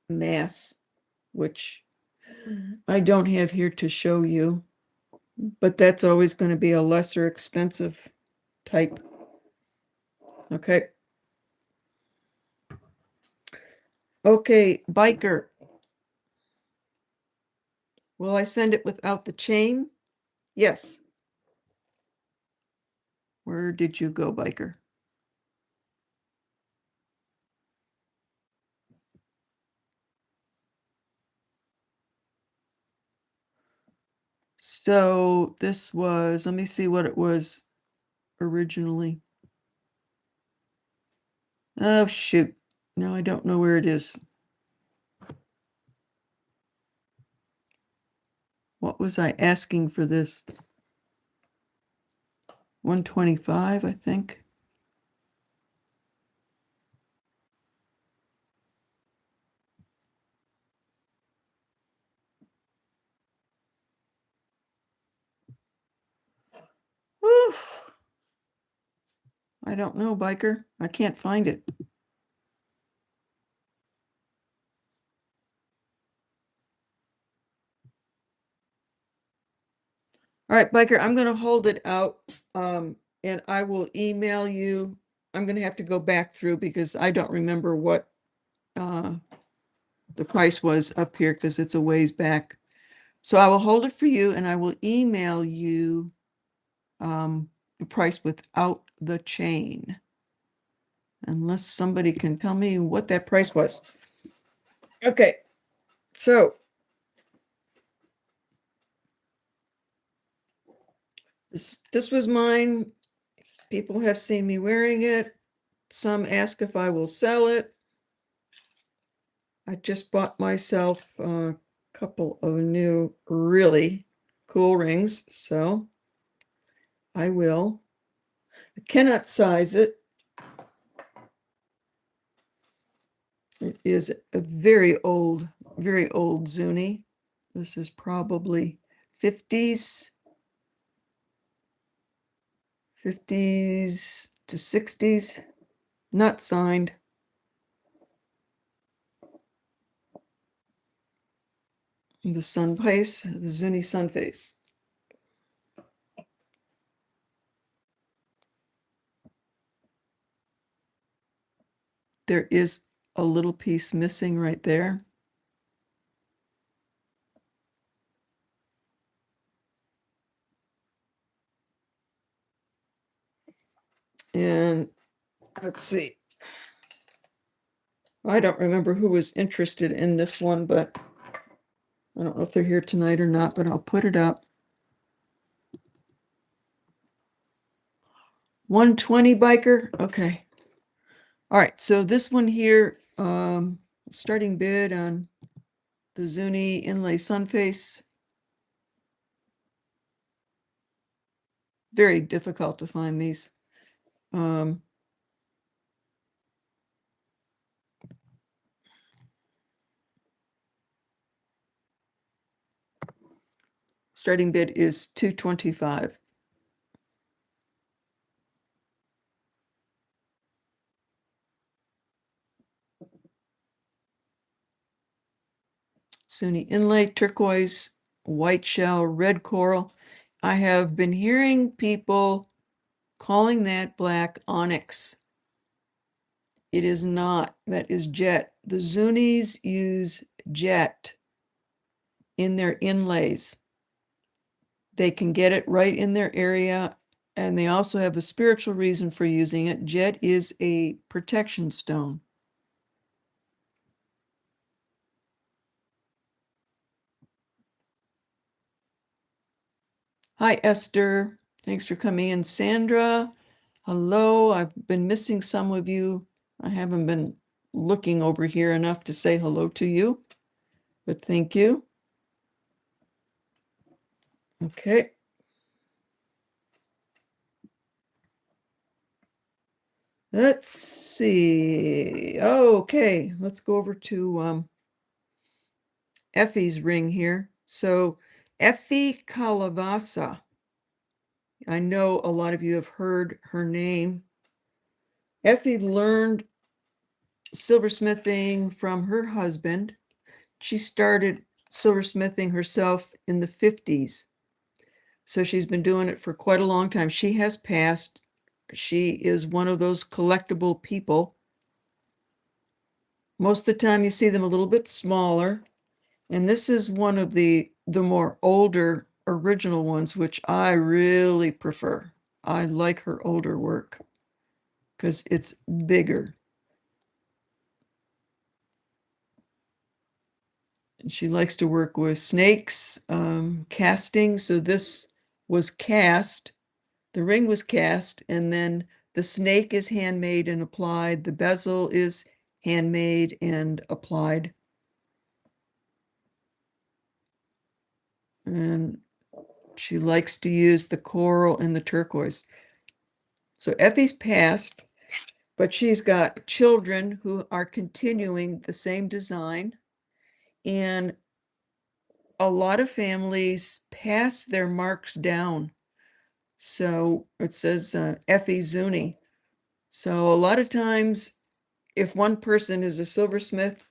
mass, which I don't have here to show you, but that's always going to be a lesser expensive type. Okay. Okay, biker. Will I send it without the chain? Yes. Where did you go, biker? So this was, let me see what it was originally. Oh, shoot. No, I don't know where it is. What was I asking for this? 125, I think. Oof. I don't know, biker. I can't find it. All right, biker, I'm going to hold it out, and I will email you. I'm going to have to go back through because I don't remember what the price was up here because it's a ways back. So I will hold it for you and I will email you the price without the chain. Unless somebody can tell me what that price was. Okay, so this was mine. People have seen me wearing it. Some ask if I will sell it. I just bought myself a couple of new really cool rings, so I will. I cannot size it. It is a very old Zuni. This is probably 50s, 50s to 60s, not signed. The sun face, the Zuni sun face. There is a little piece missing right there. And let's see. I don't remember who was interested in this one, but I don't know if they're here tonight or not, but I'll put it up. 120 biker. Okay. All right. So this one here, starting bid on the Zuni inlay sunface. Very difficult to find these. Starting bid is $225. Zuni inlay, turquoise, white shell, red coral. I have been hearing people calling that black onyx. It is not. That is jet. The Zunis use jet in their inlays. They can get it right in their area, and they also have a spiritual reason for using it. Jet is a protection stone. Hi, Esther. Thanks for coming in. Sandra, hello. I've been missing some of you. I haven't been looking over here enough to say hello to you, but thank you. Okay. Let's see. Okay, let's go over to Effie's ring here. So Effie Kalavasa. I know a lot of you have heard her name. Effie learned silversmithing from her husband. She started silversmithing herself in the 50s. So she's been doing it for quite a long time. She has passed. She is one of those collectible people. Most of the time you see them a little bit smaller. And this is one of the more older original ones, which I really prefer. I like her older work because it's bigger. And she likes to work with snakes, casting. So this was cast. The ring was cast, and then the snake is handmade and applied. The bezel is handmade and applied. And she likes to use the coral and the turquoise. So Effie's passed, but she's got children who are continuing the same design. And a lot of families pass their marks down. So it says Effie Zuni. So a lot of times, if one person is a silversmith,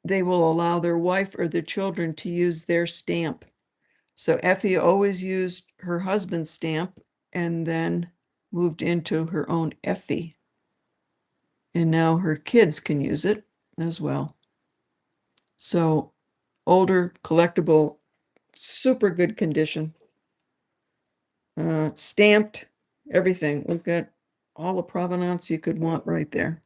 they will allow their wife or their children to use their stamp. So Effie always used her husband's stamp and then moved into her own Effie. And now her kids can use it as well. So older, collectible, super good condition. Stamped, everything. We've got all the provenance you could want right there.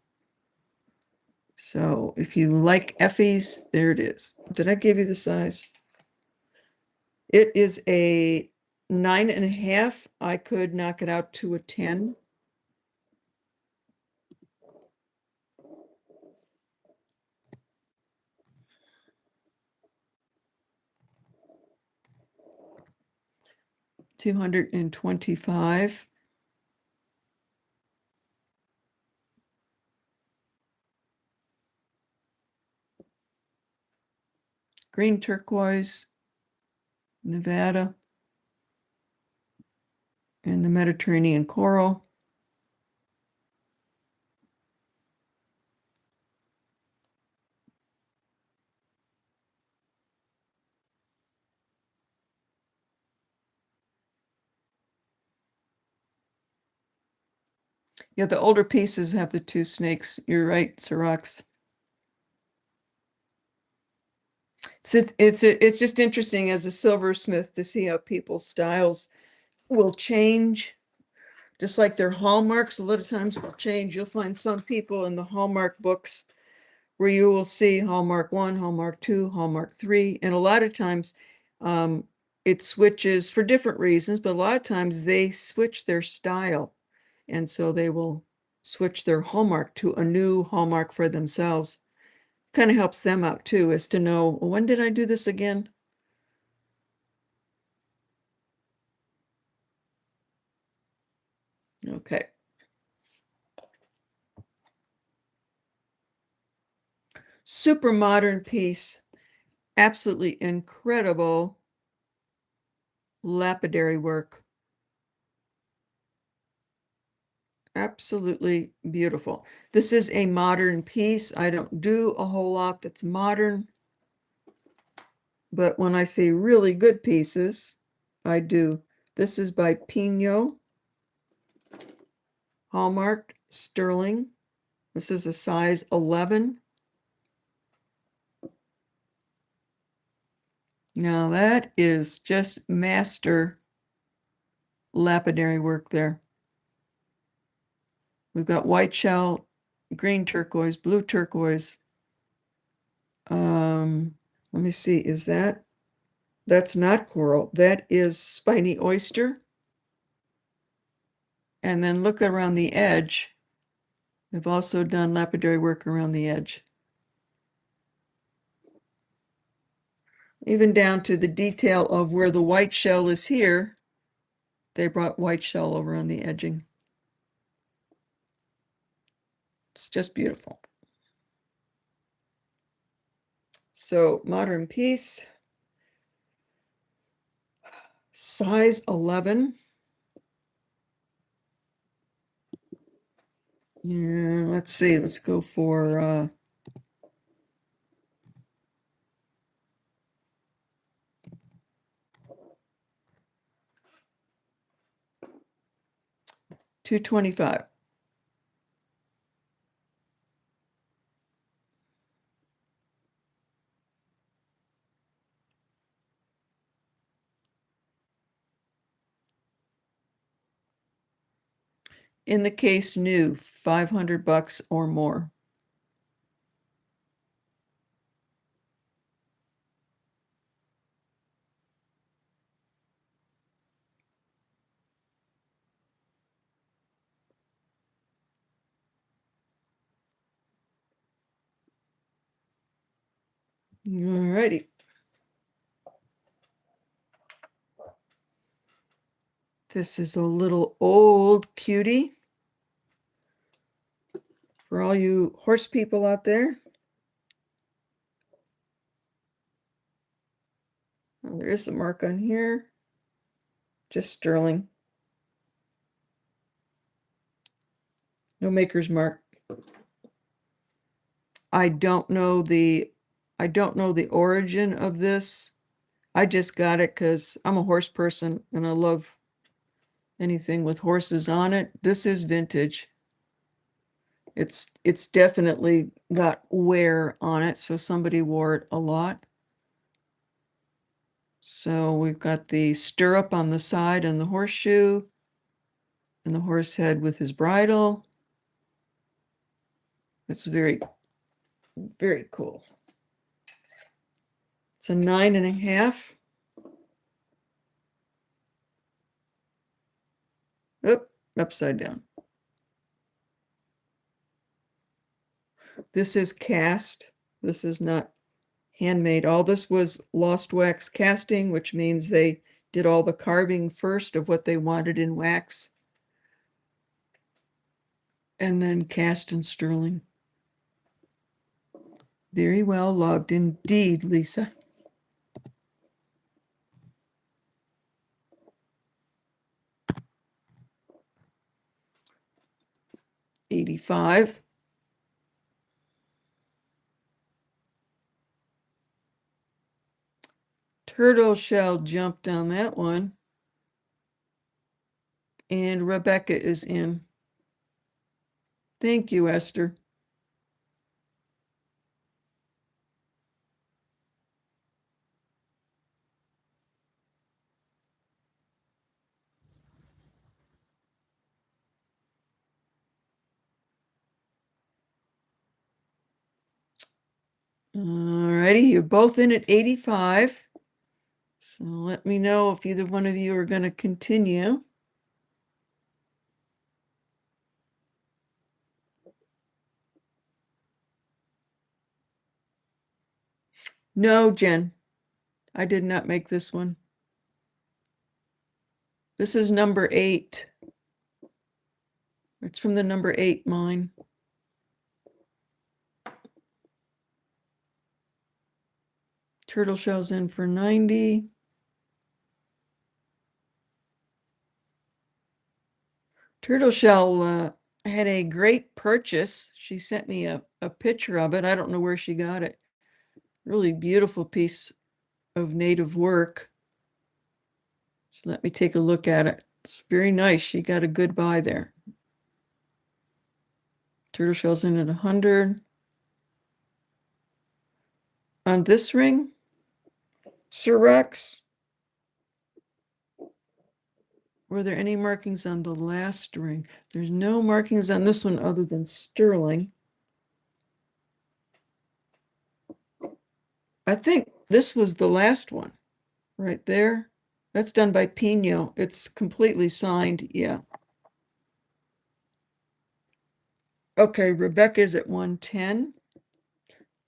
So if you like Effie's, there it is. Did I give you the size? It is a 9.5. I could knock it out to a 10. $225. Green turquoise, Nevada, and the Mediterranean coral. Yeah, the older pieces have the two snakes. You're right, Sirax. It's just interesting as a silversmith to see how people's styles will change just like their hallmarks, a lot of times will change. You'll find some people in the Hallmark books where you will see Hallmark 1, Hallmark 2, Hallmark 3, and a lot of times it switches for different reasons, but a lot of times they switch their style, and so they will switch their Hallmark to a new Hallmark for themselves. Kind of helps them out too, as to know, well, when did I do this again? Okay. Super modern piece, absolutely incredible lapidary work. Absolutely beautiful. This is a modern piece. I don't do a whole lot that's modern, but when I say really good pieces, I do. This is by Pino, Hallmark, sterling. This is a size 11. Now that is just master lapidary work there. We've got white shell, green turquoise, blue turquoise. Let me see, is that's not coral. That is spiny oyster. And then look around the edge. They've also done lapidary work around the edge. Even down to the detail of where the white shell is here, they brought white shell over on the edging. It's just beautiful. So modern piece, size 11. Yeah, let's see, let's go for 225. In the case new, $500 or more. Alrighty. This is a little old cutie for all you horse people out there. Well, there is a mark on here, just sterling. No maker's mark. I don't know the origin of this. I just got it because I'm a horse person and I love anything with horses on it. This is vintage. It's definitely got wear on it, so somebody wore it a lot. So we've got the stirrup on the side and the horseshoe and the horse head with his bridle. It's very, very cool. It's a 9.5. Oop, upside down. This is cast. This is not handmade. All this was lost wax casting, which means they did all the carving first of what they wanted in wax, and then cast in sterling. Very well loved indeed, Lisa. $85. Turtle shell jumped on that one. And Rebecca is in. Thank you, Esther. righty, you're both in at 85. So let me know if either one of you are going to continue. No, Jen, I did not make this one. This is number 8. It's from the number 8 mine. Turtle shells in for 90. Turtle shell had a great purchase. She sent me a picture of it. I don't know where she got it. Really beautiful piece of native work. So let me take a look at it. It's very nice. She got a good buy there. Turtle shells in at 100. On this ring, Cyrax. Were there any markings on the last ring? There's no markings on this one other than sterling. I think this was the last one right there. That's done by Pino. It's completely signed. Yeah. Okay, Rebecca's at 110.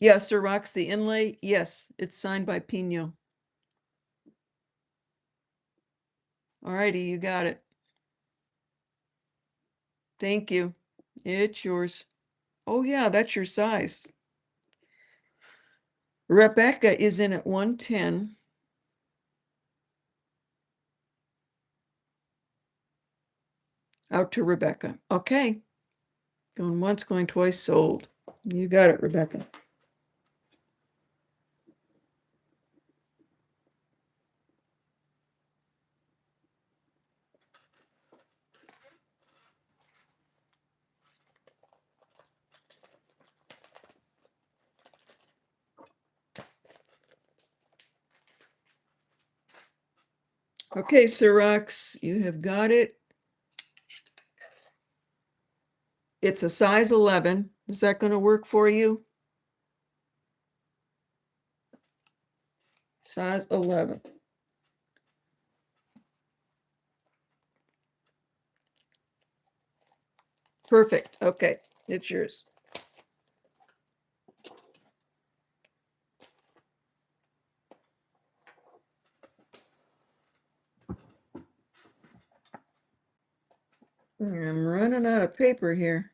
Yeah, Cyrax, the inlay. Yes, it's signed by Pino. All righty, you got it. Thank you. It's yours. Oh, yeah, that's your size. Rebecca is in at 110. Out to Rebecca. Okay. Going once, going twice, sold. You got it, Rebecca. Okay, Cyrax, you have got it. It's a size 11. Is that going to work for you? Size 11. Perfect. Okay, it's yours. I'm running out of paper here.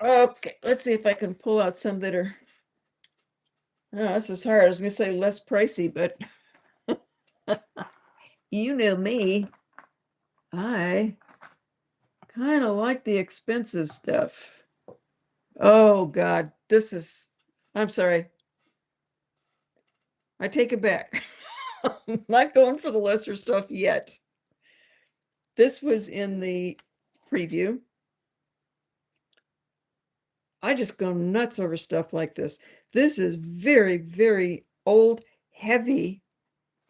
Okay, let's see if I can pull out some that are. Oh, this is hard. I was going to say less pricey, but you know me. I kind of like the expensive stuff. Oh, God. I'm sorry. I take it back. I'm not going for the lesser stuff yet. This was in the preview. I just go nuts over stuff like this. This is very, very old, heavy,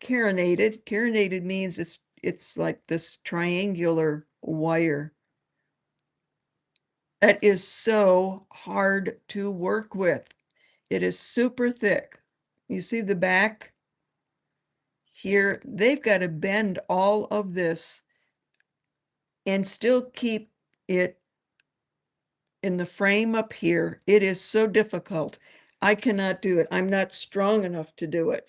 carinated. Carinated means it's like this triangular wire. That is so hard to work with. It is super thick. You see the back here? They've got to bend all of this and still keep it in the frame up here. It is so difficult. I cannot do it. I'm not strong enough to do it.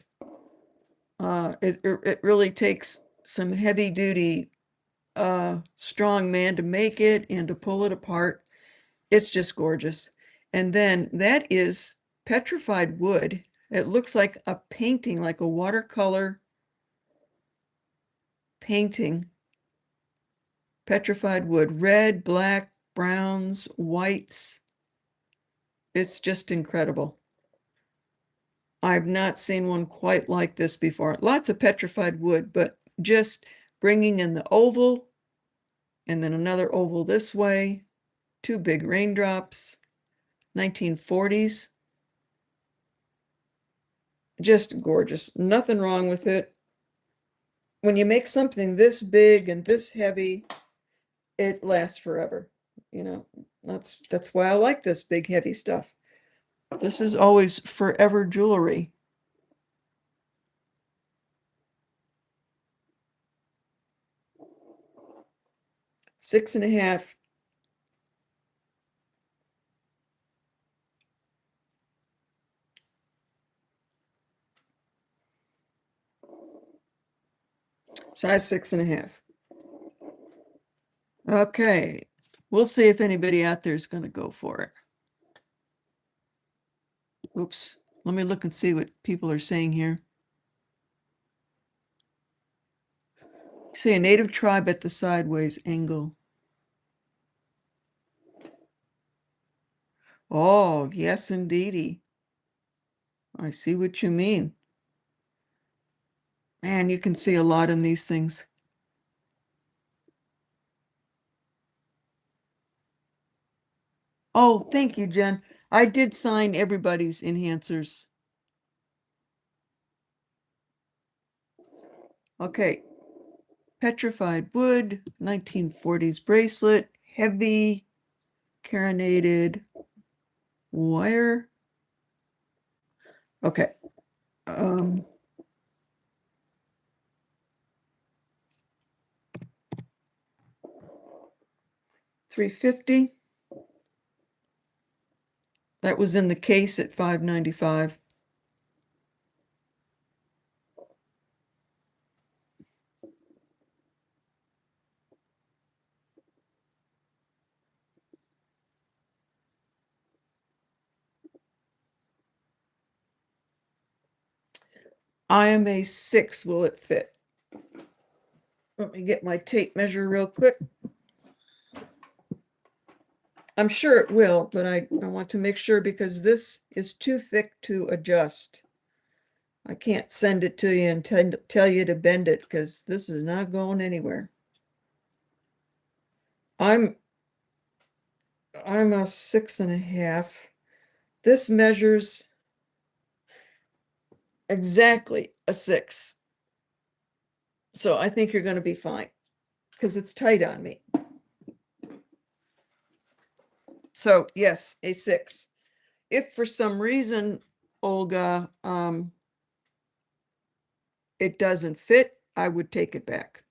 It really takes some heavy duty, strong man to make it and to pull it apart. It's just gorgeous. And then that is petrified wood. It looks like a painting, like a watercolor painting. Petrified wood, red, black, browns, whites. It's just incredible. I've not seen one quite like this before. Lots of petrified wood, but just bringing in the oval and then another oval this way. Two big raindrops, 1940s. Just gorgeous. Nothing wrong with it. When you make something this big and this heavy, it lasts forever. You know, that's why I like this big heavy stuff. This is always forever jewelry. Six and a half. Size 6.5. Okay. We'll see if anybody out there is going to go for it. Oops. Let me look and see what people are saying here. Say a native tribe at the sideways angle. Oh, yes, indeedy. I see what you mean. Man, you can see a lot in these things. Oh, thank you, Jen. I did sign everybody's enhancers. Okay. Petrified wood, 1940s bracelet, heavy carinated wire. Okay. 350. That was in the case at 595. I am a 6. Will it fit? Let me get my tape measure real quick. I'm sure it will, but I want to make sure because this is too thick to adjust. I can't send it to you and tell you to bend it because this is not going anywhere. I'm a 6.5. This measures exactly a 6. So I think you're going to be fine because it's tight on me. So yes, a 6. If for some reason, Olga, it doesn't fit, I would take it back.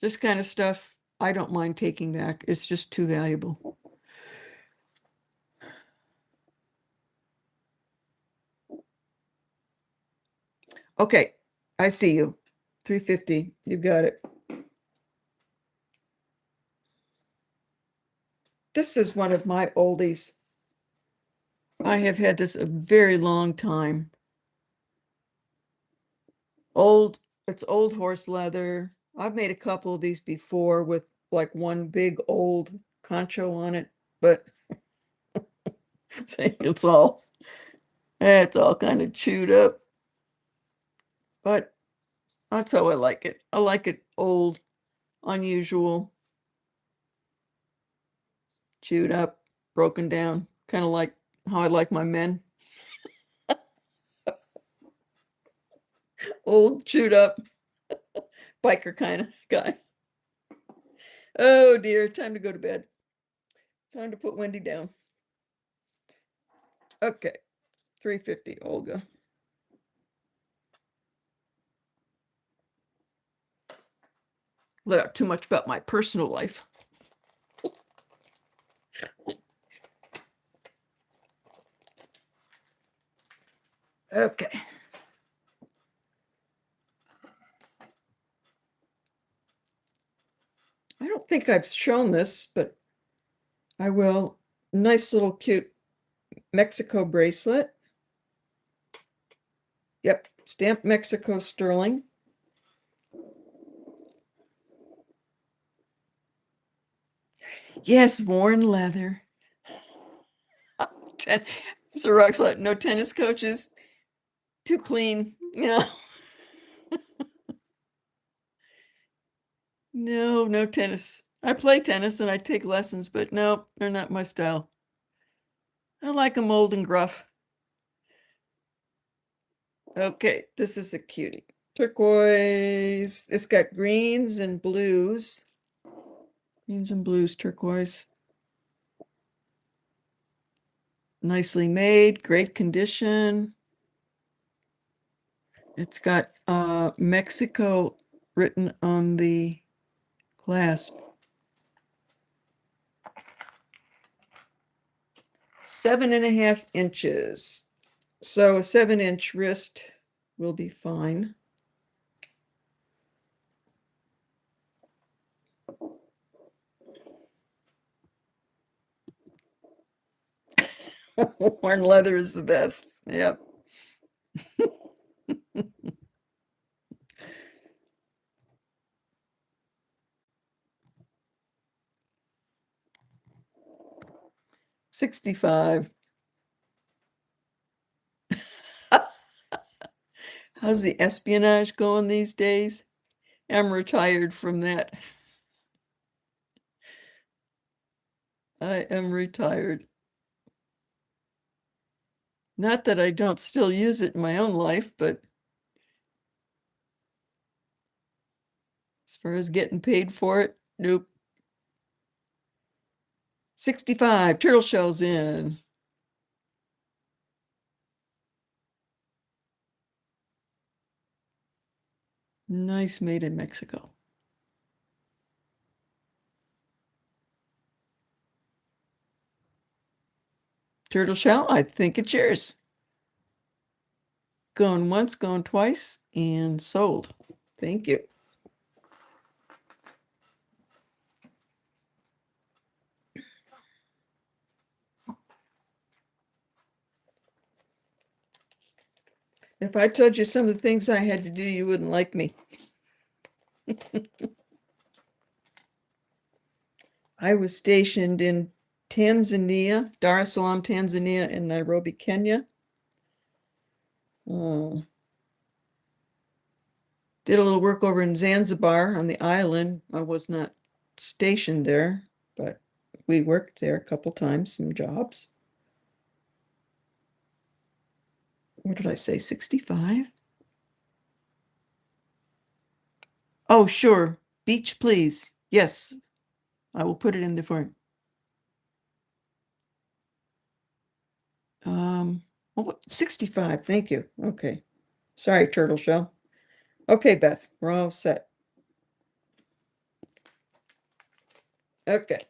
This kind of stuff, I don't mind taking back. It's just too valuable. Okay, I see you. 350, you got it. This is one of my oldies. I have had this a very long time. It's old horse leather. I've made a couple of these before with like one big old concho on it, but it's all kind of chewed up. But that's how I like it. I like it old, unusual, chewed up, broken down, kind of like how I like my men. Old, chewed up, biker kind of guy. Oh dear, time to go to bed. Time to put Wendy down. Okay, 350, Olga. Let out too much about my personal life. Okay. I don't think I've shown this, but I will. Nice little cute Mexico bracelet. Yep, stamped Mexico sterling. Yes, worn leather. So Roxlette, no tennis coaches. Too clean. No. No tennis. I play tennis and I take lessons, but no, they're not my style. I like them old and gruff. Okay, this is a cutie. Turquoise. It's got greens and blues. Greens and blues, turquoise. Nicely made, great condition. It's got Mexico written on the clasp. 7.5 inches. So a 7-inch wrist will be fine. Worn leather is the best. Yep. 65. How's the espionage going these days? I'm retired from that. I am retired. Not that I don't still use it in my own life, but as far as getting paid for it, nope. 65, turtle shells in. Nice, made in Mexico. Turtle shell, I think it's yours. Going once, going twice, and sold. Thank you. If I told you some of the things I had to do, you wouldn't like me. I was stationed in Tanzania, Dar es Salaam, Tanzania, and Nairobi, Kenya. Did a little work over in Zanzibar on the island. I was not stationed there, but we worked there a couple times, some jobs. What did I say, 65? Oh, sure. Beach, please. Yes, I will put it in there for you. Oh, 65. Thank you. Okay. Sorry, turtle shell. Okay, Beth, we're all set. Okay.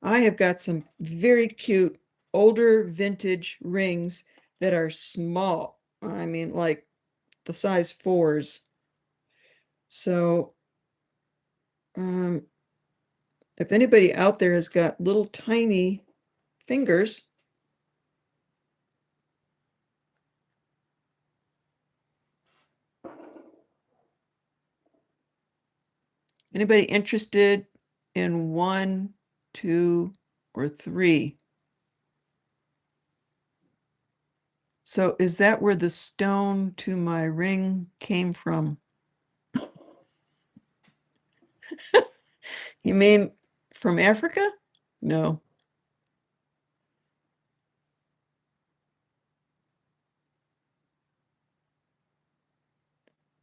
I have got some very cute older vintage rings that are small. I mean, like the size 4s. So, if anybody out there has got little tiny fingers, anybody interested in 1, 2, or 3? So is that where the stone to my ring came from? You mean from Africa? No.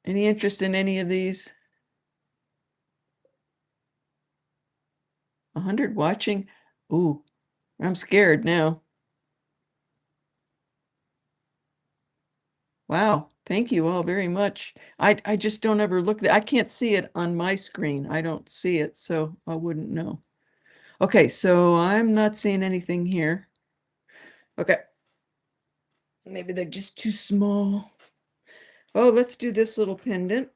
Any interest in any of these? 100 watching? Ooh, I'm scared now. Wow, thank you all very much. I just don't ever look I can't see it on my screen. I don't see it, so I wouldn't know. Okay, so I'm not seeing anything here. Okay. Maybe they're just too small. Oh, let's do this little pendant.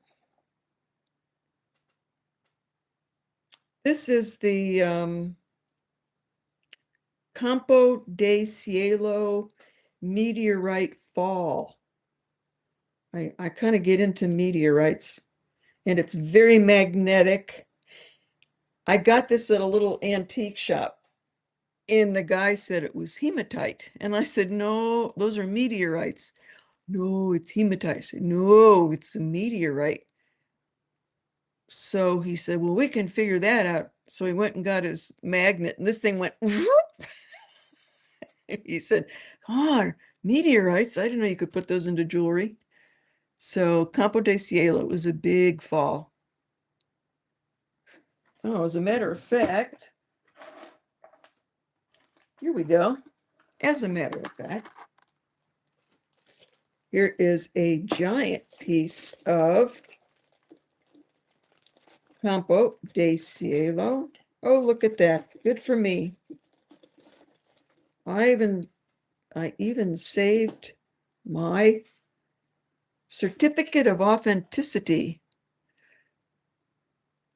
This is the Campo de Cielo meteorite fall. I kind of get into meteorites, and it's very magnetic. I got this at a little antique shop, and the guy said it was hematite. And I said, no, those are meteorites. No, it's hematite. I said, no, it's a meteorite. So he said, well, we can figure that out. So he went and got his magnet, and this thing went. He said, come on, meteorites. I didn't know you could put those into jewelry. So Campo de Cielo was a big fall. Oh, as a matter of fact, here we go. As a matter of fact, here is a giant piece of Campo de Cielo. Oh, look at that. Good for me. I even saved my certificate of authenticity.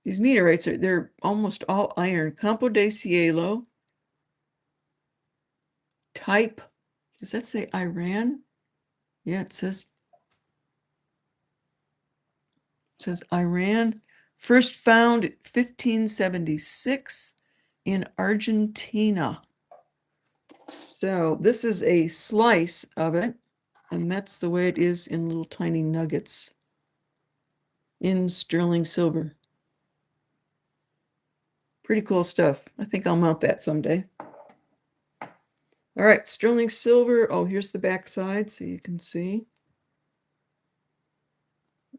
These meteorites they're almost all iron. Campo de Cielo, type, does that say Iran? Yeah, it says Iran. First found 1576 in Argentina. So this is a slice of it, and that's the way it is in little tiny nuggets in sterling silver. Pretty cool stuff. I think I'll mount that someday. All right, sterling silver. Oh, here's the back side so you can see.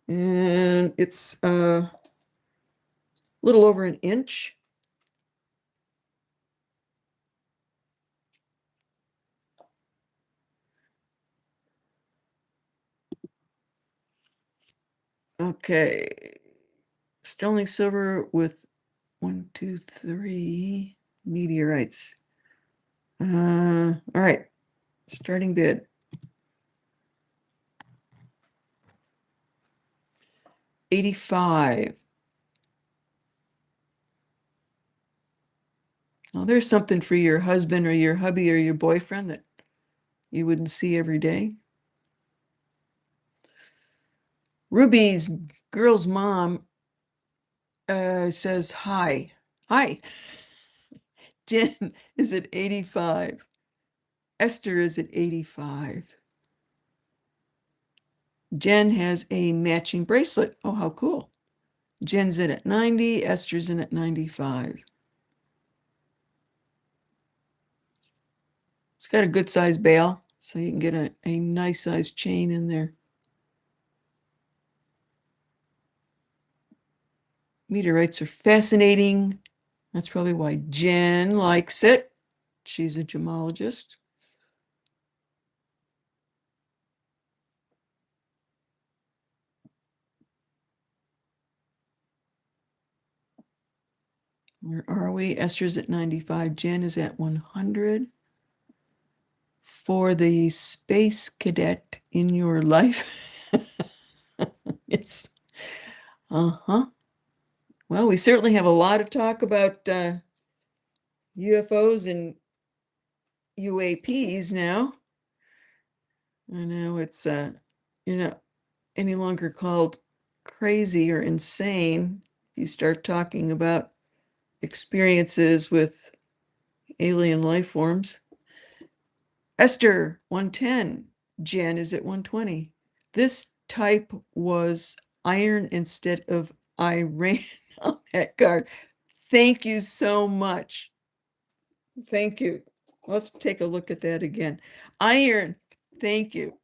And it's a little over an inch. Okay. Sterling silver with 1, 2, 3 meteorites. All right. Starting bid. $85. Well, there's something for your husband or your hubby or your boyfriend that you wouldn't see every day. Ruby's girl's mom says hi. Hi. Jen is at 85. Esther is at 85. Jen has a matching bracelet. Oh, how cool. Jen's in at 90. Esther's in at 95. It's got a good size bail, so you can get a nice size chain in there. Meteorites are fascinating. That's probably why Jen likes it. She's a gemologist. Where are we? Esther's at 95. Jen is at 100. For the space cadet in your life. It's, uh-huh. Well, we certainly have a lot of talk about UFOs and UAPs now. I know it's you're not any longer called crazy or insane. You start talking about experiences with alien life forms. Esther, 110. Jen is at 120. This type was iron instead of Iran on that card. Thank you so much. Thank you. Let's take a look at that again. Iron. Thank you.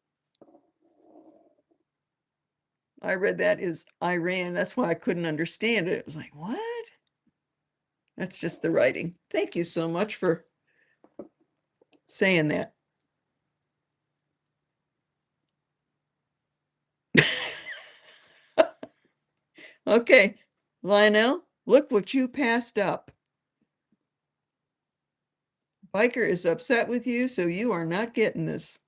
I read that as Iran. That's why I couldn't understand it. It was like, what? That's just the writing. Thank you so much for saying that. Okay, Lionel, look what you passed up. Biker is upset with you, so you are not getting this.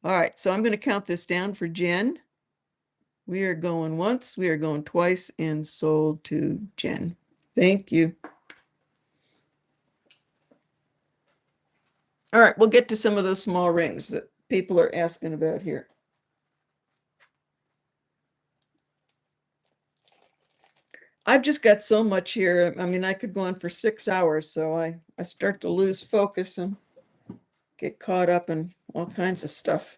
All right, so I'm going to count this down for Jen. We are going once, we are going twice, and sold to Jen. Thank you. All right, we'll get to some of those small rings that people are asking about here. I've just got so much here. I mean, I could go on for 6 hours, so I start to lose focus and get caught up in all kinds of stuff.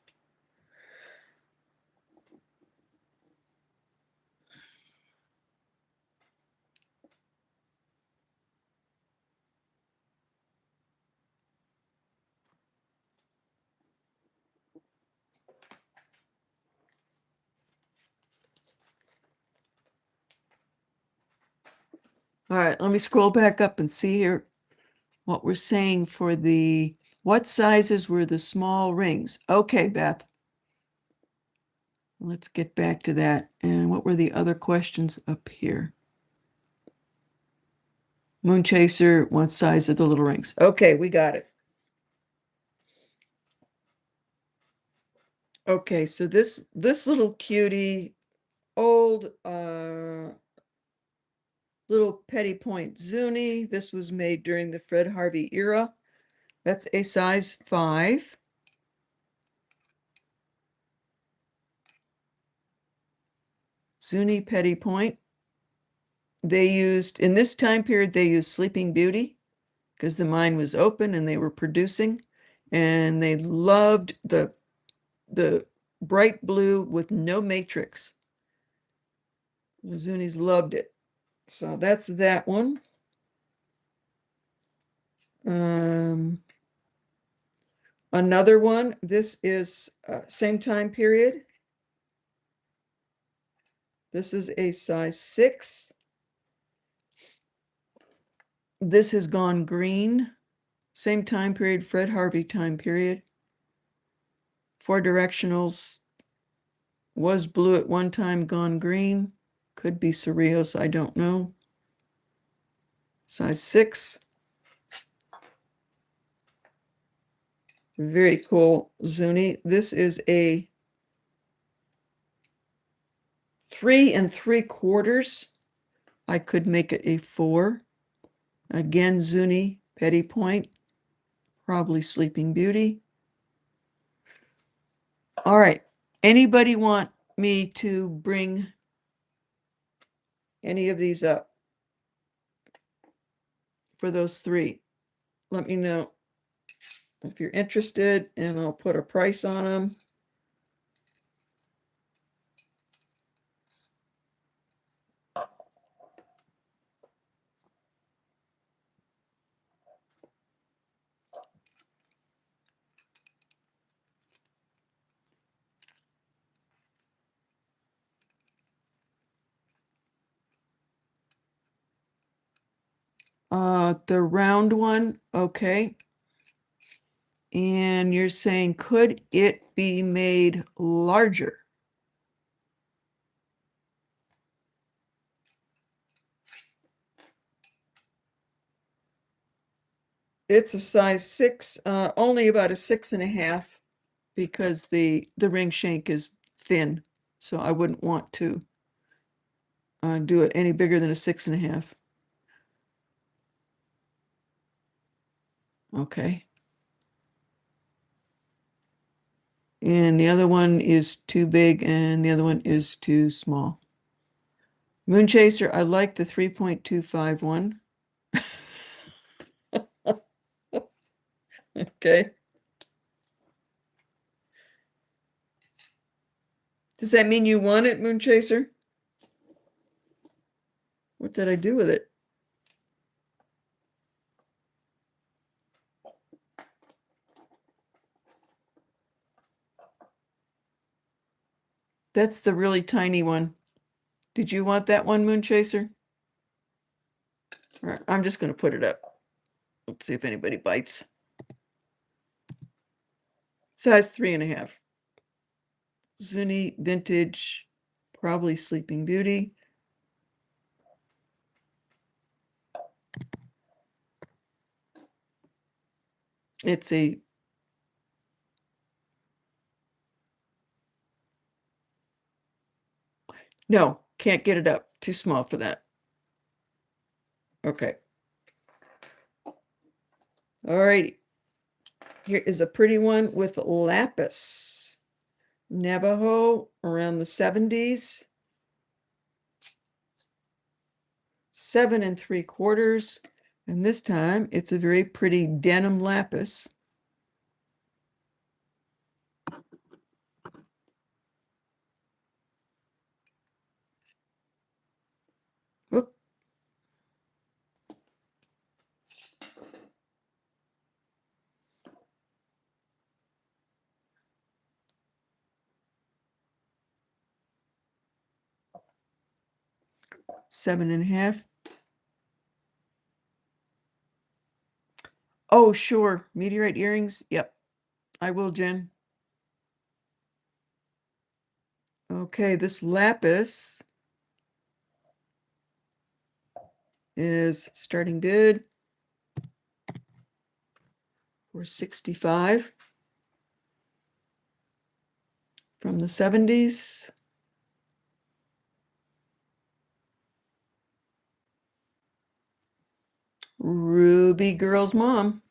All right, let me scroll back up and see here what we're saying for the, what sizes were the small rings? Okay, Beth. Let's get back to that. And what were the other questions up here? Moon chaser, what size of the little rings? Okay, we got it. Okay, so this little cutie, old little Petty Point Zuni. This was made during the Fred Harvey era. That's a size 5. Zuni Petty Point. They used, in this time period, they used Sleeping Beauty because the mine was open and they were producing. And they loved the bright blue with no matrix. The Zunis loved it. So that's that one. Another one, this is same time period. This is a size 6. This has gone green. Same time period, Fred Harvey time period. 4 directionals was blue at one time, gone green. Could be Cereos, I don't know. Size 6. Very cool Zuni. This is a 3 3/4. I could make it a 4. Again, Zuni, Petty Point, probably Sleeping Beauty. All right. Anybody want me to bring any of these up for those 3? Let me know if you're interested, and I'll put a price on them. The round one, okay. And you're saying, could it be made larger? It's a size 6, only about a 6.5, because the ring shank is thin. So I wouldn't want to do it any bigger than a 6.5. Okay. And the other one is too big and the other one is too small. Moon Chaser, I like the 3.25 one. Okay. Does that mean you want it, Moon Chaser? What did I do with it? That's the really tiny one. Did you want that one, Moon Chaser? All right, I'm just going to put it up. Let's see if anybody bites. Size 3.5. Zuni Vintage, probably Sleeping Beauty. It's a no, can't get it up. Too small for that. Okay. All right. Here is a pretty one with lapis. Navajo around the 70s. 7 3/4. And this time it's a very pretty denim lapis. 7.5. Oh, sure. Meteorite earrings. Yep. I will, Jen. Okay, this lapis is starting bid for 65 from the 70s. Ruby Girl's mom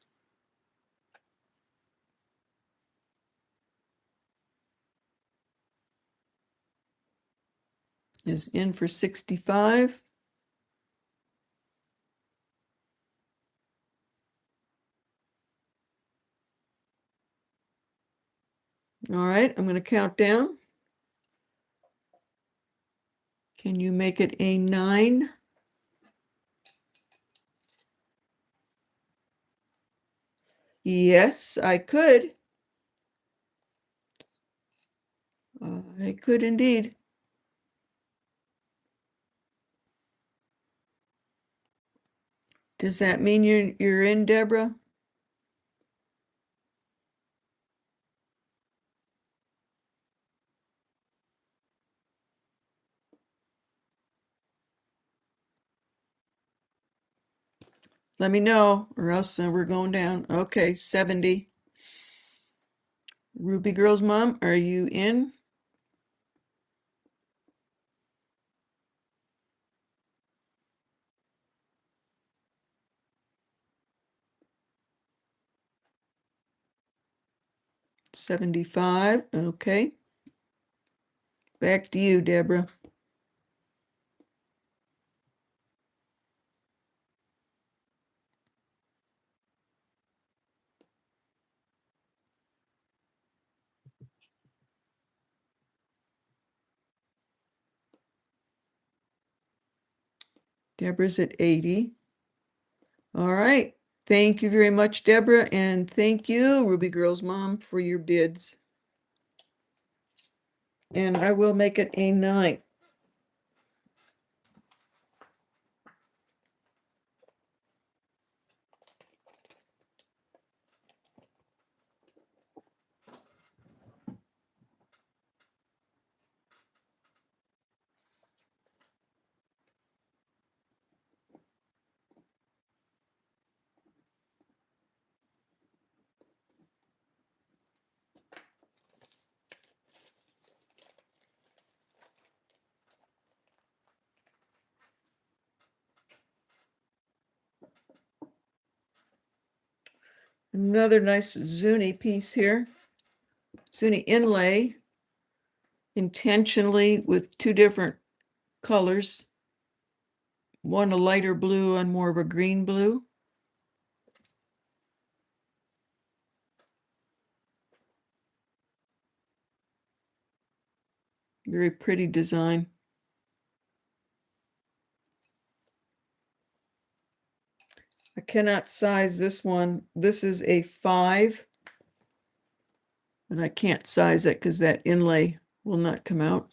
is in for 65. All right, I'm going to count down. Can you make it a 9? Yes, I could. I could indeed. Does that mean you're in, Deborah? Let me know, or else we're going down. Okay, 70. Ruby Girl's mom, are you in? $75. Okay. Back to you, Deborah. Deborah's at 80. All right. Thank you very much, Deborah, and thank you, Ruby Girl's mom, for your bids. And I will make it a 9. Another nice Zuni piece here. Zuni inlay, intentionally with 2 different colors. One a lighter blue and more of a green blue. Very pretty design. I cannot size this one. This is a 5. And I can't size it because that inlay will not come out.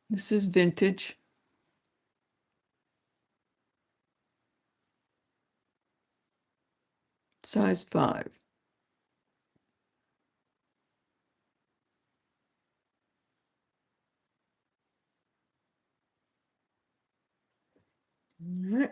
This is vintage. Size 5. All right.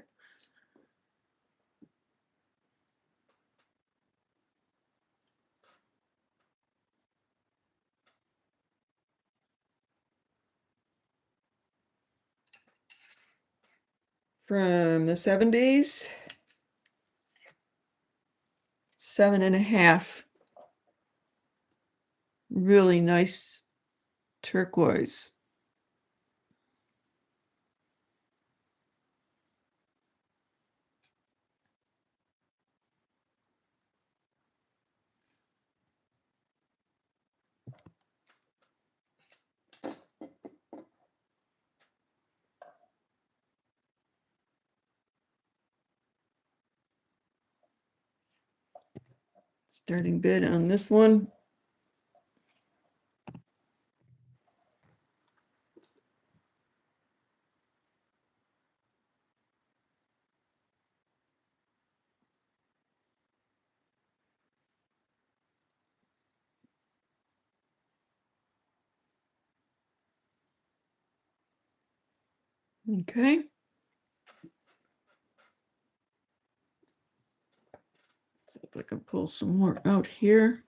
From the 70s, 7.5. Really nice turquoise. Starting bid on this one. Okay. See if I can pull some more out here.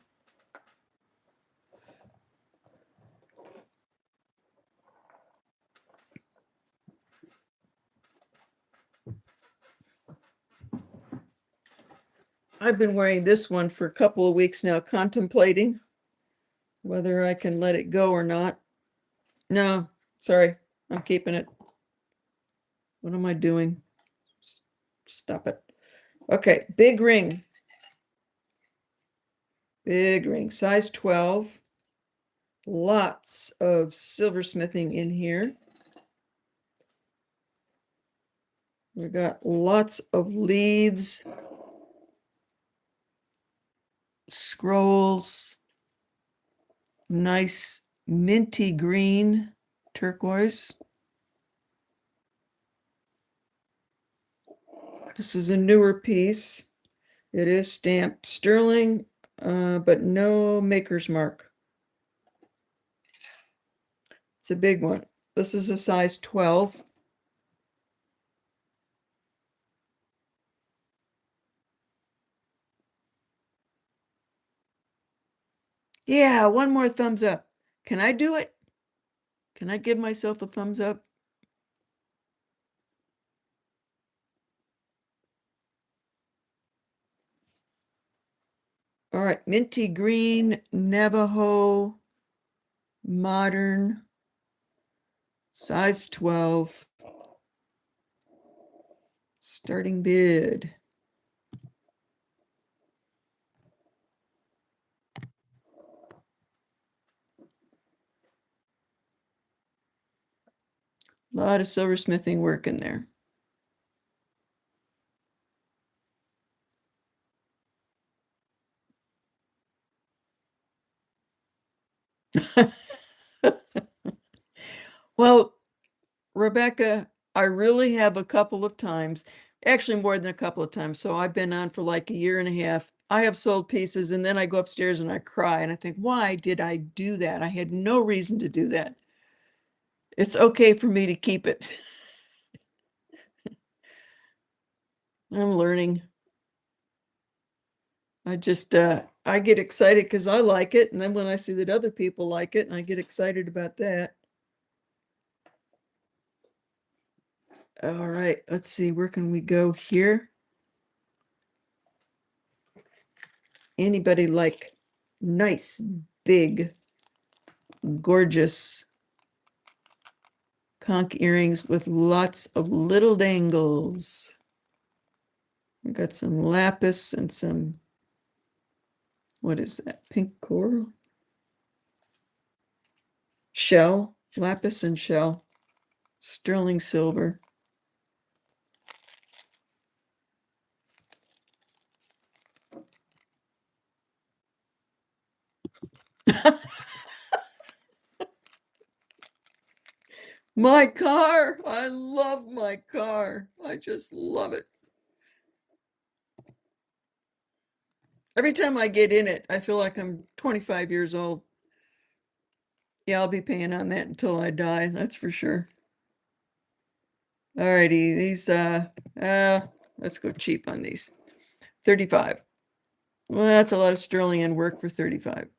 I've been wearing this one for a couple of weeks now, contemplating whether I can let it go or not. No, sorry, I'm keeping it. What am I doing? Stop it. Okay, big ring. Big ring, size 12. Lots of silversmithing in here. We've got lots of leaves, scrolls, nice minty green turquoise. This is a newer piece. It is stamped sterling, but no maker's mark. It's a big one. This is a size 12. Yeah, one more thumbs up. Can I do it? Can I give myself a thumbs up? All right, minty green, Navajo, modern, size 12. Starting bid. A lot of silversmithing work in there. Well, Rebecca, I really have a couple of times, actually more than a couple of times. So I've been on for like a year and a half. I have sold pieces and then I go upstairs and I cry and I think, why did I do that? I had no reason to do that. It's okay for me to keep it. I'm learning. I get excited because I like it. And then when I see that other people like it, and I get excited about that. All right, let's see, where can we go here? Anybody like nice, big, gorgeous conch earrings with lots of little dangles? We got some lapis and some, what is that? Pink coral? Shell, lapis and shell, sterling silver. My car, I love my car. I just love it. Every time I get in it, I feel like I'm 25 years old. Yeah, I'll be paying on that until I die, that's for sure. All righty, these, let's go cheap on these. 35. Well, that's a lot of sterling and work for 35.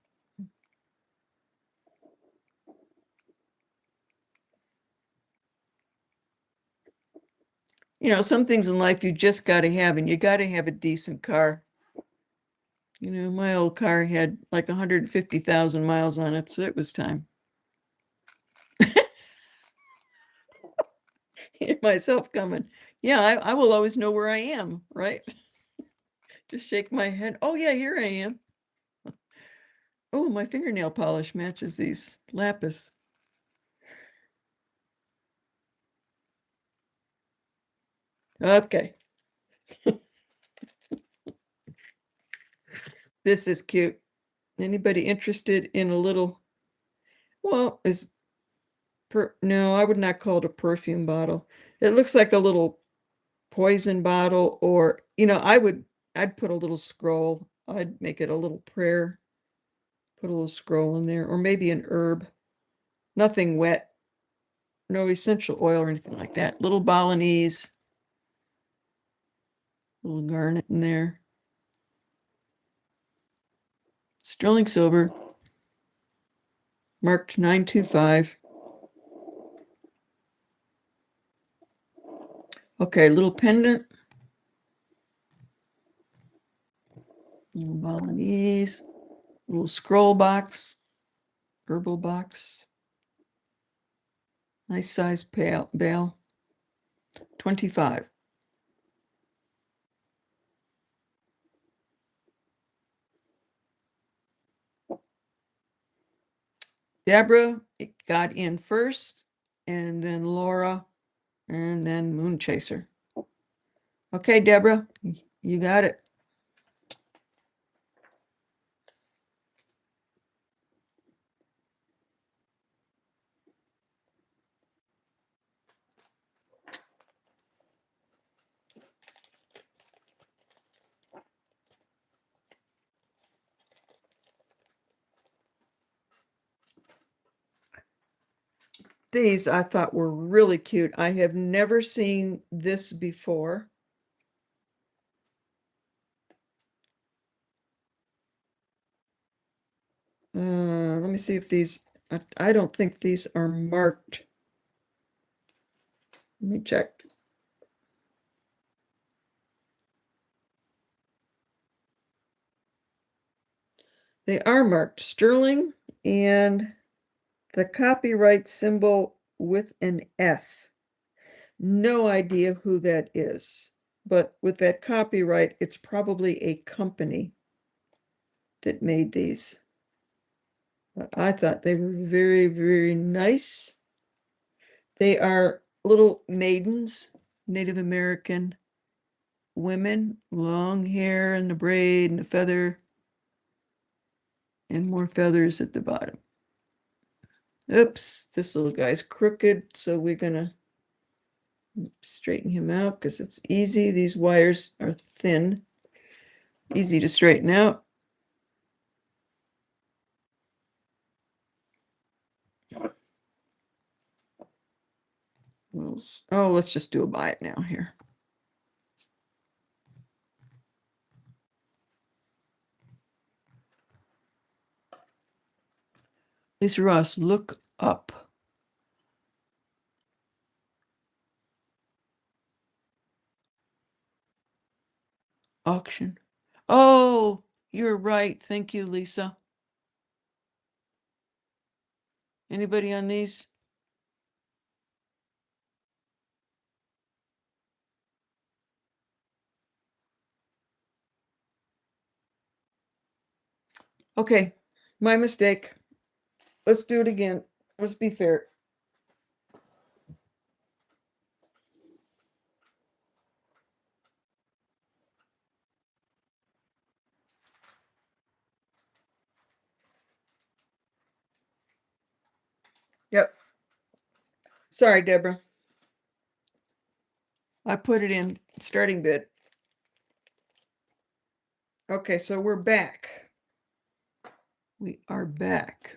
You know, some things in life you just got to have, and you got to have a decent car. You know, my old car had like 150,000 miles on it, so it was time. Hear myself coming. Yeah, I will always know where I am, right? Just shake my head. Oh, yeah, here I am. Oh, my fingernail polish matches these lapis. Okay. This is cute. Anybody interested in a little, well, no, I would not call it a perfume bottle. It looks like a little poison bottle, or, I'd put a little scroll. I'd make it a little prayer, put a little scroll in there, or maybe an herb. Nothing wet, no essential oil or anything like that. Little Balinese, little garnet in there. Sterling silver, marked 925. Okay, little pendant. Little Balinese, little scroll box, herbal box. Nice size bale. 25. Deborah got in first, and then Laura, and then Moon Chaser. Okay, Deborah, you got it. These I thought were really cute. I have never seen this before. Let me see if these, I don't think these are marked. Let me check. They are marked sterling, and the copyright symbol with an S. No idea who that is, but with that copyright, it's probably a company that made these. But I thought they were very, very nice. They are little maidens, Native American women, long hair and a braid and a feather, and more feathers at the bottom. Oops, this little guy's crooked, so we're gonna straighten him out because it's easy. These wires are thin, easy to straighten out. Oh, let's just do a buy it now here. Lisa Ross, look up. Auction. Oh, you're right. Thank you, Lisa. Anybody on these? Okay, my mistake. Let's do it again. Let's be fair. Yep. Sorry, Deborah. I put it in starting bid. Okay, so we're back. We are back.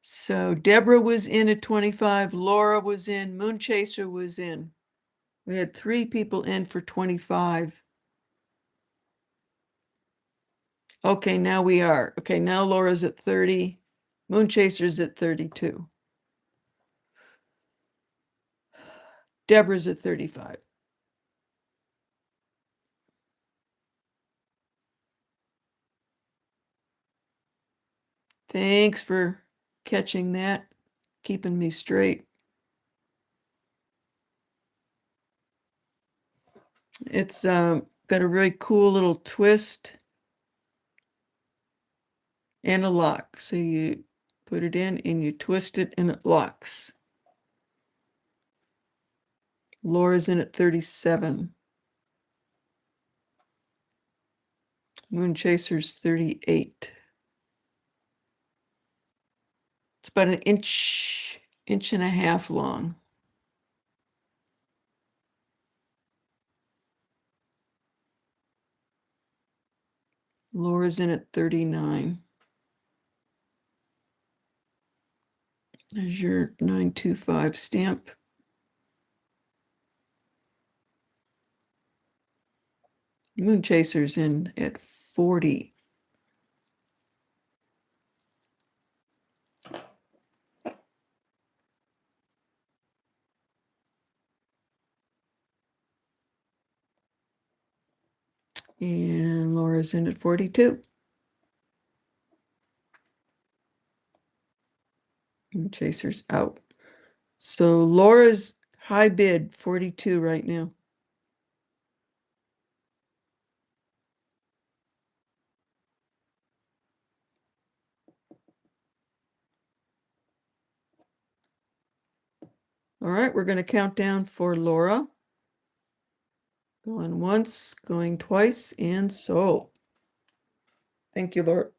So Deborah was in at 25, Laura was in, Moon Chaser was in. We had 3 people in for 25. Okay, now we are. Okay, now Laura's at 30. Moon Chaser's at 32. Deborah's at 35. Thanks for catching that, keeping me straight. It's got a really cool little twist and a lock. So you put it in and you twist it and it locks. Laura's in at 37. Moon Chaser's 38. It's about an inch and a half long. Laura's in at 39. There's your 925 stamp. Moon Chaser's in at 40. And Laura's in at 42. Moon Chaser's out. So Laura's high bid, 42 right now. All right, we're going to count down for Laura. Going once, going twice, and sold. Thank you, Laura.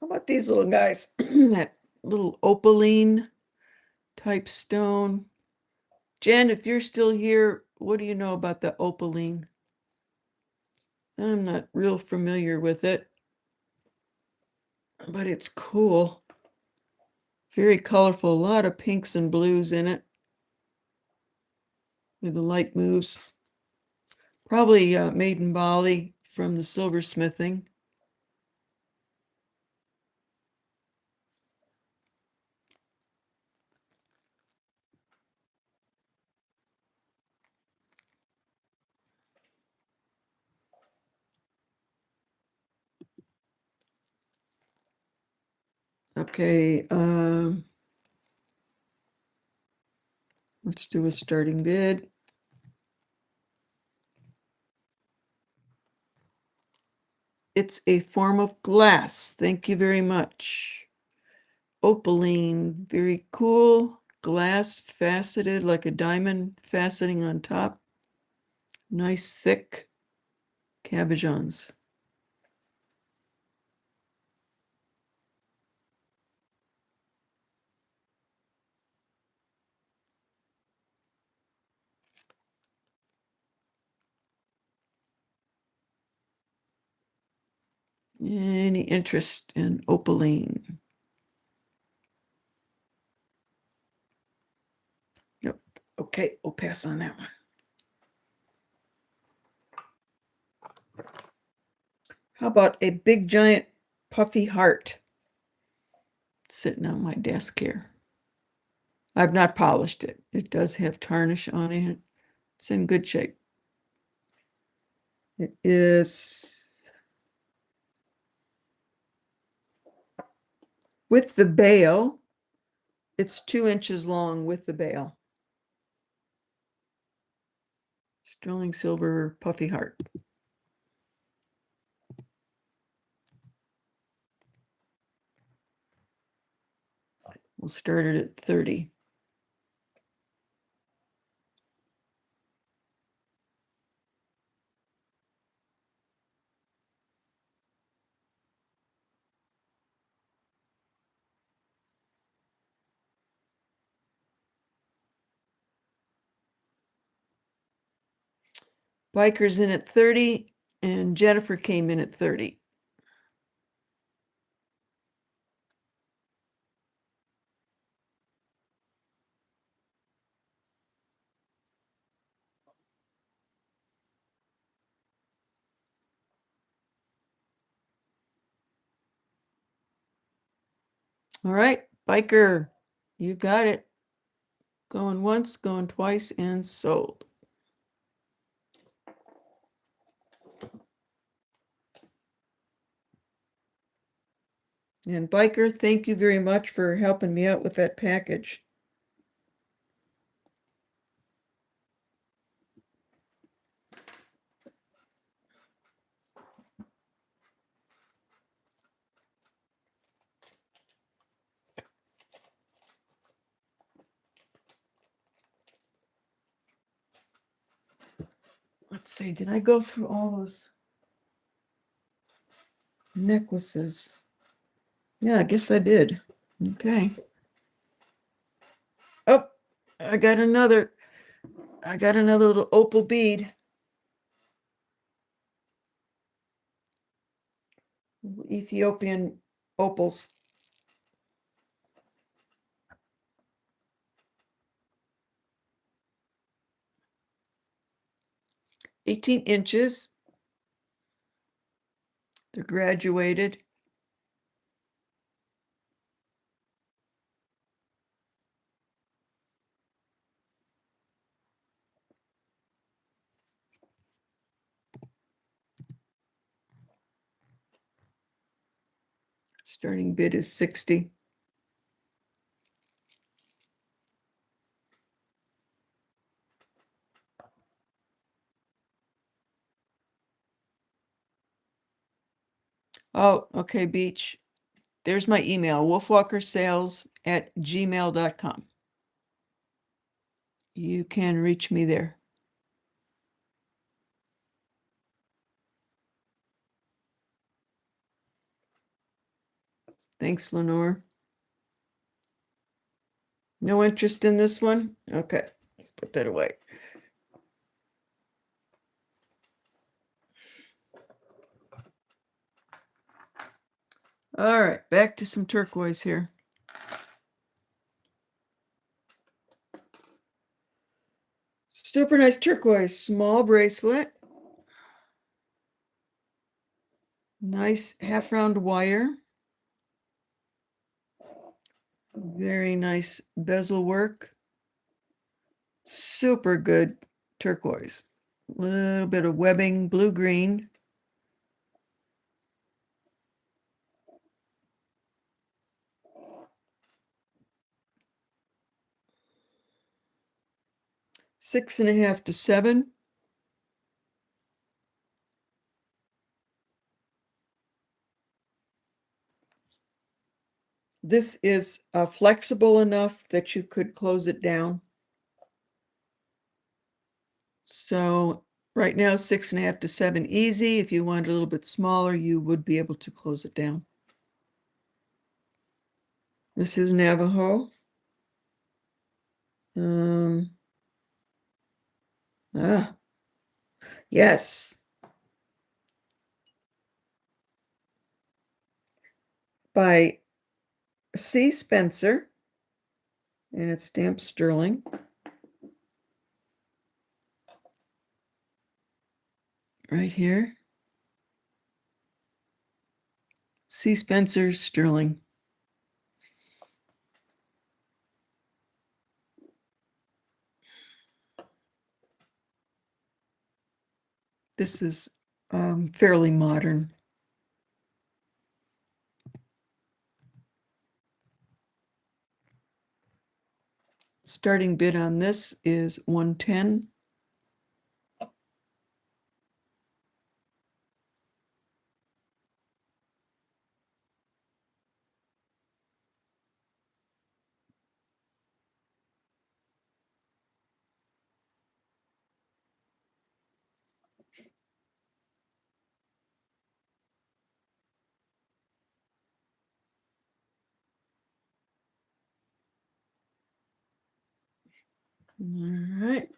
How about these little guys? That little opaline type stone. Jen, if you're still here, what do you know about the opaline? I'm not real familiar with it, but it's cool. Very colorful, a lot of pinks and blues in it with the light moves. Probably made in Bali from the silversmithing. Okay, let's do a starting bid. It's a form of glass. Thank you very much. Opaline, very cool. Glass faceted like a diamond faceting on top. Nice thick cabochons. Any interest in opaline? Nope. Okay, we'll pass on that one. How about a big giant puffy heart sitting on my desk here? I've not polished it. It does have tarnish on it. It's in good shape. It is with the bail. It's 2 inches long with the bail. Sterling silver puffy heart. We'll start it at 30. Biker's in at 30, and Jennifer came in at 30. All right, Biker, you got it. Going once, going twice, and sold. And Biker, thank you very much for helping me out with that package. Let's see, did I go through all those necklaces? Yeah, I guess I did. Okay. Oh, I got another little opal bead. Ethiopian opals. 18 inches. They're graduated. Starting bid is 60. Oh, okay, Beach. There's my email, wolfwalkersales@gmail.com. You can reach me there. Thanks, Lenore. No interest in this one? Okay, let's put that away. All right, back to some turquoise here. Super nice turquoise, small bracelet. Nice half round wire. Very nice bezel work. Super good turquoise. A little bit of webbing, blue-green. Six and a half to 7. This is flexible enough that you could close it down. So right now, 6.5 to 7 easy. If you want it a little bit smaller, you would be able to close it down. This is Navajo. Yes. By C. Spencer, and it's stamped sterling. Right here. C. Spencer, sterling. This is fairly modern. Starting bid on this is 110. All right.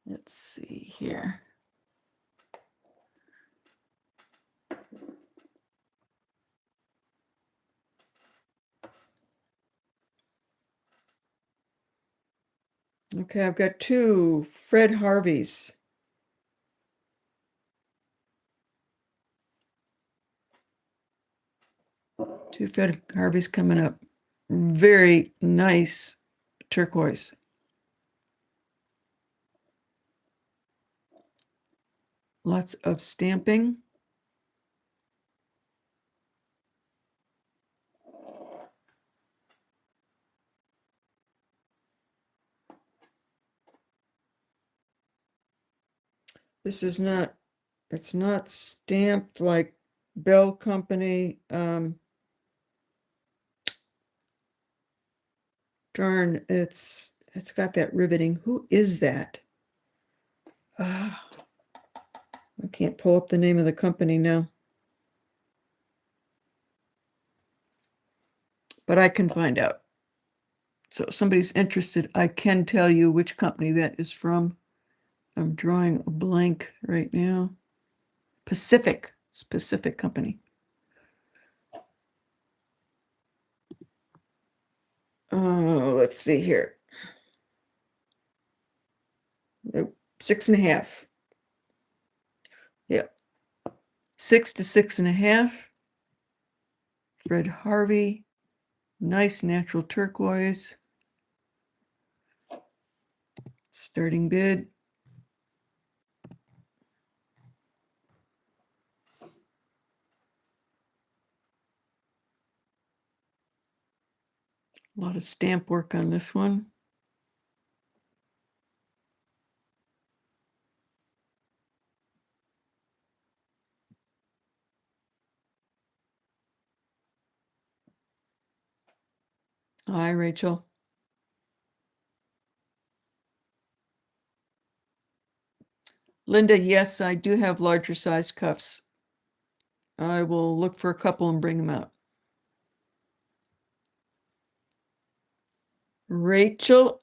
Let's see here. Okay, I've got 2 Fred Harveys. Two Fred Harveys coming up. Very nice turquoise. Lots of stamping. This is not, it's not stamped like Bell Company. Darn, it's got that riveting. Who is that? Ah, I can't pull up the name of the company now. But I can find out. So if somebody's interested, I can tell you which company that is from. I'm drawing a blank right now. Pacific. It's Pacific Company. Let's see here. 6.5. Yeah. 6 to 6.5. Fred Harvey. Nice natural turquoise. Starting bid. A lot of stamp work on this one. Hi, Rachel. Linda, yes, I do have larger size cuffs. I will look for a couple and bring them out. Rachel,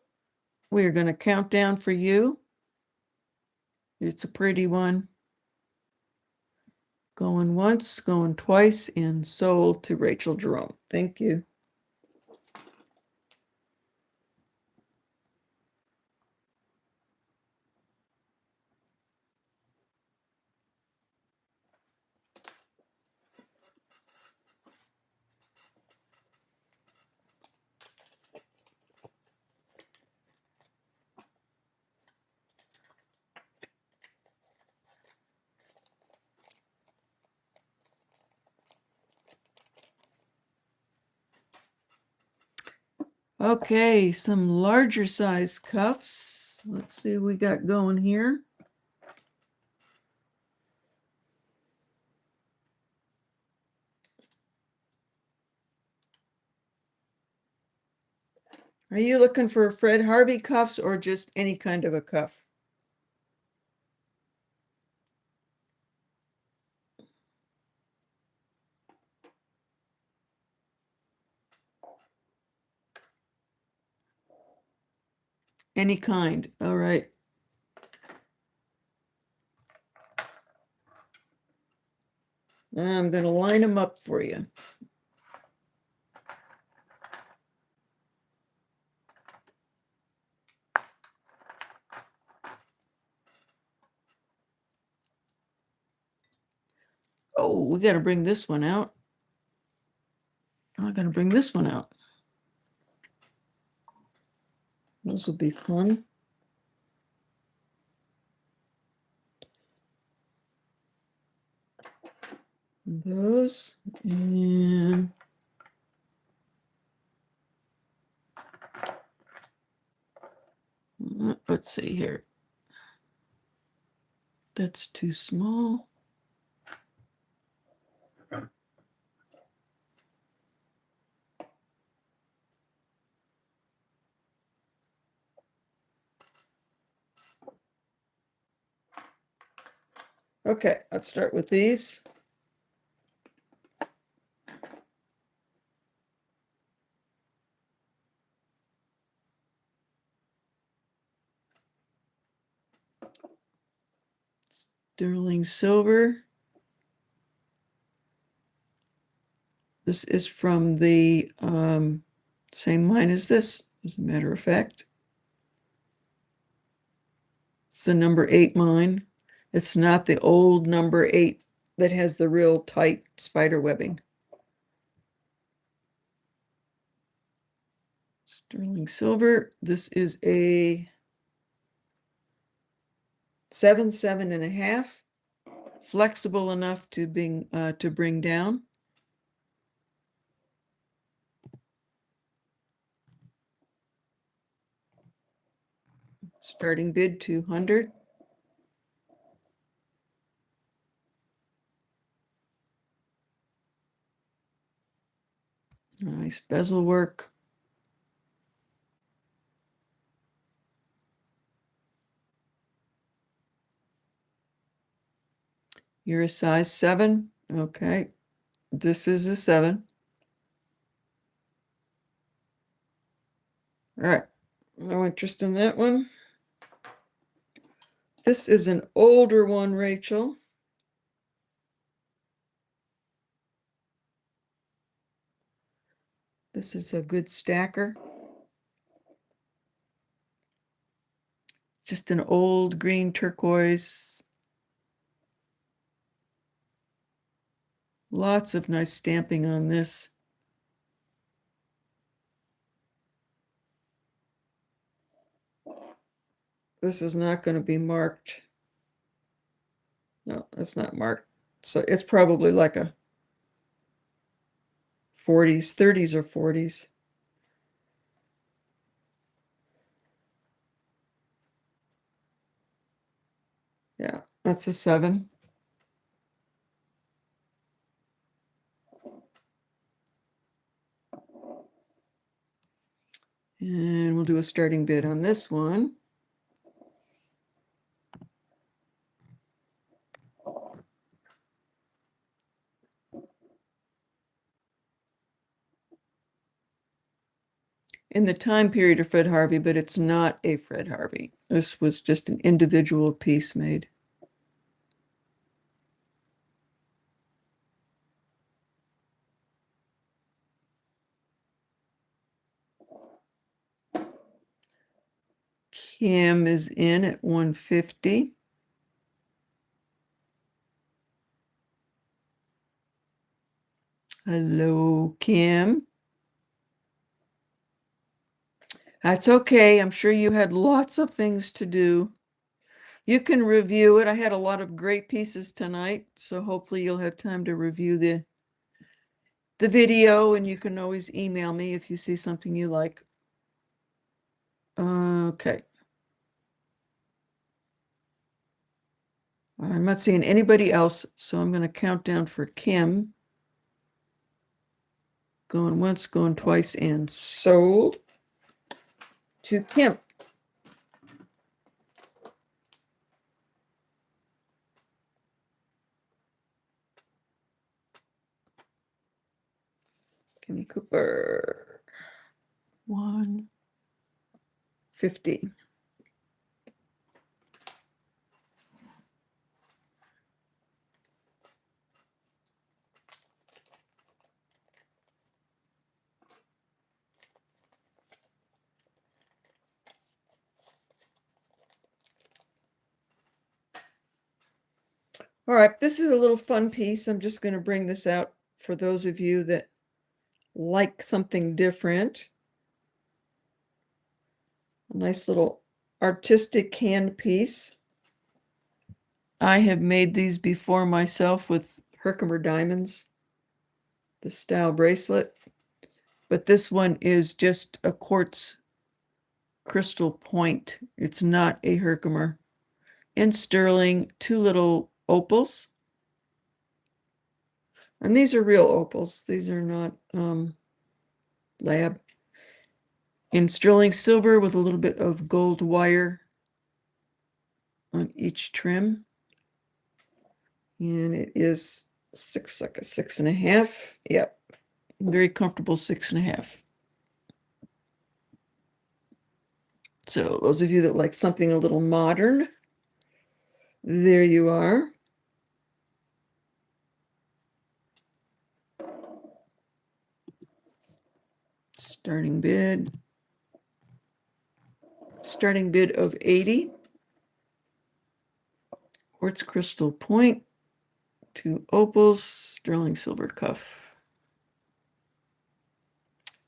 we're going to count down for you. It's a pretty one. Going once, going twice, and sold to Rachel Jerome. Thank you. Okay, some larger size cuffs. Let's see what we got going here. Are you looking for Fred Harvey cuffs or just any kind of a cuff? Any kind. All right. I'm going to line them up for you. Oh, we got to bring this one out. I'm going to bring this one out. This will be fun. Those and let's see here. That's too small. Okay, let's start with these. Sterling silver. This is from the same line as this, as a matter of fact. It's the number 8 mine. It's not the old number 8 that has the real tight spider webbing. Sterling silver. This is a 7.5, flexible enough to bring down. Starting bid 200. Nice bezel work. You're a size 7. Okay. This is a 7. All right. No interest in that one. This is an older one, Rachel. This is a good stacker. Just an old green turquoise. Lots of nice stamping on this. This is not going to be marked. No, it's not marked. So it's probably like a 40s, 30s or 40s. Yeah, that's a 7. And we'll do a starting bid on this one. In the time period of Fred Harvey, but it's not a Fred Harvey. This was just an individual piece made. Kim is in at 150. Hello, Kim. That's okay. I'm sure you had lots of things to do. You can review it. I had a lot of great pieces tonight, so hopefully you'll have time to review the video, and you can always email me if you see something you like. Okay. I'm not seeing anybody else, so I'm going to count down for Kim. Going once, going twice, and sold to Kim. Kimmy Cooper. 150. All right, this is a little fun piece. I'm just going to bring this out for those of you that like something different. A nice little artistic hand piece. I have made these before myself with Herkimer diamonds, the style bracelet, but this one is just a quartz crystal point. It's not a Herkimer. In sterling, 2 little opals. And these are real opals. These are not lab. In sterling silver with a little bit of gold wire on each trim. And it is like a 6.5. Yep. Very comfortable 6.5. So those of you that like something a little modern, there you are. Starting bid. Starting bid of 80. Quartz crystal point, 2 opals, sterling silver cuff.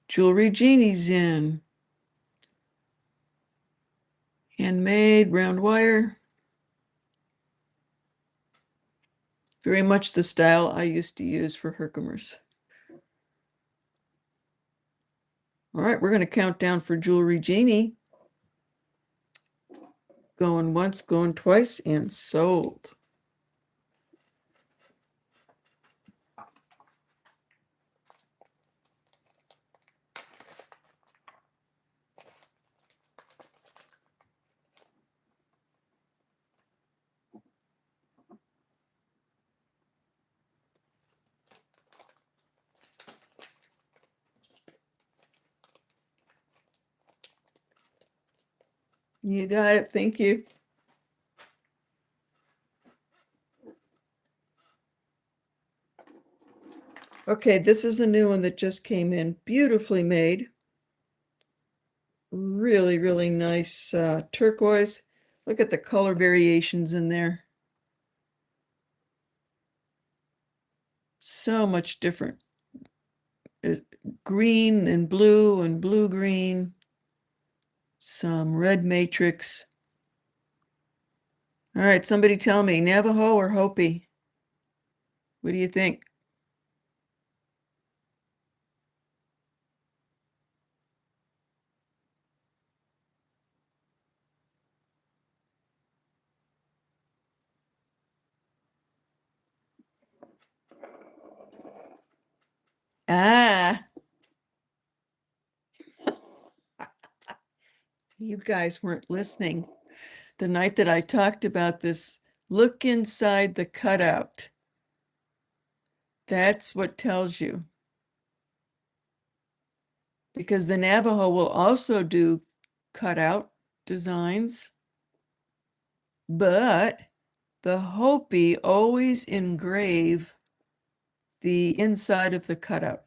Jewelry Genie's in. Handmade, round wire. Very much the style I used to use for Herkimers. All right, we're going to count down for Jewelry Genie. Going once, going twice, and sold. You got it. Thank you. Okay, this is a new one that just came in. Beautifully made. Really, really nice turquoise. Look at the color variations in there. So much different. Green and blue-green. Some red matrix. All right, somebody tell me, Navajo or Hopi? What do you think? Ah, you guys weren't listening. The night that I talked about this, look inside the cutout. That's what tells you. Because the Navajo will also do cutout designs, but the Hopi always engrave the inside of the cutout.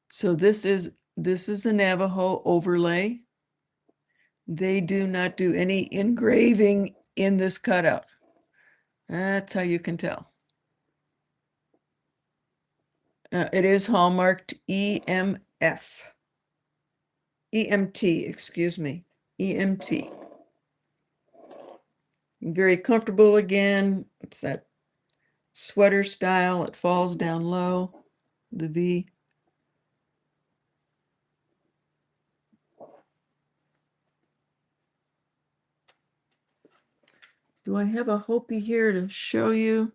So this is a Navajo overlay. They do not do any engraving in this cutout. That's how you can tell. It is hallmarked EMF. EMT, excuse me. EMT. Very comfortable again. It's that sweater style. It falls down low, the V. Do I have a Hopi here to show you?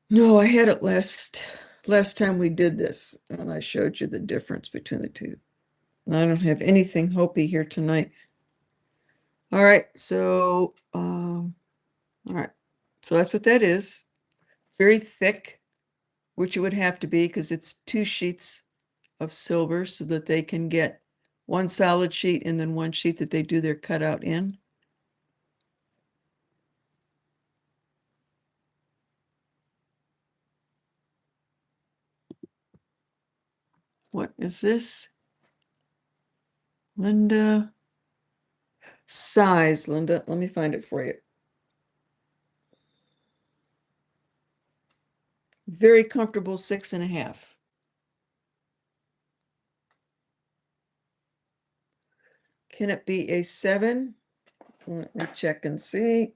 No, I had it last time we did this, and I showed you the difference between the two. I don't have anything Hopi here tonight. All right, so all right, so that's what that is. Very thick, which it would have to be because it's 2 sheets of silver so that they can get one solid sheet and then one sheet that they do their cutout in. What is this? Linda. Size, Linda. Let me find it for you. Very comfortable 6.5. Can it be a 7? Let me check and see.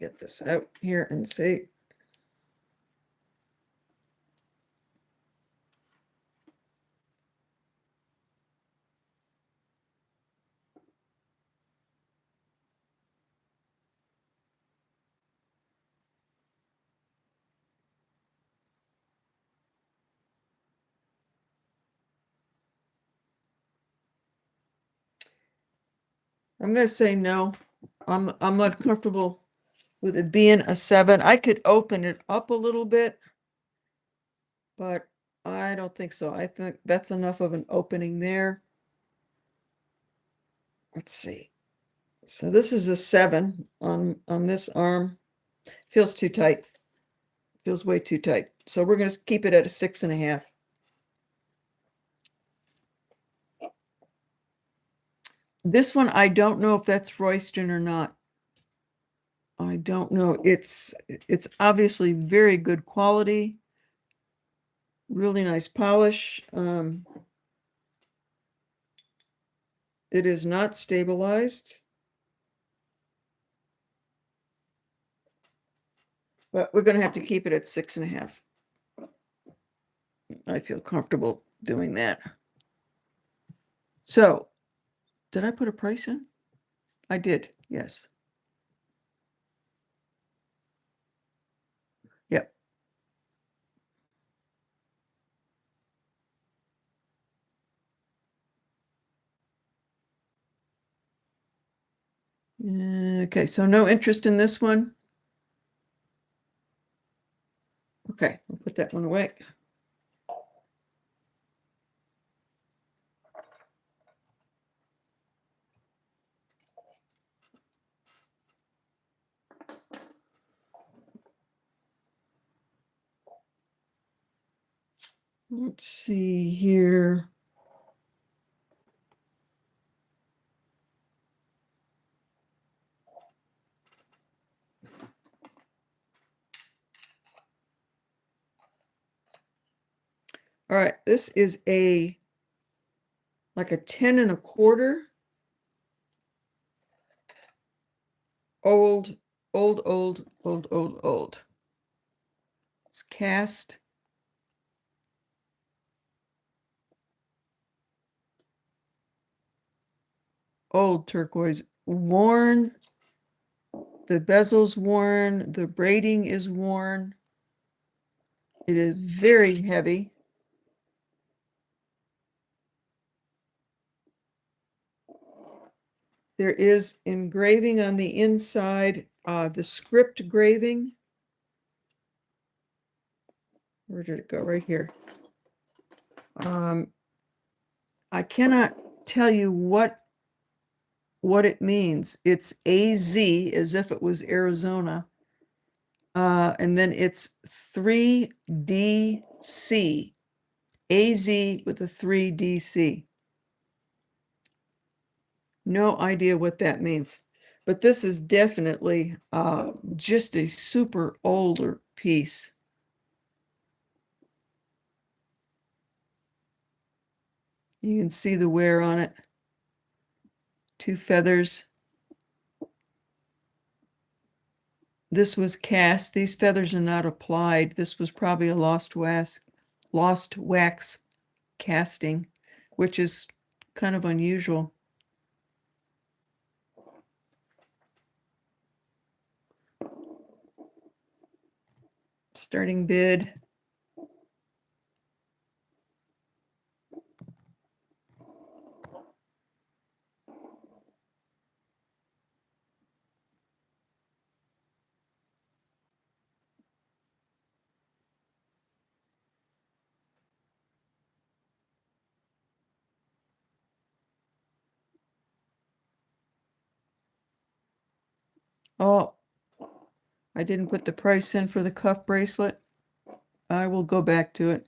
Get this out here and see. I'm going to say no. I'm not comfortable with it being a 7. I could open it up a little bit, but I don't think so. I think that's enough of an opening there. Let's see. So this is a 7 on this arm. Feels too tight. Feels way too tight. So we're going to keep it at a 6.5. This one, I don't know if that's Royston or not. I don't know. It's obviously very good quality. Really nice polish. It is not stabilized. But we're going to have to keep it at 6.5. I feel comfortable doing that. So, did I put a price in? I did, yes. Yep. Okay, so no interest in this one. Okay, we'll put that one away. Let's see here. All right, this is like a 10 1/4. Old, old. It's cast. Old turquoise, worn. The bezel's worn. The braiding is worn. It is very heavy. There is engraving on the inside, the script engraving. Where did it go? Right here. I cannot tell you what it means. It's AZ, as if it was Arizona. And then it's 3DC. AZ with a 3DC. No idea what that means. But this is definitely just a super older piece. You can see the wear on it. 2 feathers. This was cast. These feathers are not applied. This was probably a lost wax casting, which is kind of unusual. Starting bid. Oh, I didn't put the price in for the cuff bracelet. I will go back to it.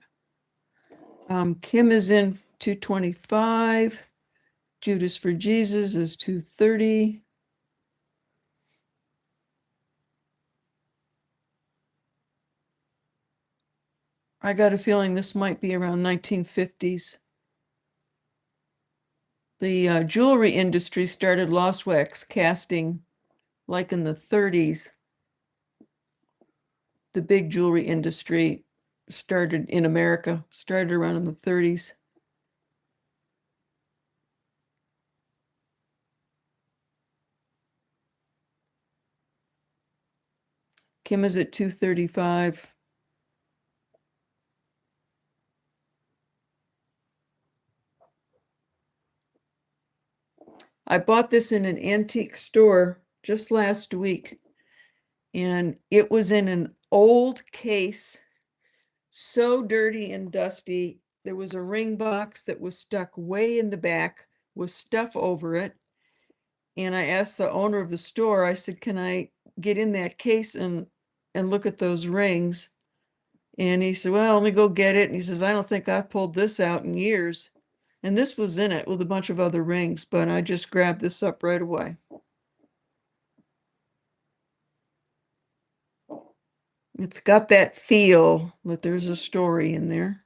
Kim is in 225. Judas for Jesus is 230. I got a feeling this might be around 1950s. The jewelry industry started lost wax casting like in the 30s. The big jewelry industry started in America, started around in the 30s. Kim is at 235. I bought this in an antique store just last week, and it was in an old case, so dirty and dusty. There was a ring box that was stuck way in the back with stuff over it. And I asked the owner of the store, I said, can I get in that case and look at those rings? And he said, well, let me go get it. And he says, I don't think I've pulled this out in years. And this was in it with a bunch of other rings, but I just grabbed this up right away. It's got that feel that there's a story in there.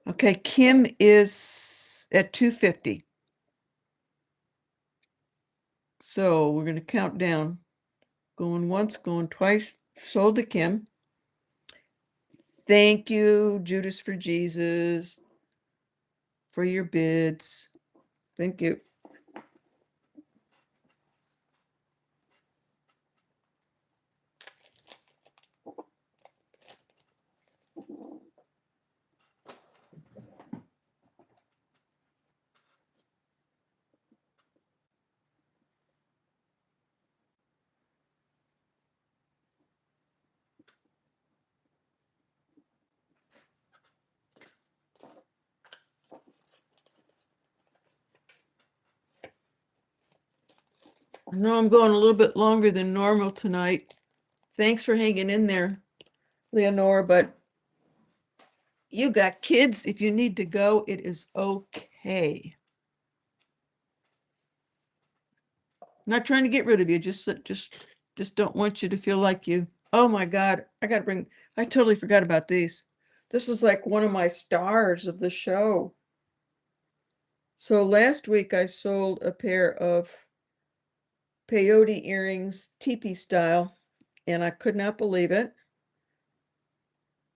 Okay, Kim is at 250. So we're going to count down. Going once, going twice. Sold to Kim. Thank you, Judas for Jesus, for your bids. Thank you. I know I'm going a little bit longer than normal tonight. Thanks for hanging in there, Leonore, but you got kids. If you need to go, it is okay. I'm not trying to get rid of you, just don't want you to feel like you, oh my God, I totally forgot about these. This was like one of my stars of the show. So last week I sold a pair of peyote earrings, teepee style, and I could not believe it.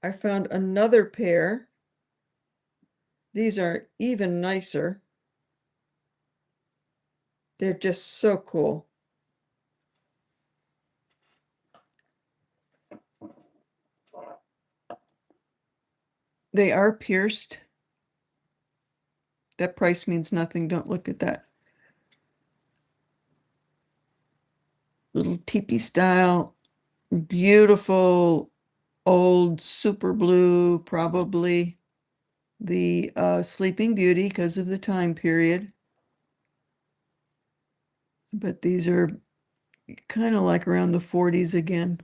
I found another pair. These are even nicer. They're just so cool. They are pierced. That price means nothing. Don't look at that. Little teepee style, beautiful old super blue, probably the Sleeping Beauty because of the time period. But these are kind of like around the 40s again.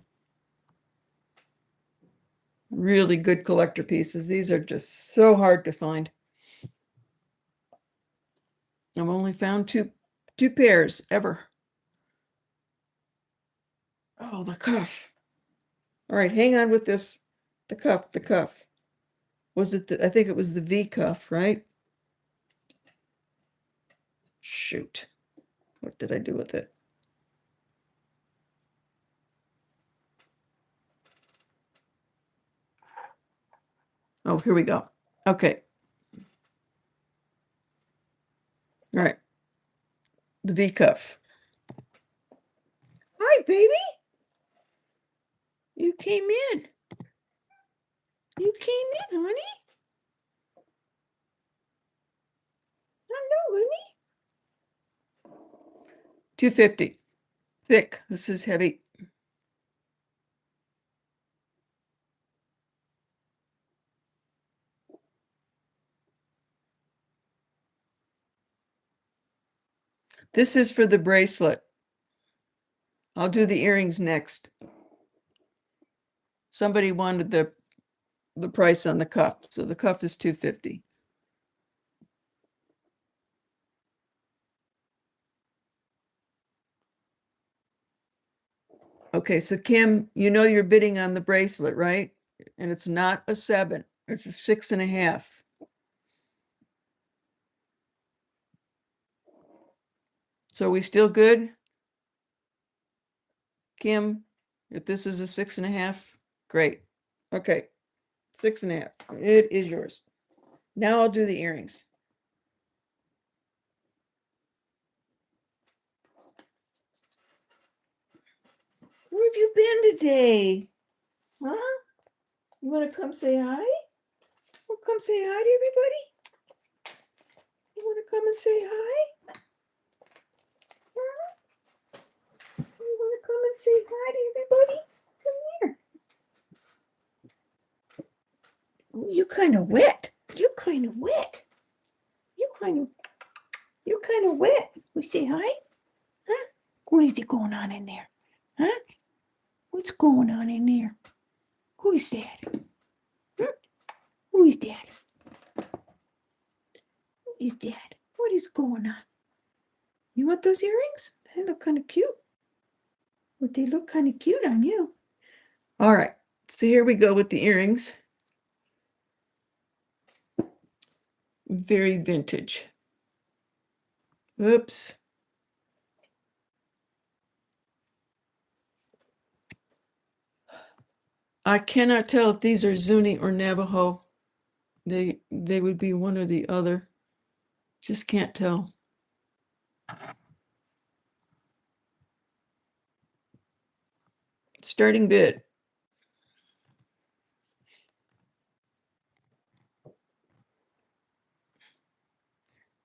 Really good collector pieces. These are just so hard to find. I've only found two pairs ever. Oh, the cuff. All right, hang on with this. The cuff. Was it I think it was the V cuff, right? Shoot. What did I do with it? Oh, here we go. Okay. All right. The V cuff. Hi, baby. You came in. You came in, honey. Hello, honey. 250. Thick. This is heavy. This is for the bracelet. I'll do the earrings next. Somebody wanted the price on the cuff, so the cuff is 250. Okay, so Kim, you know you're bidding on the bracelet, right? And it's not a 7, it's a 6.5. So we still good? Kim, if this is a 6.5, great. Okay, 6.5. It is yours. Now I'll do the earrings. Where have you been today? Huh? You want to come say hi? Well, come say hi to everybody. You want to come and say hi? Huh? You want to come and say hi to everybody? Come here. Oh, you kind of wet. You kind of wet. You're kind of wet. We say hi? Huh? What is it going on in there? Huh? What's going on in there? Who is that? Hmm? Who is that? Who is that? What is going on? You want those earrings? They look kind of cute. But they look kind of cute on you. All right. So here we go with the earrings. Very vintage. Oops. I cannot tell if these are Zuni or Navajo. They would be one or the other. Just can't tell. Starting bid.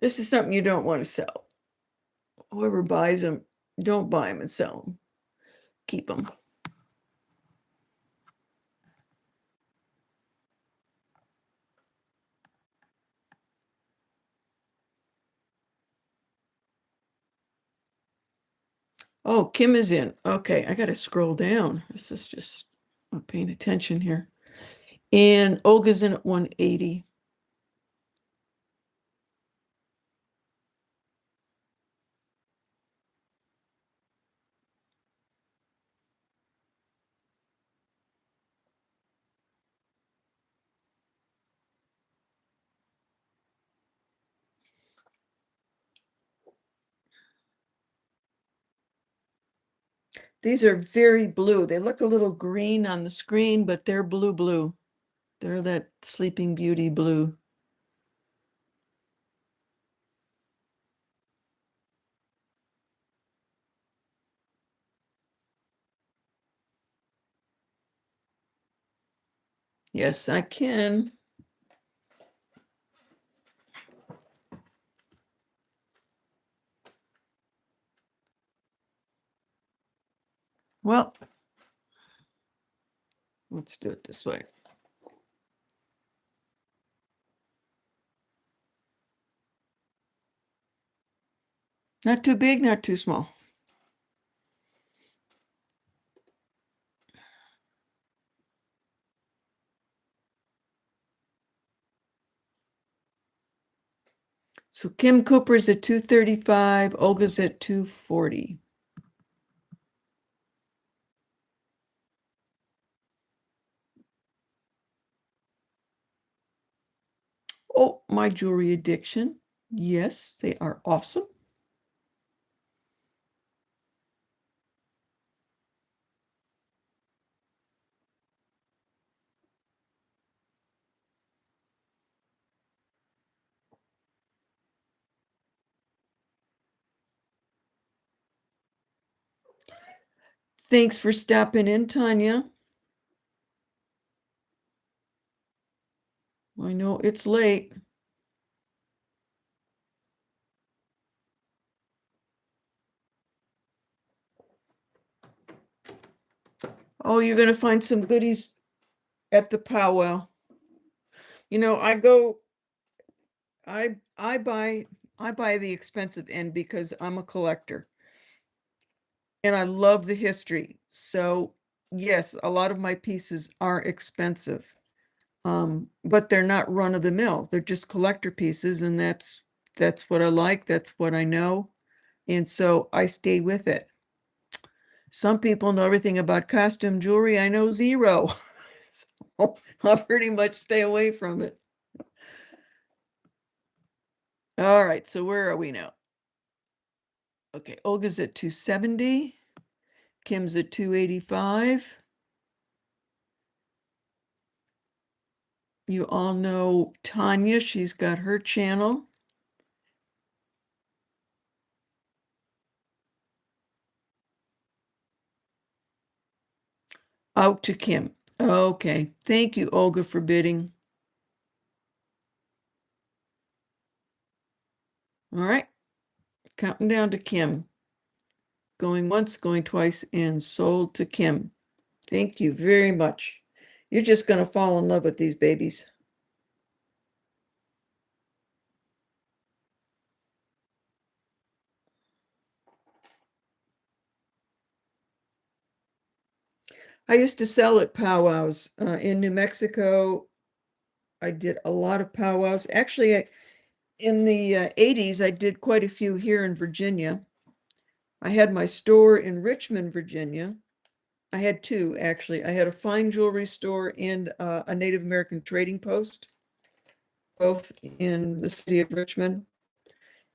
This is something you don't want to sell. Whoever buys them, don't buy them and sell them. Keep them. Oh, Kim is in. Okay, I gotta scroll down. This is just not paying attention here. And Olga's in at 180. These are very blue. They look a little green on the screen, but they're blue blue. They're that Sleeping Beauty blue. Yes, I can. Well, let's do it this way. Not too big, not too small. So Kim Cooper's at 235, Olga's at 240. Oh, my jewelry addiction. Yes, they are awesome. Thanks for stopping in, Tanya. I know it's late. Oh, you're going to find some goodies at the powwow. You know, I buy the expensive end because I'm a collector and I love the history. So, yes, a lot of my pieces are expensive. But they're not run of the mill. They're just collector pieces, and that's what I like, that's what I know. And so I stay with it. Some people know everything about costume jewelry. I know zero. So I'll pretty much stay away from it. All right, so where are we now? Okay, Olga's at 270. Kim's at 285. You all know Tanya. She's got her channel. Out to Kim. Okay. Thank you, Olga, for bidding. All right. Counting down to Kim. Going once, going twice, and sold to Kim. Thank you very much. You're just going to fall in love with these babies. I used to sell at powwows in New Mexico. I did a lot of powwows. Actually, in the 80s, I did quite a few here in Virginia. I had my store in Richmond, Virginia. I had two, actually. I had a fine jewelry store and a Native American trading post, both in the city of Richmond.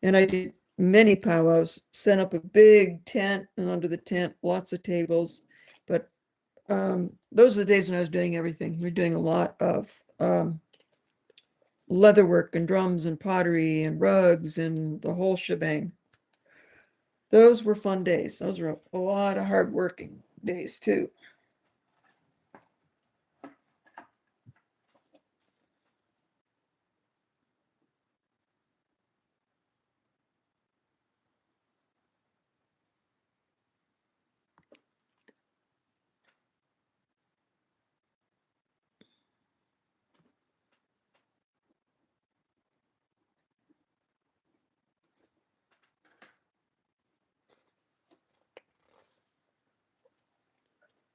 And I did many powwows, set up a big tent, and under the tent, lots of tables. But those are the days when I was doing everything. We are doing a lot of leatherwork and drums and pottery and rugs and the whole shebang. Those were fun days. Those were a lot of hard working days too.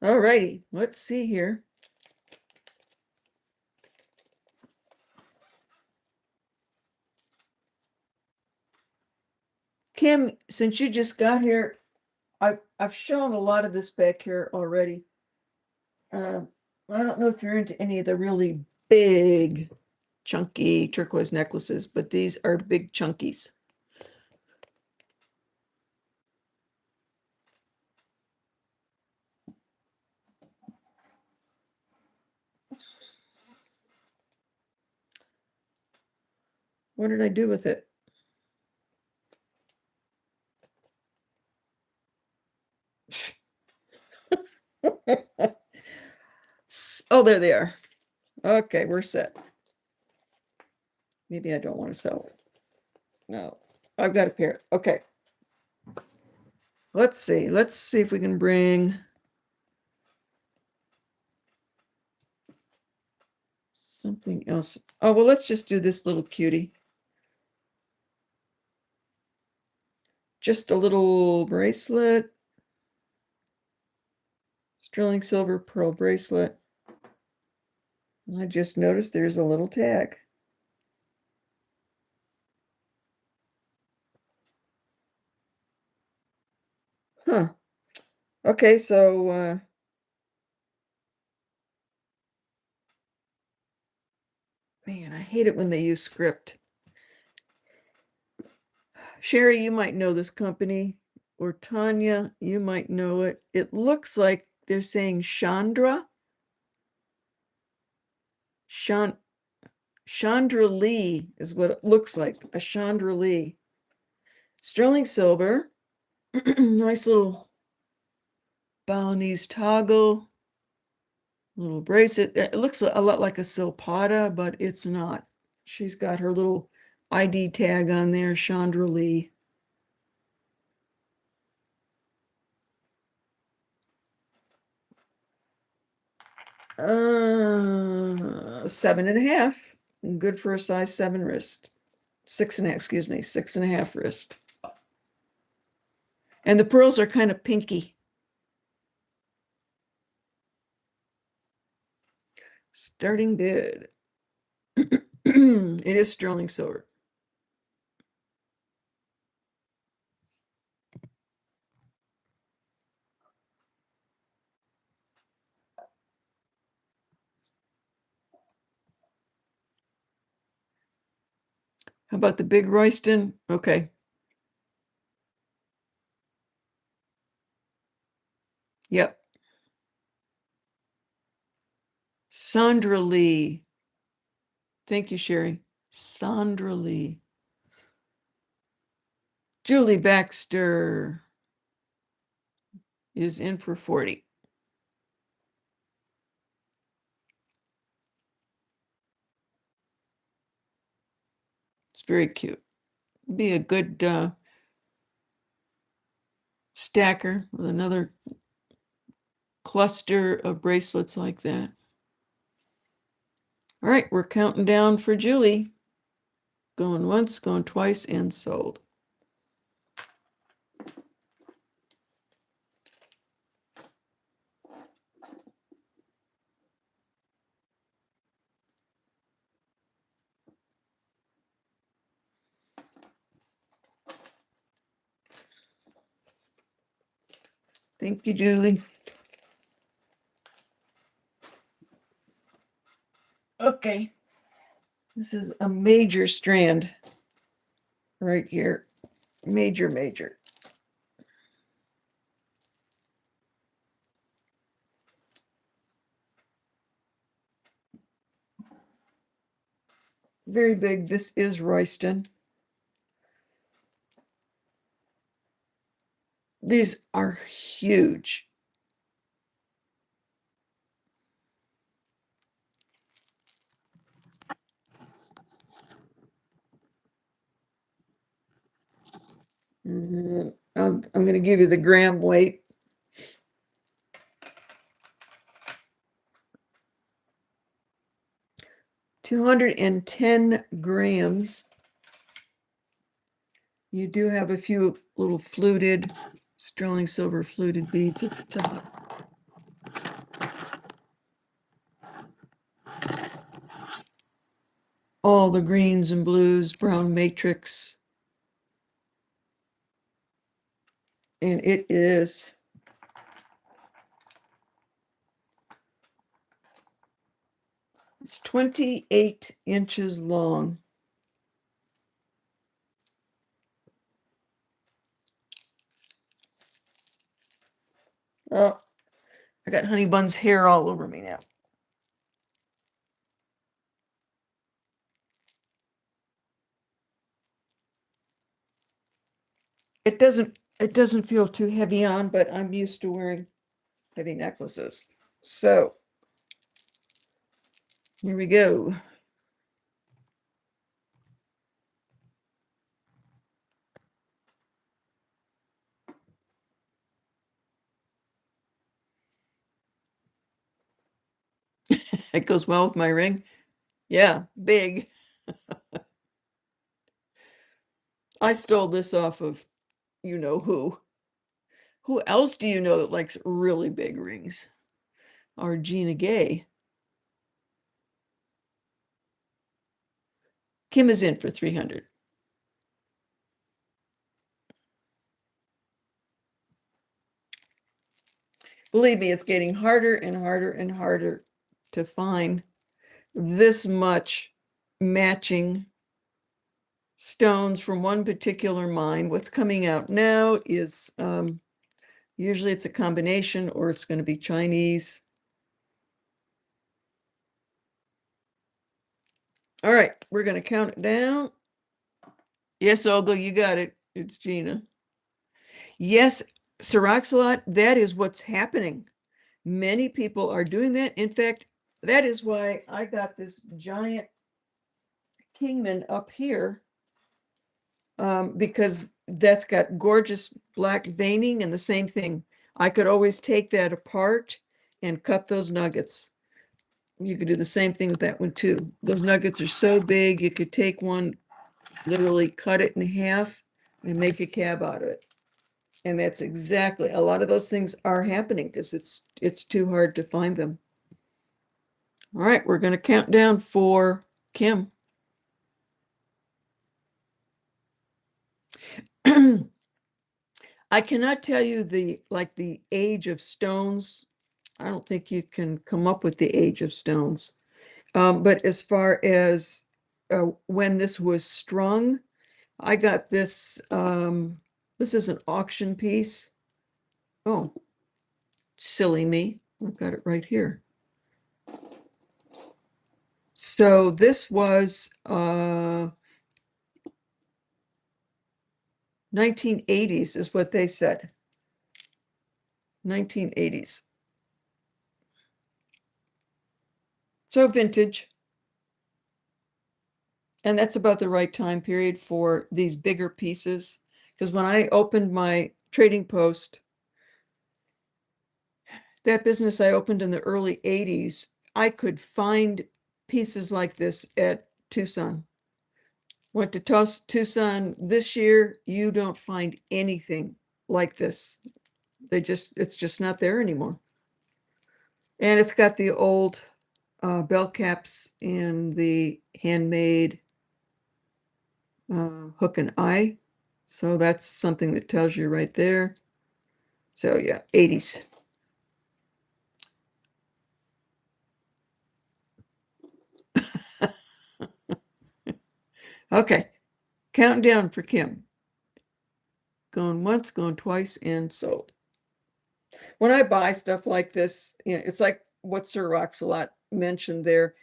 All righty, let's see here. Kim, since you just got here, I've shown a lot of this back here already. I don't know if you're into any of the really big, chunky turquoise necklaces, but these are big chunkies. What did I do with it? Oh, there they are. Okay, we're set. Maybe I don't want to sell it. No, I've got a pair. Okay. Let's see. Let's see if we can bring something else. Oh, well, let's just do this little cutie. Just a little bracelet. Sterling silver pearl bracelet. I just noticed there's a little tag. Huh. Okay, so man, I hate it when they use script. Sherry, you might know this company, or Tanya, you might know it. It looks like they're saying Chandra. Chandra Lee is what it looks like, a Chandra Lee. Sterling silver, nice little Balinese toggle, little bracelet. It looks a lot like a silpada, but it's not. She's got her little ID tag on there, Chandra Lee. Uh, 7.5. Good for a size 7 wrist. 6.5, excuse me, 6.5 wrist. And the pearls are kind of pinky. Starting bid. It is sterling silver. How about the big Royston? Okay. Yep. Sandra Lee. Thank you, Sherry. Sandra Lee. Julie Baxter is in for 40. It's very cute. Be a good stacker with another cluster of bracelets like that. All right, we're counting down for Julie. Going once, going twice, and sold. Thank you, Julie. Okay. This is a major strand right here. Major, major. Very big. This is Royston. These are huge. I'm going to give you the gram weight. 210 grams. You do have a few little fluted, sterling silver fluted beads at the top. all the greens and blues, brown matrix. And it is it's 28 inches long. Oh, I got Honey Bun's hair all over me now. It doesn't feel too heavy on, but I'm used to wearing heavy necklaces. So here we go. It goes well with my ring. Yeah, big. I stole this off of you know who. Who else do you know that likes really big rings? Or Gina Gay. Kim is in for 300. Believe me, it's getting harder and harder and harder to find this much matching stones from one particular mine. What's coming out now is usually it's a combination or it's going to be Chinese. All right, we're going to count it down. Yes, Olga, you got it. It's Gina. Yes, Syroxalot, that is what's happening. Many people are doing that. In fact, that is why I got this giant Kingman up here, because that's got gorgeous black veining and the same thing. I could always take that apart and cut those nuggets. You could do the same thing with that one too. Those nuggets are so big, you could take one, literally cut it in half and make a cab out of it. And that's exactly, a lot of those things are happening because it's too hard to find them. All right, we're going to count down for Kim. I cannot tell you the age of stones. I don't think you can come up with the age of stones. But as far as when this was strung, I got this. This is an auction piece. Oh, silly me. I've got it right here. So this was 1980s is what they said. 1980s. So vintage. And that's about the right time period for these bigger pieces. Because when I opened my trading post, that business I opened in the early 80s, I could find pieces like this at Tucson. Went to Tucson this year, you don't find anything like this. It's just not there anymore. And it's got the old bell caps and the handmade hook and eye. So that's something that tells you right there. So yeah, 80s. Okay, counting down for Kim. Going once, going twice, and sold. When I buy stuff like this, it's like what Sir Rox-a-Lot mentioned there.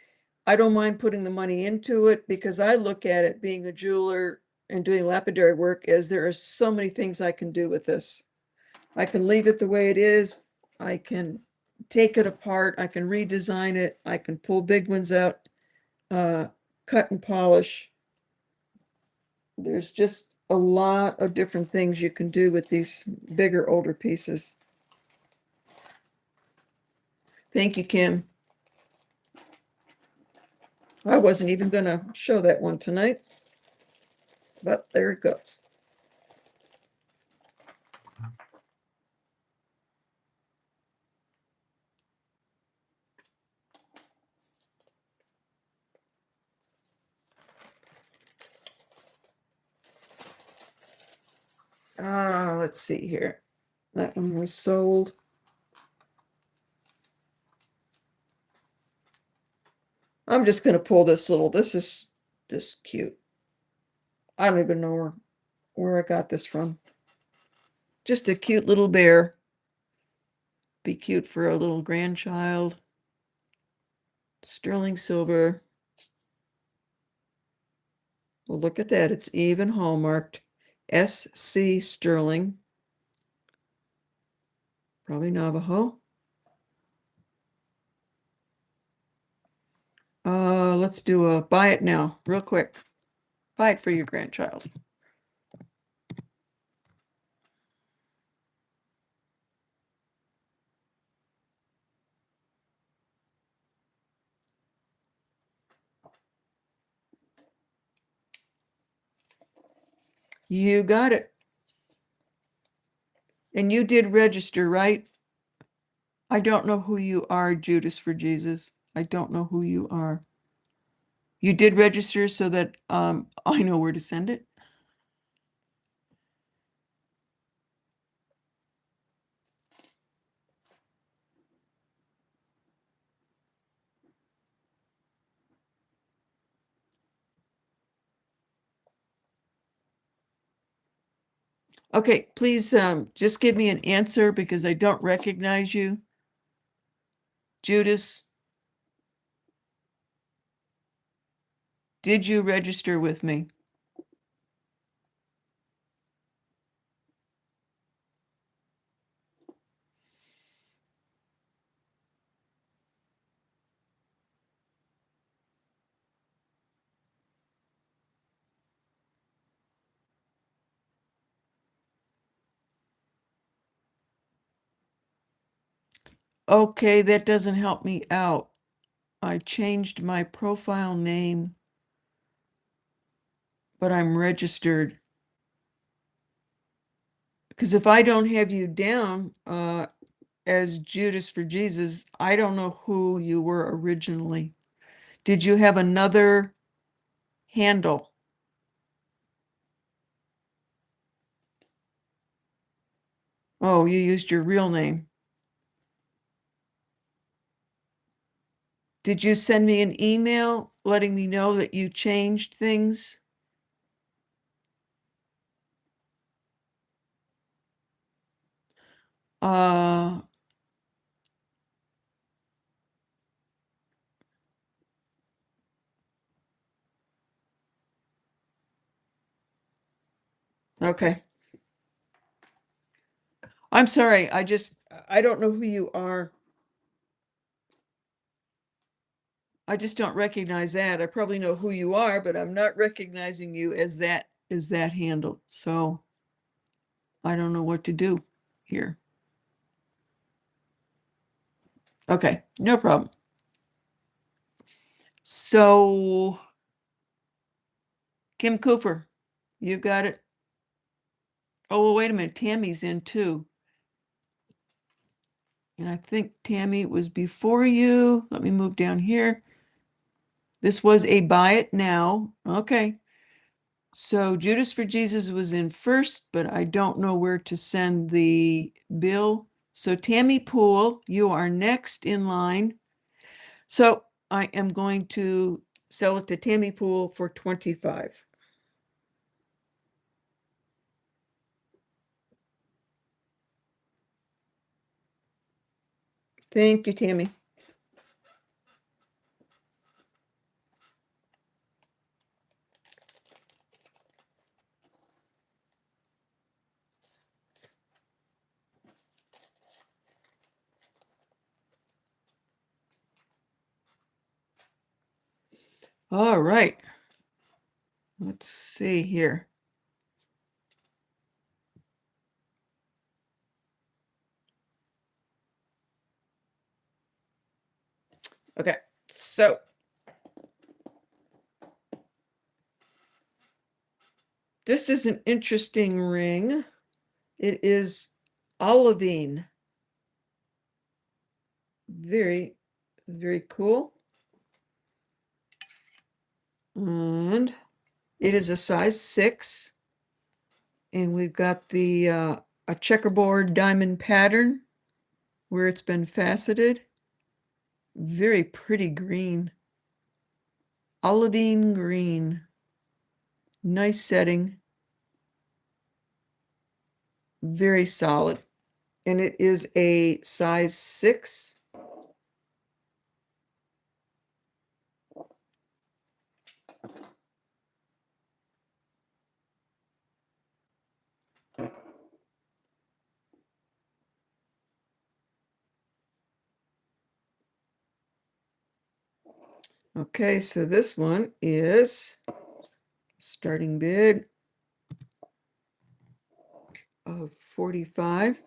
I don't mind putting the money into it because I look at it being a jeweler and doing lapidary work as there are so many things I can do with this. I can leave it the way it is. I can take it apart. I can redesign it. I can pull big ones out, cut and polish. There's just a lot of different things you can do with these bigger, older pieces. Thank you, Kim. I wasn't even going to show that one tonight, but there it goes. Let's see here. That one was sold. I'm just going to pull this little, this is cute. I don't even know where I got this from. Just a cute little bear. Be cute for a little grandchild. Sterling silver. Well, look at that. It's even hallmarked. SC Sterling. Probably Navajo. Let's do a buy it now, real quick. Buy it for your grandchild. You got it. And you did register, right? I don't know who you are, Judas for Jesus. I don't know who you are. You did register so that I know where to send it. Okay, please just give me an answer because I don't recognize you. Judas, did you register with me? Okay, that doesn't help me out. I changed my profile name, but I'm registered. Because if I don't have you down as Judas for Jesus, I don't know who you were originally. Did you have another handle? Oh, you used your real name. Did you send me an email letting me know that you changed things? Uh, okay. I'm sorry. I don't know who you are. I just don't recognize that. I probably know who you are, but I'm not recognizing you as that handle. So I don't know what to do here. Okay, no problem. So Kim Cooper, you got it. Oh, well, wait a minute. Tammy's in too. And I think Tammy was before you. Let me move down here. This was a buy it now. Okay. So Judas for Jesus was in first, but I don't know where to send the bill. So Tammy Poole, you are next in line. So I am going to sell it to Tammy Poole for 25. Thank you, Tammy. All right. Let's see here. Okay, so this is an interesting ring. It is olivine. Very, very cool. And it is a size 6. And we've got the a checkerboard diamond pattern where it's been faceted. Very pretty green. Olivine green. Nice setting. Very solid. And it is a size 6. Okay, so this one is starting bid of 45.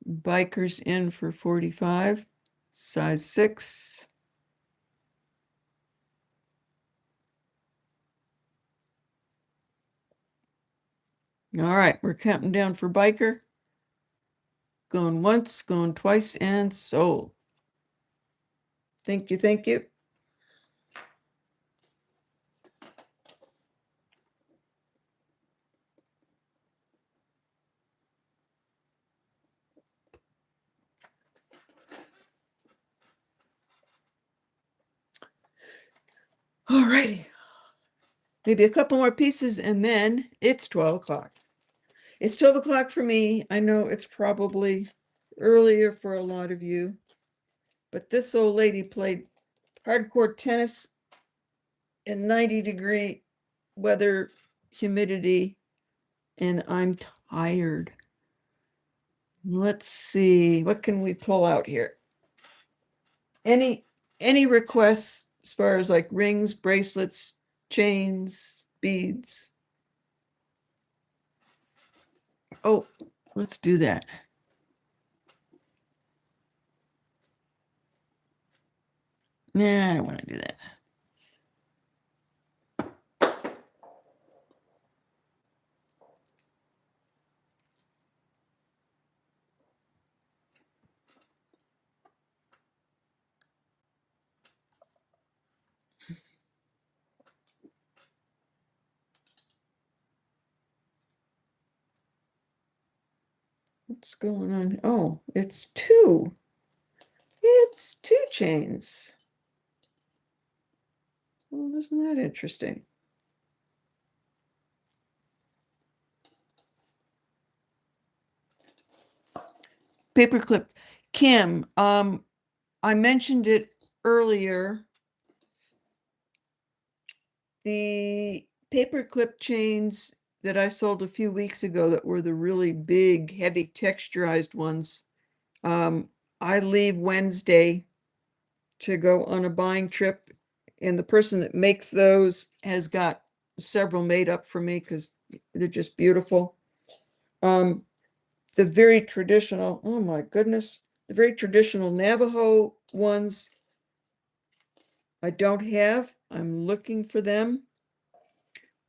Bikers in for 45, size 6. All right, we're counting down for biker. Going once, going twice, and sold. Thank you, thank you. All righty. Maybe a couple more pieces and then it's 12 o'clock. It's 12 o'clock for me. I know it's probably earlier for a lot of you, but this old lady played hardcore tennis in 90-degree weather, humidity, and I'm tired. Let's see, what can we pull out here? Any requests as far as like rings, bracelets, chains, beads? Oh, let's do that. Nah, I don't want to do that. What's going on? Oh, it's two. It's two chains. Well, isn't that interesting? Paperclip. Kim, I mentioned it earlier. The paperclip chains that I sold a few weeks ago that were the really big, heavy texturized ones. I leave Wednesday to go on a buying trip, and the person that makes those has got several made up for me because they're just beautiful. The very traditional, oh my goodness, the very traditional Navajo ones I don't have. I'm looking for them.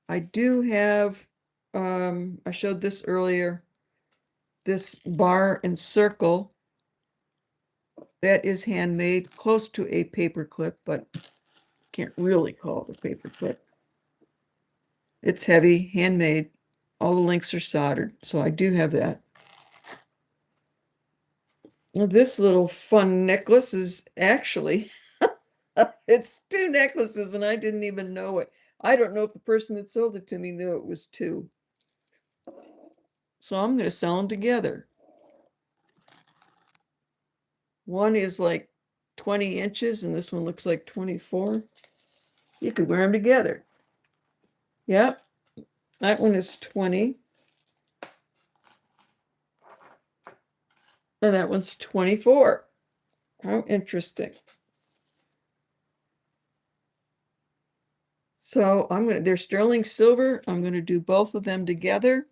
I do have, I showed this earlier, this bar and circle that is handmade, close to a paper clip, but can't really call it a paper clip. It's heavy, handmade. All the links are soldered, so I do have that. Now, this little fun necklace is actually, it's two necklaces and I didn't even know it. I don't know if the person that sold it to me knew it was two. So I'm going to sell them together. One is like 20 inches and this one looks like 24. You could wear them together. Yep, that one is 20. And that one's 24. How interesting. So they're sterling silver. I'm going to do both of them together.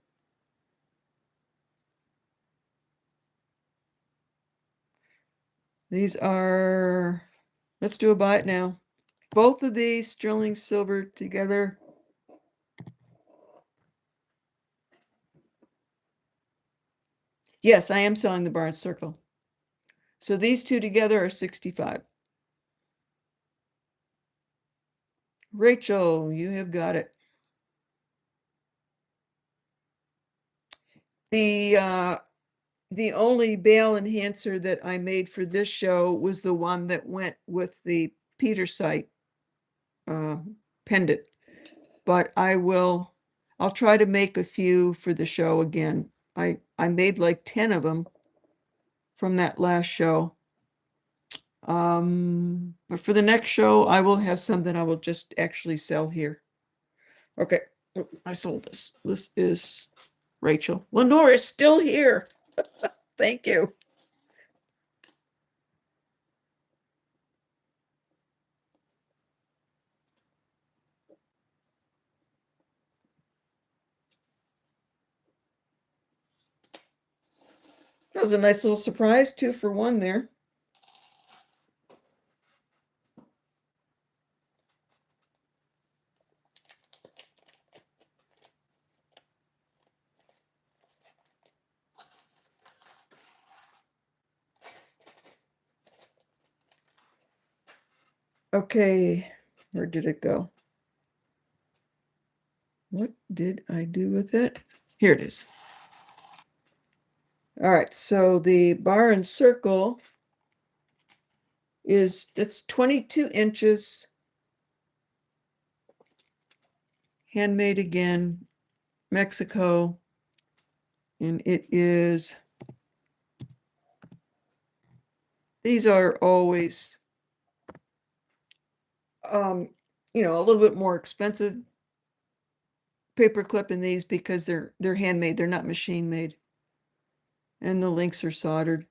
These are, let's do a buy it now. both of these sterling silver together. Yes, I am selling the bar and circle. So these two together are 65. Rachel, you have got it. The only bail enhancer that I made for this show was the one that went with the Peter site pendant. But I'll try to make a few for the show again. I made like 10 of them from that last show. But for the next show, I will have some that I will just actually sell here. Okay, I sold this. This is Rachel. Lenore is still here. Thank you. That was a nice little surprise, 2 for 1 there. Okay, where did it go? What did I do with it? Here it is. All right, so the bar and circle it's 22 inches, handmade again, Mexico, and these are always a little bit more expensive paper clip in these because they're handmade, they're not machine made. And the links are soldered.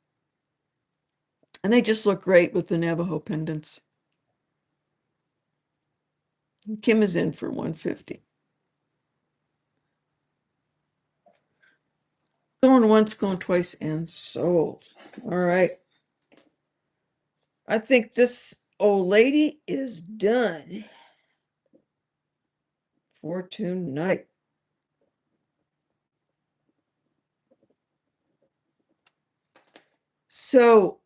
And they just look great with the Navajo pendants. Kim is in for 150. Going once, going twice, and sold. All right. I think this old lady is done for tonight. So,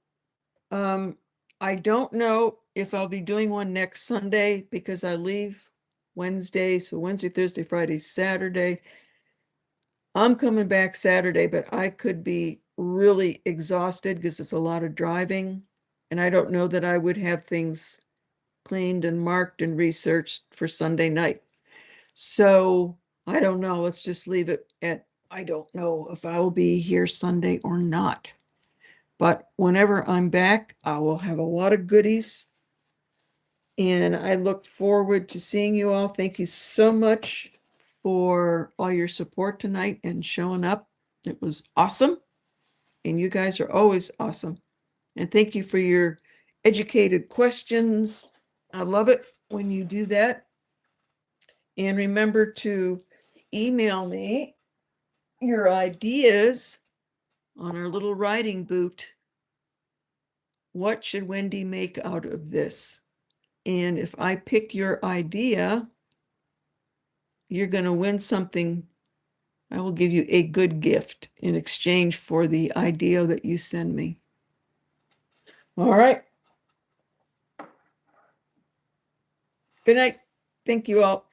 I don't know if I'll be doing one next Sunday because I leave Wednesday. So Wednesday, Thursday, Friday, Saturday. I'm coming back Saturday, but I could be really exhausted because it's a lot of driving. And I don't know that I would have things cleaned and marked and researched for Sunday night. So I don't know. Let's just leave it at I don't know if I will be here Sunday or not. But whenever I'm back, I will have a lot of goodies. And I look forward to seeing you all. Thank you so much for all your support tonight and showing up. It was awesome. And you guys are always awesome. And thank you for your educated questions. I love it when you do that. And remember to email me your ideas on our little writing boot. What should Wendy make out of this? And if I pick your idea, you're going to win something. I will give you a good gift in exchange for the idea that you send me. All right. Good night. Thank you all.